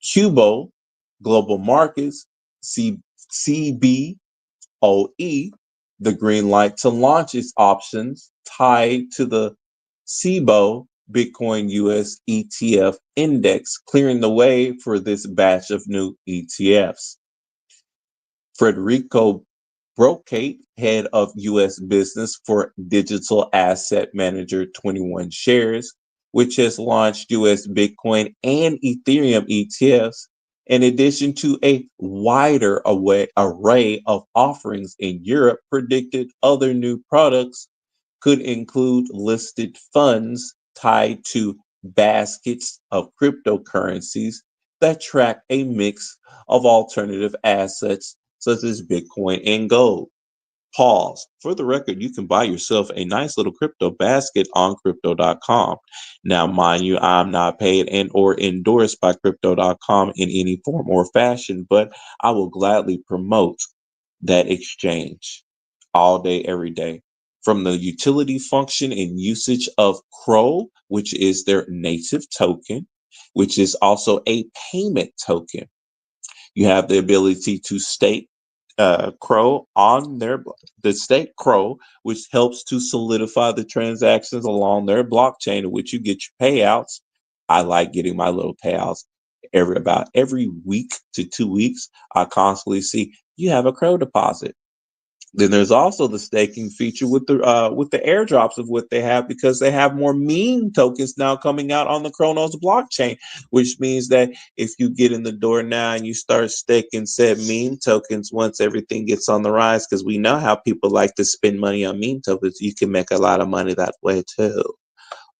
Cubo Global Markets, CBOE, the green light to launch its options tied to the CBOE Bitcoin US ETF index, clearing the way for this batch of new ETFs. Federico Brocate, head of U.S. business for digital asset manager 21 Shares, which has launched U.S. Bitcoin and Ethereum ETFs, in addition to a wider array of offerings in Europe, predicted other new products could include listed funds tied to baskets of cryptocurrencies that track a mix of alternative assets such as Bitcoin and gold. Pause. For the record, you can buy yourself a nice little crypto basket on crypto.com. Now, mind you, I'm not paid and or endorsed by crypto.com in any form or fashion, but I will gladly promote that exchange all day, every day. From the utility function and usage of Crow, which is their native token, which is also a payment token. You have the ability to stake Crow on the stake Crow, which helps to solidify the transactions along their blockchain in which you get your payouts. I like getting my little payouts about every week to 2 weeks. I constantly see you have a Crow deposit. Then there's also the staking feature with the airdrops of what they have, because they have more meme tokens now coming out on the Chronos blockchain, which means that if you get in the door now and you start staking said meme tokens, once everything gets on the rise, because we know how people like to spend money on meme tokens, you can make a lot of money that way too.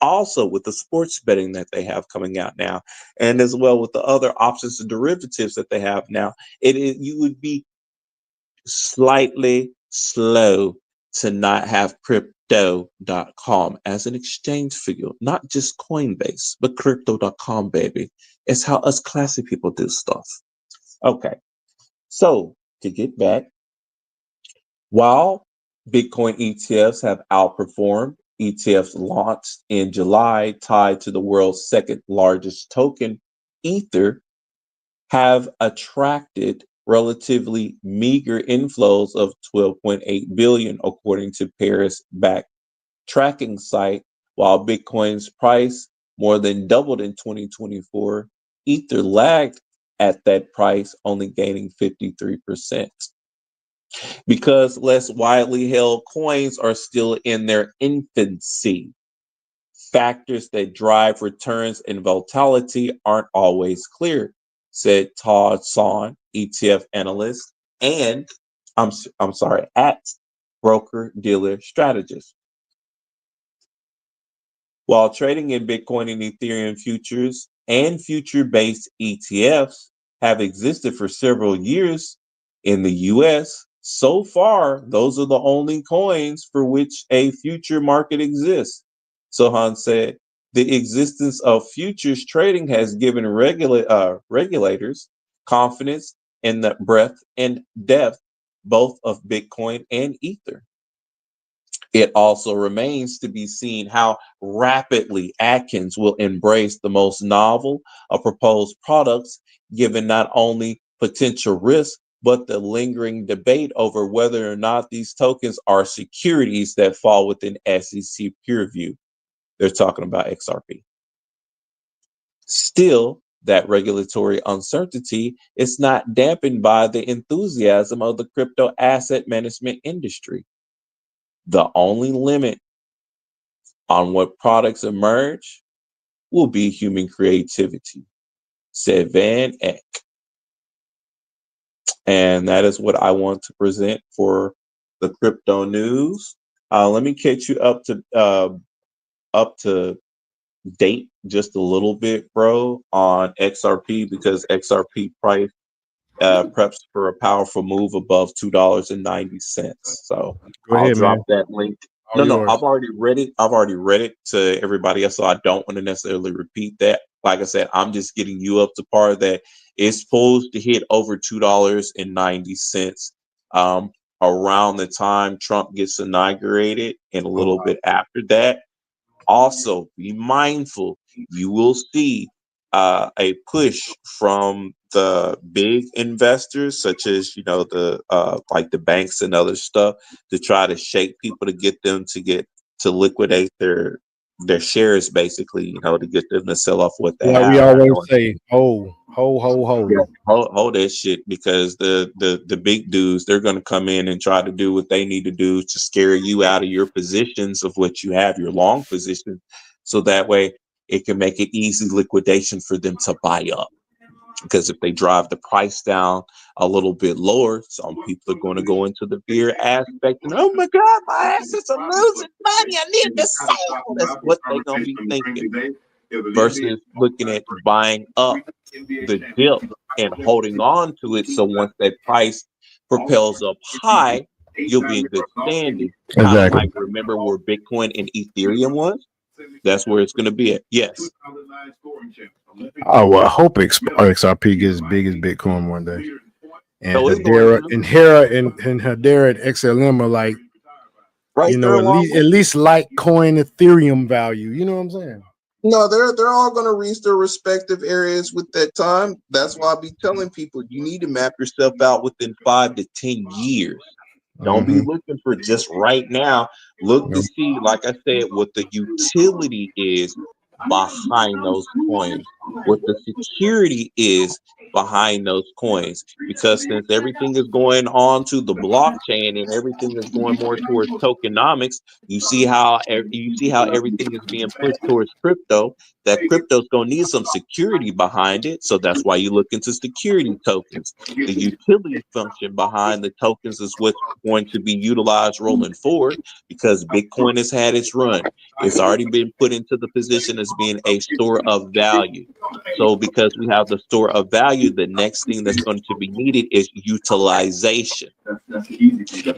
Also, with the sports betting that they have coming out now, and as well with the other options and derivatives that they have now, you would be slightly slow to not have crypto.com as an exchange figure, not just Coinbase, but crypto.com, baby. It's how us classy people do stuff. Okay, so to get back, while Bitcoin ETFs have outperformed, ETFs launched in July tied to the world's second largest token, Ether, have attracted relatively meager inflows of 12.8 billion, according to Paris-backed tracking site. While Bitcoin's price more than doubled in 2024, Ether lagged at that price, only gaining 53%. Because less widely held coins are still in their infancy. Factors that drive returns and volatility aren't always clear, said Todd Son, ETF analyst, and at broker dealer strategist. While trading in Bitcoin and Ethereum futures and future-based ETFs have existed for several years in the US, so far, those are the only coins for which a future market exists. Sohan said, the existence of futures trading has given regulators confidence in the breadth and depth both of Bitcoin and Ether. It also remains to be seen how rapidly Atkins will embrace the most novel of proposed products, given not only potential risks, but the lingering debate over whether or not these tokens are securities that fall within SEC peer review. They're talking about XRP. Still, that regulatory uncertainty is not dampened by the enthusiasm of the crypto asset management industry. The only limit on what products emerge will be human creativity, said Van Eck. And that is what I want to present for the crypto news. Let me catch you up to date just a little bit, bro, on XRP, because XRP price preps for a powerful move above $2.90. So I'll drop that link. No, I've already read it. I've already read it to everybody else, so I don't want to necessarily repeat that. Like I said, I'm just getting you up to par that it's supposed to hit over $2.90 around the time Trump gets inaugurated, and a little bit after that. Also, be mindful. You will see a push from the big investors, such as the like the banks and other stuff, to try to shake people to get them to liquidate their shares, basically, to get them to sell off what they have. We always say, ho. Yeah, hold that shit, because the big dudes, they're going to come in and try to do what they need to do to scare you out of your positions of what you have, your long position, so that way it can make it easy liquidation for them to buy up. Because if they drive the price down a little bit lower, some people are going to go into the fear aspect and, oh my God, my assets are losing money, I need to sell. That's what they're going to be thinking, versus looking at buying up the dip and holding on to it. So once that price propels up high, you'll be in good standing. Kind of like, remember where Bitcoin and Ethereum was? That's where it's going to be at. Yes. Oh, well, I hope XRP gets as big as Bitcoin one day. And So Hedera and Hedera and XLM are like, right, at least Litecoin Ethereum value. You know what I'm saying? No, they're all going to reach their respective areas with that time. That's why I be telling people, you need to map yourself out within 5 to 10 years. Don't be looking for just right now. Look to see, like I said, what the utility is behind those coins, what the security is behind those coins. Because since everything is going on to the blockchain and everything is going more towards tokenomics, you see how everything is being pushed towards crypto. That crypto's going to need some security behind it. So that's why you look into security tokens. The utility function behind the tokens is what's going to be utilized rolling forward, because Bitcoin has had its run. It's already been put into the position as being a store of value. So because we have the store of value, the next thing that's going to be needed is utilization.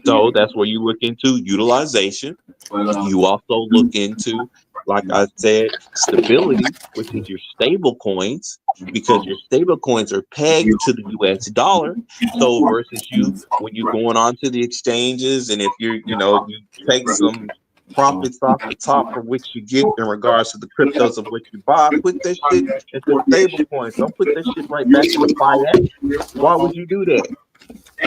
So that's where you look into utilization. You also look into, like I said, stability, which is your stable coins, because your stable coins are pegged to the US dollar. So versus you, when you're going on to the exchanges, and if you take some profits off the top for which you get in regards to the cryptos of what you buy, put that shit into stable coins. Don't put that shit right back into fiat. Why would you do that?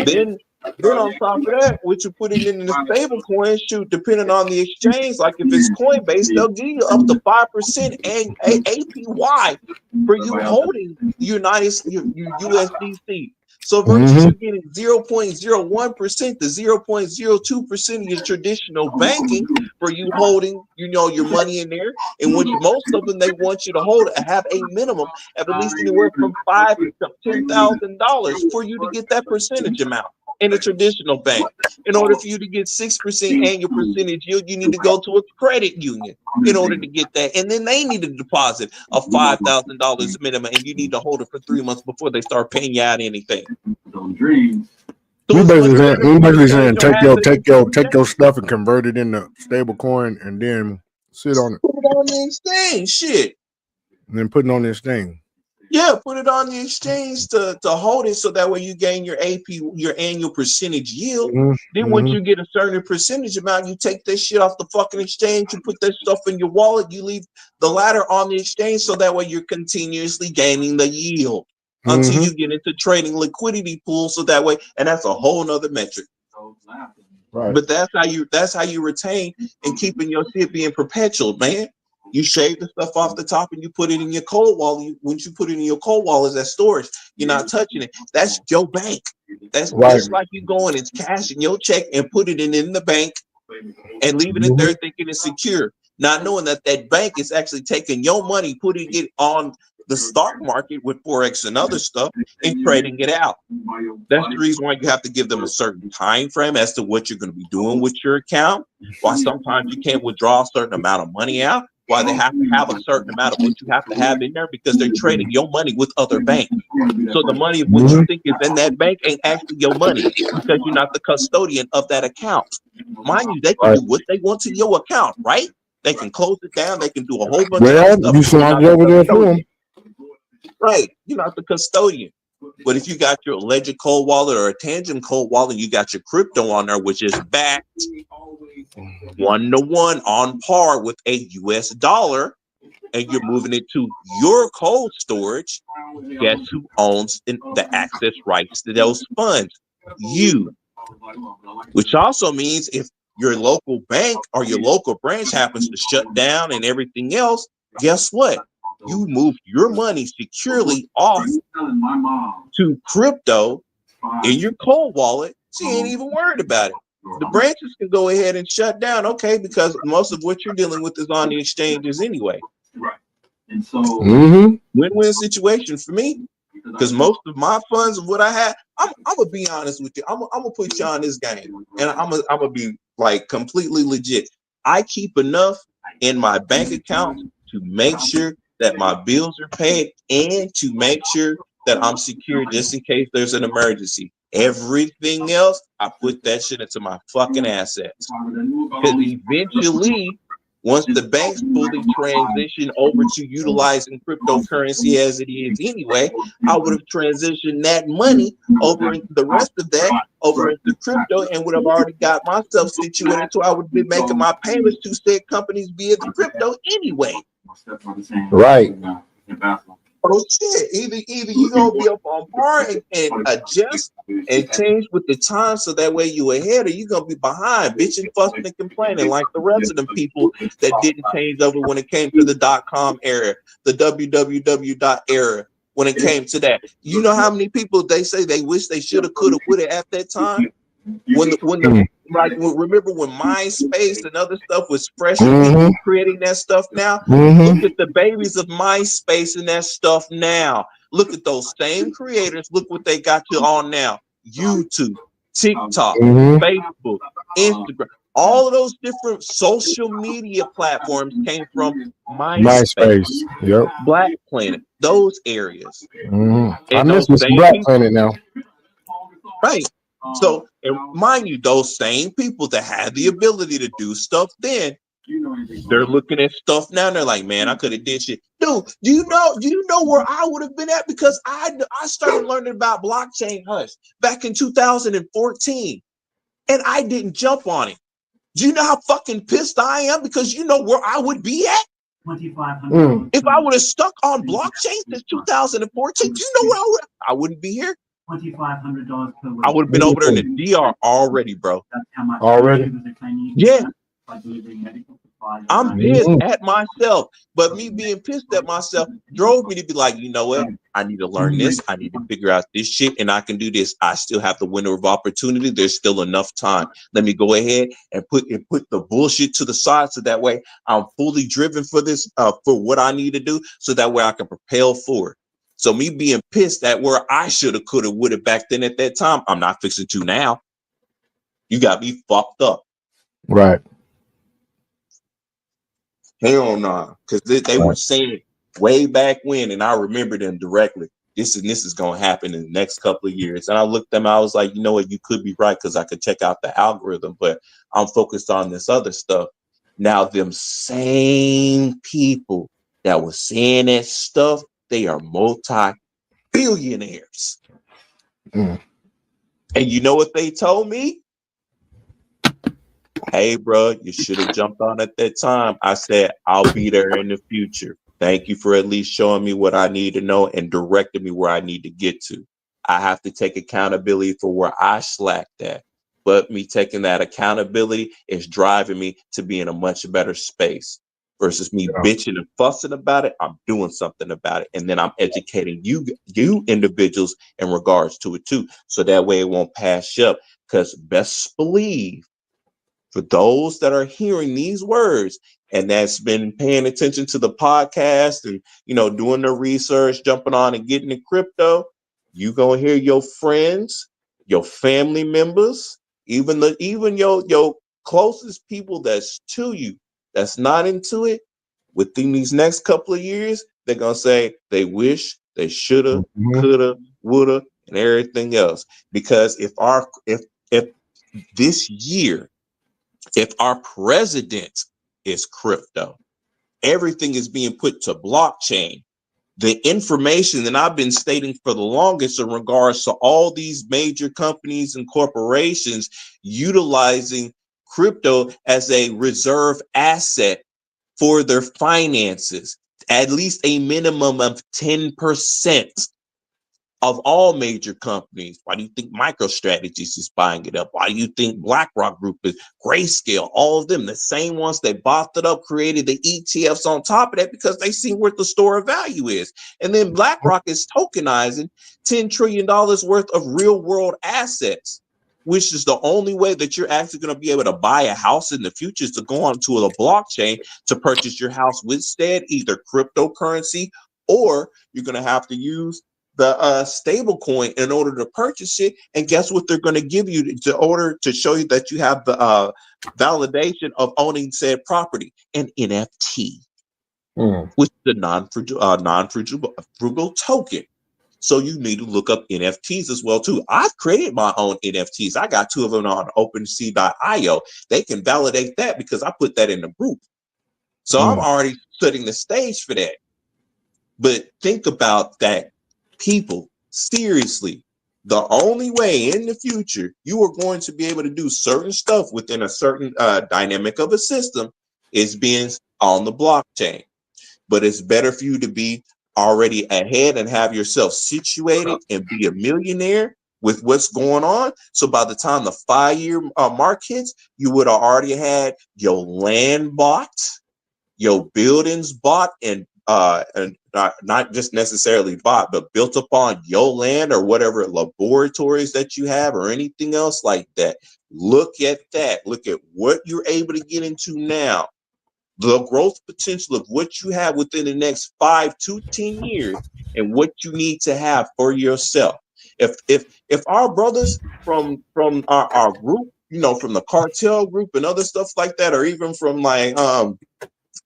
Then on top of that, what you put it in the stable coin, shoot, depending on the exchange, like if it's Coinbase, they'll give you up to 5% and APY for you holding your USDC. So versus you getting 0.01% to 0.02% of your traditional banking for you holding, your money in there, in which most of them, they want you to have a minimum of at least anywhere from $5,000 to $10,000 for you to get that percentage amount in a traditional bank. In order for you to get 6% annual percentage yield, you need to go to a credit union in order to get that. And then they need a deposit of $5,000 minimum, and you need to hold it for 3 months before they start paying you out anything. We basically saying take your stuff and convert it into stable coin and then sit on it. Put it on the exchange, shit. And then put it on this thing. Yeah, put it on the exchange to hold it so that way you gain your AP, your annual percentage yield. Then once you get a certain percentage amount, you take that shit off the fucking exchange, you put that stuff in your wallet, you leave the ladder on the exchange so that way you're continuously gaining the yield until you get into trading liquidity pools. So that way, and that's a whole nother metric. Right. But that's how you retain and keeping your shit being perpetual, man. You shave the stuff off the top and you put it in your cold wallet. Once you put it in your cold wallet as storage, you're not touching it. That's your bank. That's just like you going and cashing your check and put it in the bank and leaving it there thinking it's secure, not knowing that that bank is actually taking your money, putting it on the stock market with Forex and other stuff and trading it out. That's the reason why you have to give them a certain time frame as to what you're going to be doing with your account. Why sometimes you can't withdraw a certain amount of money out. Why they have to have a certain amount of what you have to have in there, because they're trading your money with other banks. So the money of what you think is in that bank ain't actually your money because you're not the custodian of that account. Mind you, they can do what they want to your account, right? They can close it down. They can do a whole bunch of stuff. You slide it over there for them. Right. You're not the custodian. But if you got your Ledger cold wallet or a Tangent cold wallet, you got your crypto on there, which is backed 1-to-1 on par with a US dollar, and you're moving it to your cold storage, guess who owns the access rights to those funds? You. Which also means if your local bank or your local branch happens to shut down and everything else, guess what? You moved your money securely off to crypto in your cold wallet, so you ain't even worried about it. The branches can go ahead and shut down, okay, because most of what you're dealing with is on the exchanges anyway. Right. And so win-win situation for me, because most of my funds of what I had, I'm gonna be honest with you. I'm gonna put you on this game, and I'm gonna be like completely legit. I keep enough in my bank account to make sure that my bills are paid and to make sure that I'm secure just in case there's an emergency. Everything else, I put that shit into my fucking assets. Because eventually, once the banks fully transition over to utilizing cryptocurrency as it is anyway, I would have transitioned that money over into the rest of that over into crypto and would have already got myself situated so I would be making my payments to said companies via the crypto anyway. Right. Oh shit! Either you gonna be up on par and adjust and change with the time so that way you ahead, or you gonna be behind, bitching, fussing, and complaining like the rest of them people that didn't change over when it came to the .com era, the www era. When it came to that, you know how many people they say they wish they should have, could have, would have at that time. Remember when MySpace and other stuff was fresh and people creating that stuff now? Look at the babies of MySpace and that stuff now. Look at those same creators. Look what they got you on now. YouTube, TikTok, Facebook, Instagram. All of those different social media platforms came from MySpace. Yep. Black Planet, those areas. I miss this Black Planet now. Right. So, and mind you, those same people that had the ability to do stuff then, they're looking at stuff now and they're like, man, I could have did shit. Dude, do you know where I would have been at? Because I started learning about blockchain hush back in 2014 and I didn't jump on it. Do you know how fucking pissed I am? Because you know where I would be at? If I would have stuck on blockchain since 2014, do you know where I wouldn't be here? $2,500 per week. I would have been over there in the DR already, bro. That's how much already? Yeah. I'm pissed at myself, but me being pissed at myself drove me to be like, you know what? I need to learn this. I need to figure out this shit, and I can do this. I still have the window of opportunity. There's still enough time. Let me go ahead and put the bullshit to the side, so that way I'm fully driven for this, for what I need to do, so that way I can propel forward. So me being pissed at where I should have, could have, would have back then at that time, I'm not fixing to now. You got me fucked up. Right. Hell no, because they were saying it way back when, and I remember them directly. This is gonna happen in the next couple of years. And I looked at them, I was like, you know what, you could be right, because I could check out the algorithm, but I'm focused on this other stuff. Now, them same people that was saying that stuff They are multi-billionaires. Mm. And you know what they told me? Hey, bro, you should have jumped on at that time. I said, I'll be there in the future. Thank you for at least showing me what I need to know and directing me where I need to get to. I have to take accountability for where I slacked at. But me taking that accountability is driving me to be in a much better space versus me bitching and fussing about it. I'm doing something about it. And then I'm educating you individuals in regards to it too. So that way it won't pass you up. Because best believe, for those that are hearing these words and that's been paying attention to the podcast and, you know, doing the research, jumping on and getting the crypto, you gonna hear your friends, your family members, even your closest people that's to you, that's not into it, within these next couple of years, they're gonna say they wish they shoulda, coulda, woulda, and everything else. Because if this year, if our president is crypto, everything is being put to blockchain. The information that I've been stating for the longest in regards to all these major companies and corporations utilizing crypto as a reserve asset for their finances, at least a minimum of 10% of all major companies. Why do you think MicroStrategies is buying it up? Why do you think BlackRock Group is, Grayscale, all of them, the same ones that bought it up, created the ETFs on top of that because they see where the store of value is. And then BlackRock is tokenizing $10 trillion worth of real world assets, which is the only way that you're actually going to be able to buy a house in the future is to go onto a blockchain to purchase your house with stead, either cryptocurrency, or you're going to have to use the stable coin in order to purchase it. And guess what they're going to give you to order to show you that you have the validation of owning said property? An NFT, which is a non-frugal token. So you need to look up NFTs as well too. I've created my own NFTs. I got 2 of them on OpenSea.io. They can validate that because I put that in the group. So I'm already setting the stage for that. But think about that, people. Seriously, the only way in the future you are going to be able to do certain stuff within a certain dynamic of a system is being on the blockchain. But it's better for you to be already ahead and have yourself situated and be a millionaire with what's going on. So by the time the 5-year mark hits, you would have already had your land bought, your buildings bought, and not just necessarily bought, but built upon your land or whatever laboratories that you have or anything else like that. Look at that. Look at what you're able to get into now. The growth potential of what you have within the next 5 to 10 years and what you need to have for yourself. If our brothers from our group, you know, from the cartel group and other stuff like that, or even from like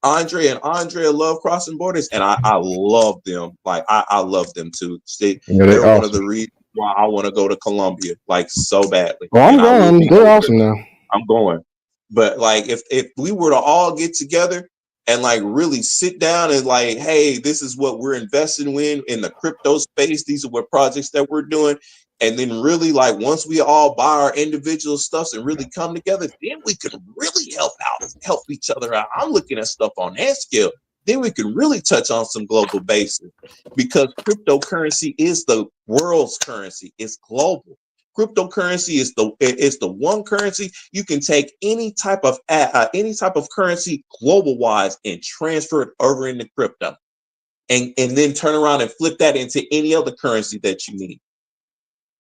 Andre and Andrea love crossing borders, and I love them. Like I love them too. They're awesome. one of the reasons why I want to go to Colombia, like so badly. Well, I'm going. They're awesome now. I'm going. But like if we were to all get together and like really sit down and like, hey, this is what we're investing in the crypto space. These are what projects that we're doing. And then really like once we all buy our individual stuffs and really come together, then we can really help each other out. I'm looking at stuff on that scale. Then we can really touch on some global basis because cryptocurrency is the world's currency. It's global. Cryptocurrency is the one currency you can take any type of currency global wise and transfer it over into crypto, and then turn around and flip that into any other currency that you need.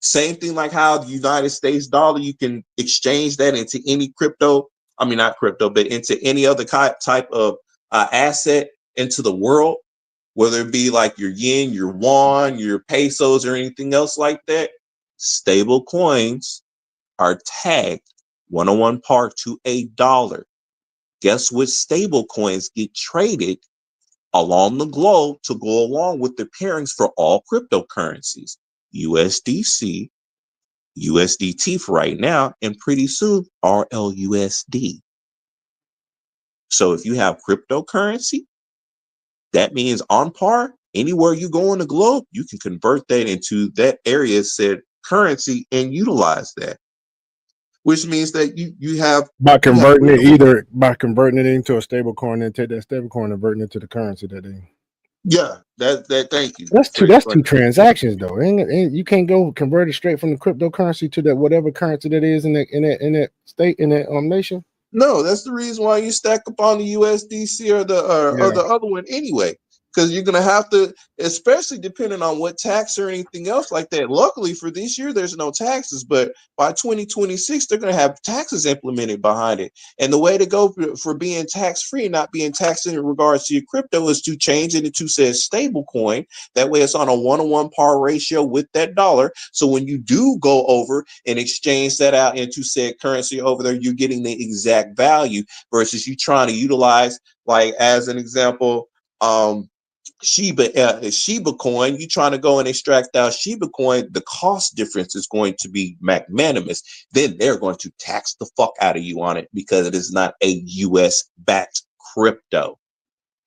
Same thing like how the United States dollar, you can exchange that into any crypto. I mean, not crypto, but into any other type of asset into the world, whether it be like your yen, your won, your pesos, or anything else like that. Stable coins are tagged 101 par to $1. Guess what stable coins get traded along the globe to go along with the pairings for all cryptocurrencies? USDC, USDT for right now, and pretty soon RLUSD. So if you have cryptocurrency, that means on par, Anywhere you go on the globe, you can convert that into that area said currency and utilize that. Which means that you have by converting it into a stable coin and take that stable coin and converting it to the currency that they. Yeah, that thank you. That's two transactions though. And you can't go convert it straight from the cryptocurrency to that whatever currency that is in that state in that nation. No, that's the reason why you stack up on the USDC or the other one anyway. Because you're gonna have to, especially depending on what tax or anything else like that. Luckily for this year, there's no taxes, but by 2026, they're gonna have taxes implemented behind it. And the way to go for being tax-free, not being taxed in regards to your crypto, is to change it into said stable coin. That way, it's on a 1-to-1 par ratio with that dollar. So when you do go over and exchange that out into said currency over there, you're getting the exact value versus you trying to utilize, like as an example, Shiba coin. You trying to go and extract out Shiba coin, the cost difference is going to be magnanimous. Then they're going to tax the fuck out of you on it because it is not a US backed crypto.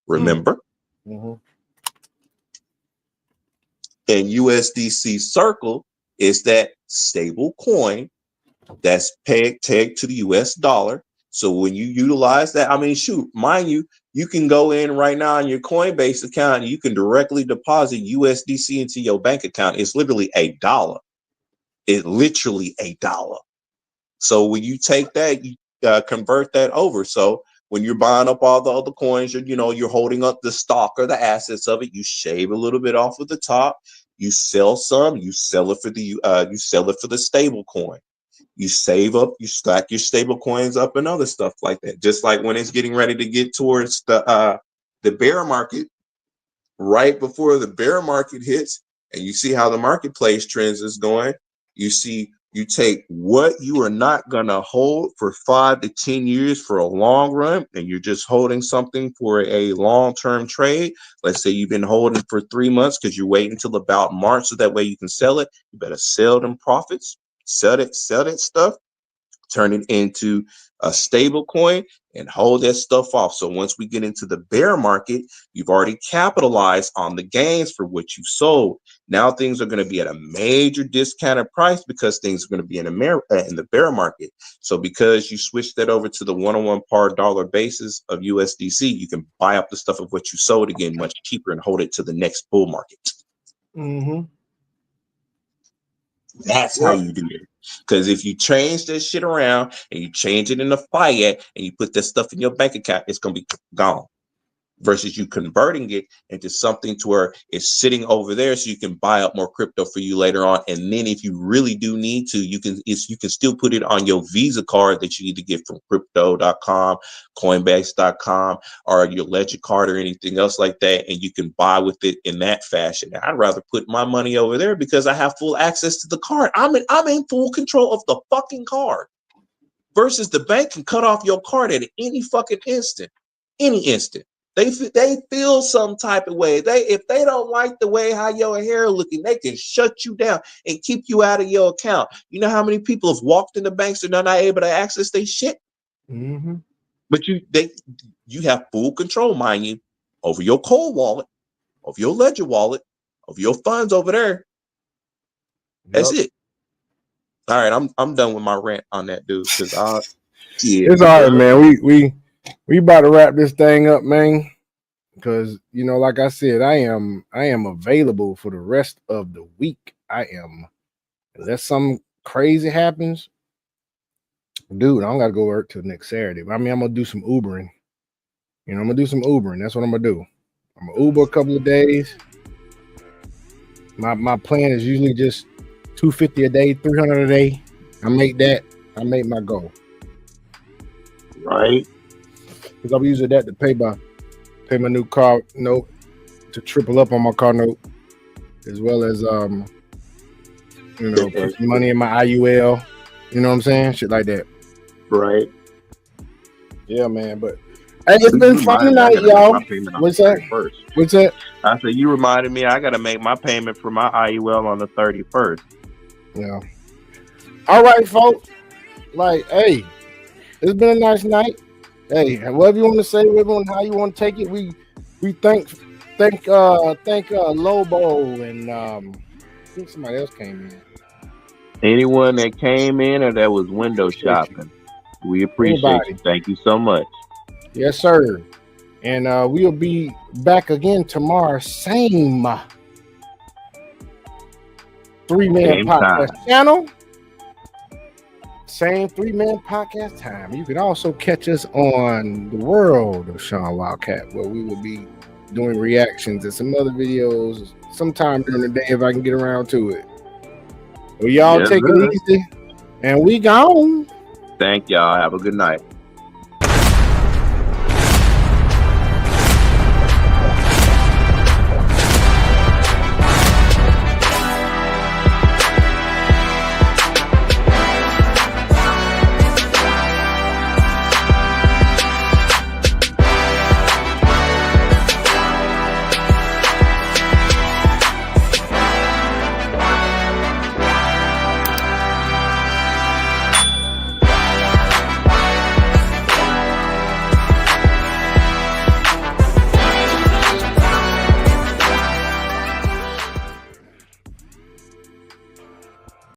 Remember? Mm-hmm. And USDC Circle is that stable coin that's tagged to the US dollar. So when you utilize that, I mean, shoot, mind you, you can go in right now on your Coinbase account and you can directly deposit USDC into your bank account. It's literally $1. It's literally $1. So when you take that, you convert that over. So when you're buying up all the other coins, you're holding up the stock or the assets of it. You shave a little bit off of the top. You sell some. You sell it for the stable coin. You save up, you stack your stable coins up and other stuff like that. Just like when it's getting ready to get towards the bear market, right before the bear market hits, and you see how the marketplace trends is going, you take what you are not going to hold for 5 to 10 years for a long run, and you're just holding something for a long-term trade. Let's say you've been holding for 3 months because you're waiting until about March so that way you can sell it. You better sell them profits. Sell that stuff, turn it into a stable coin and hold that stuff off. So once we get into the bear market, you've already capitalized on the gains for what you sold. Now things are going to be at a major discounted price because things are going to be in the bear market. So because you switch that over to the 1-on-1 par dollar basis of USDC, you can buy up the stuff of what you sold again much cheaper and hold it to the next bull market. Mm-hmm. That's how you do it. Because if you change this shit around and you change it in the fiat and you put that stuff in your bank account, it's going to be gone. Versus you converting it into something to where it's sitting over there so you can buy up more crypto for you later on. And then if you really do need to, you can still put it on your Visa card that you either get from crypto.com, coinbase.com, or your Ledger card or anything else like that. And you can buy with it in that fashion. I'd rather put my money over there because I have full access to the card. I'm in full control of the fucking card versus the bank can cut off your card at any fucking instant, any instant. They feel some type of way. If they don't like the way how your hair looking, they can shut you down and keep you out of your account. You know how many people have walked in the banks and they're not able to access their shit? Mm-hmm. But you have full control, mind you, over your cold wallet, of your Ledger wallet, of your funds over there. That's it. All right, I'm done with my rant on that, dude. Because it's all right, man. We about to wrap this thing up, man. Because like I said, I am available for the rest of the week. I am, unless something crazy happens, dude. I don't gotta go work till next Saturday. But I mean, I'm gonna do some Ubering. I'm gonna do some Ubering. That's what I'm gonna do. I'm gonna Uber a couple of days. My plan is usually just $250 a day, $300 a day. I make my goal. Right. Because I'm using that to pay my new car note, to triple up on my car note, as well as put some money in my IUL. You know what I'm saying? Shit like that. Right. Yeah, man. But hey, it's been fun tonight, y'all. What's that? What's that? I said you reminded me I gotta make my payment for my IUL on the 31st. Yeah. All right, folks. Like, hey, it's been a nice night. Hey, whatever you want to say, how you want to take it, we thank Thank Lobo and I think somebody else came in. Anyone that came in or that was window shopping, we appreciate Anybody. you. Thank you so much. Yes, sir. And we'll be back again tomorrow. Same 3-Man Same Podcast time. channel. Same 3-Man Podcast time. You can also catch us on the World of Sean Wildcat, where we will be doing reactions and some other videos sometime during the day if I can get around to it. Well, y'all Yes, take sir. it easy, and we gone. Thank y'all. Have a good night.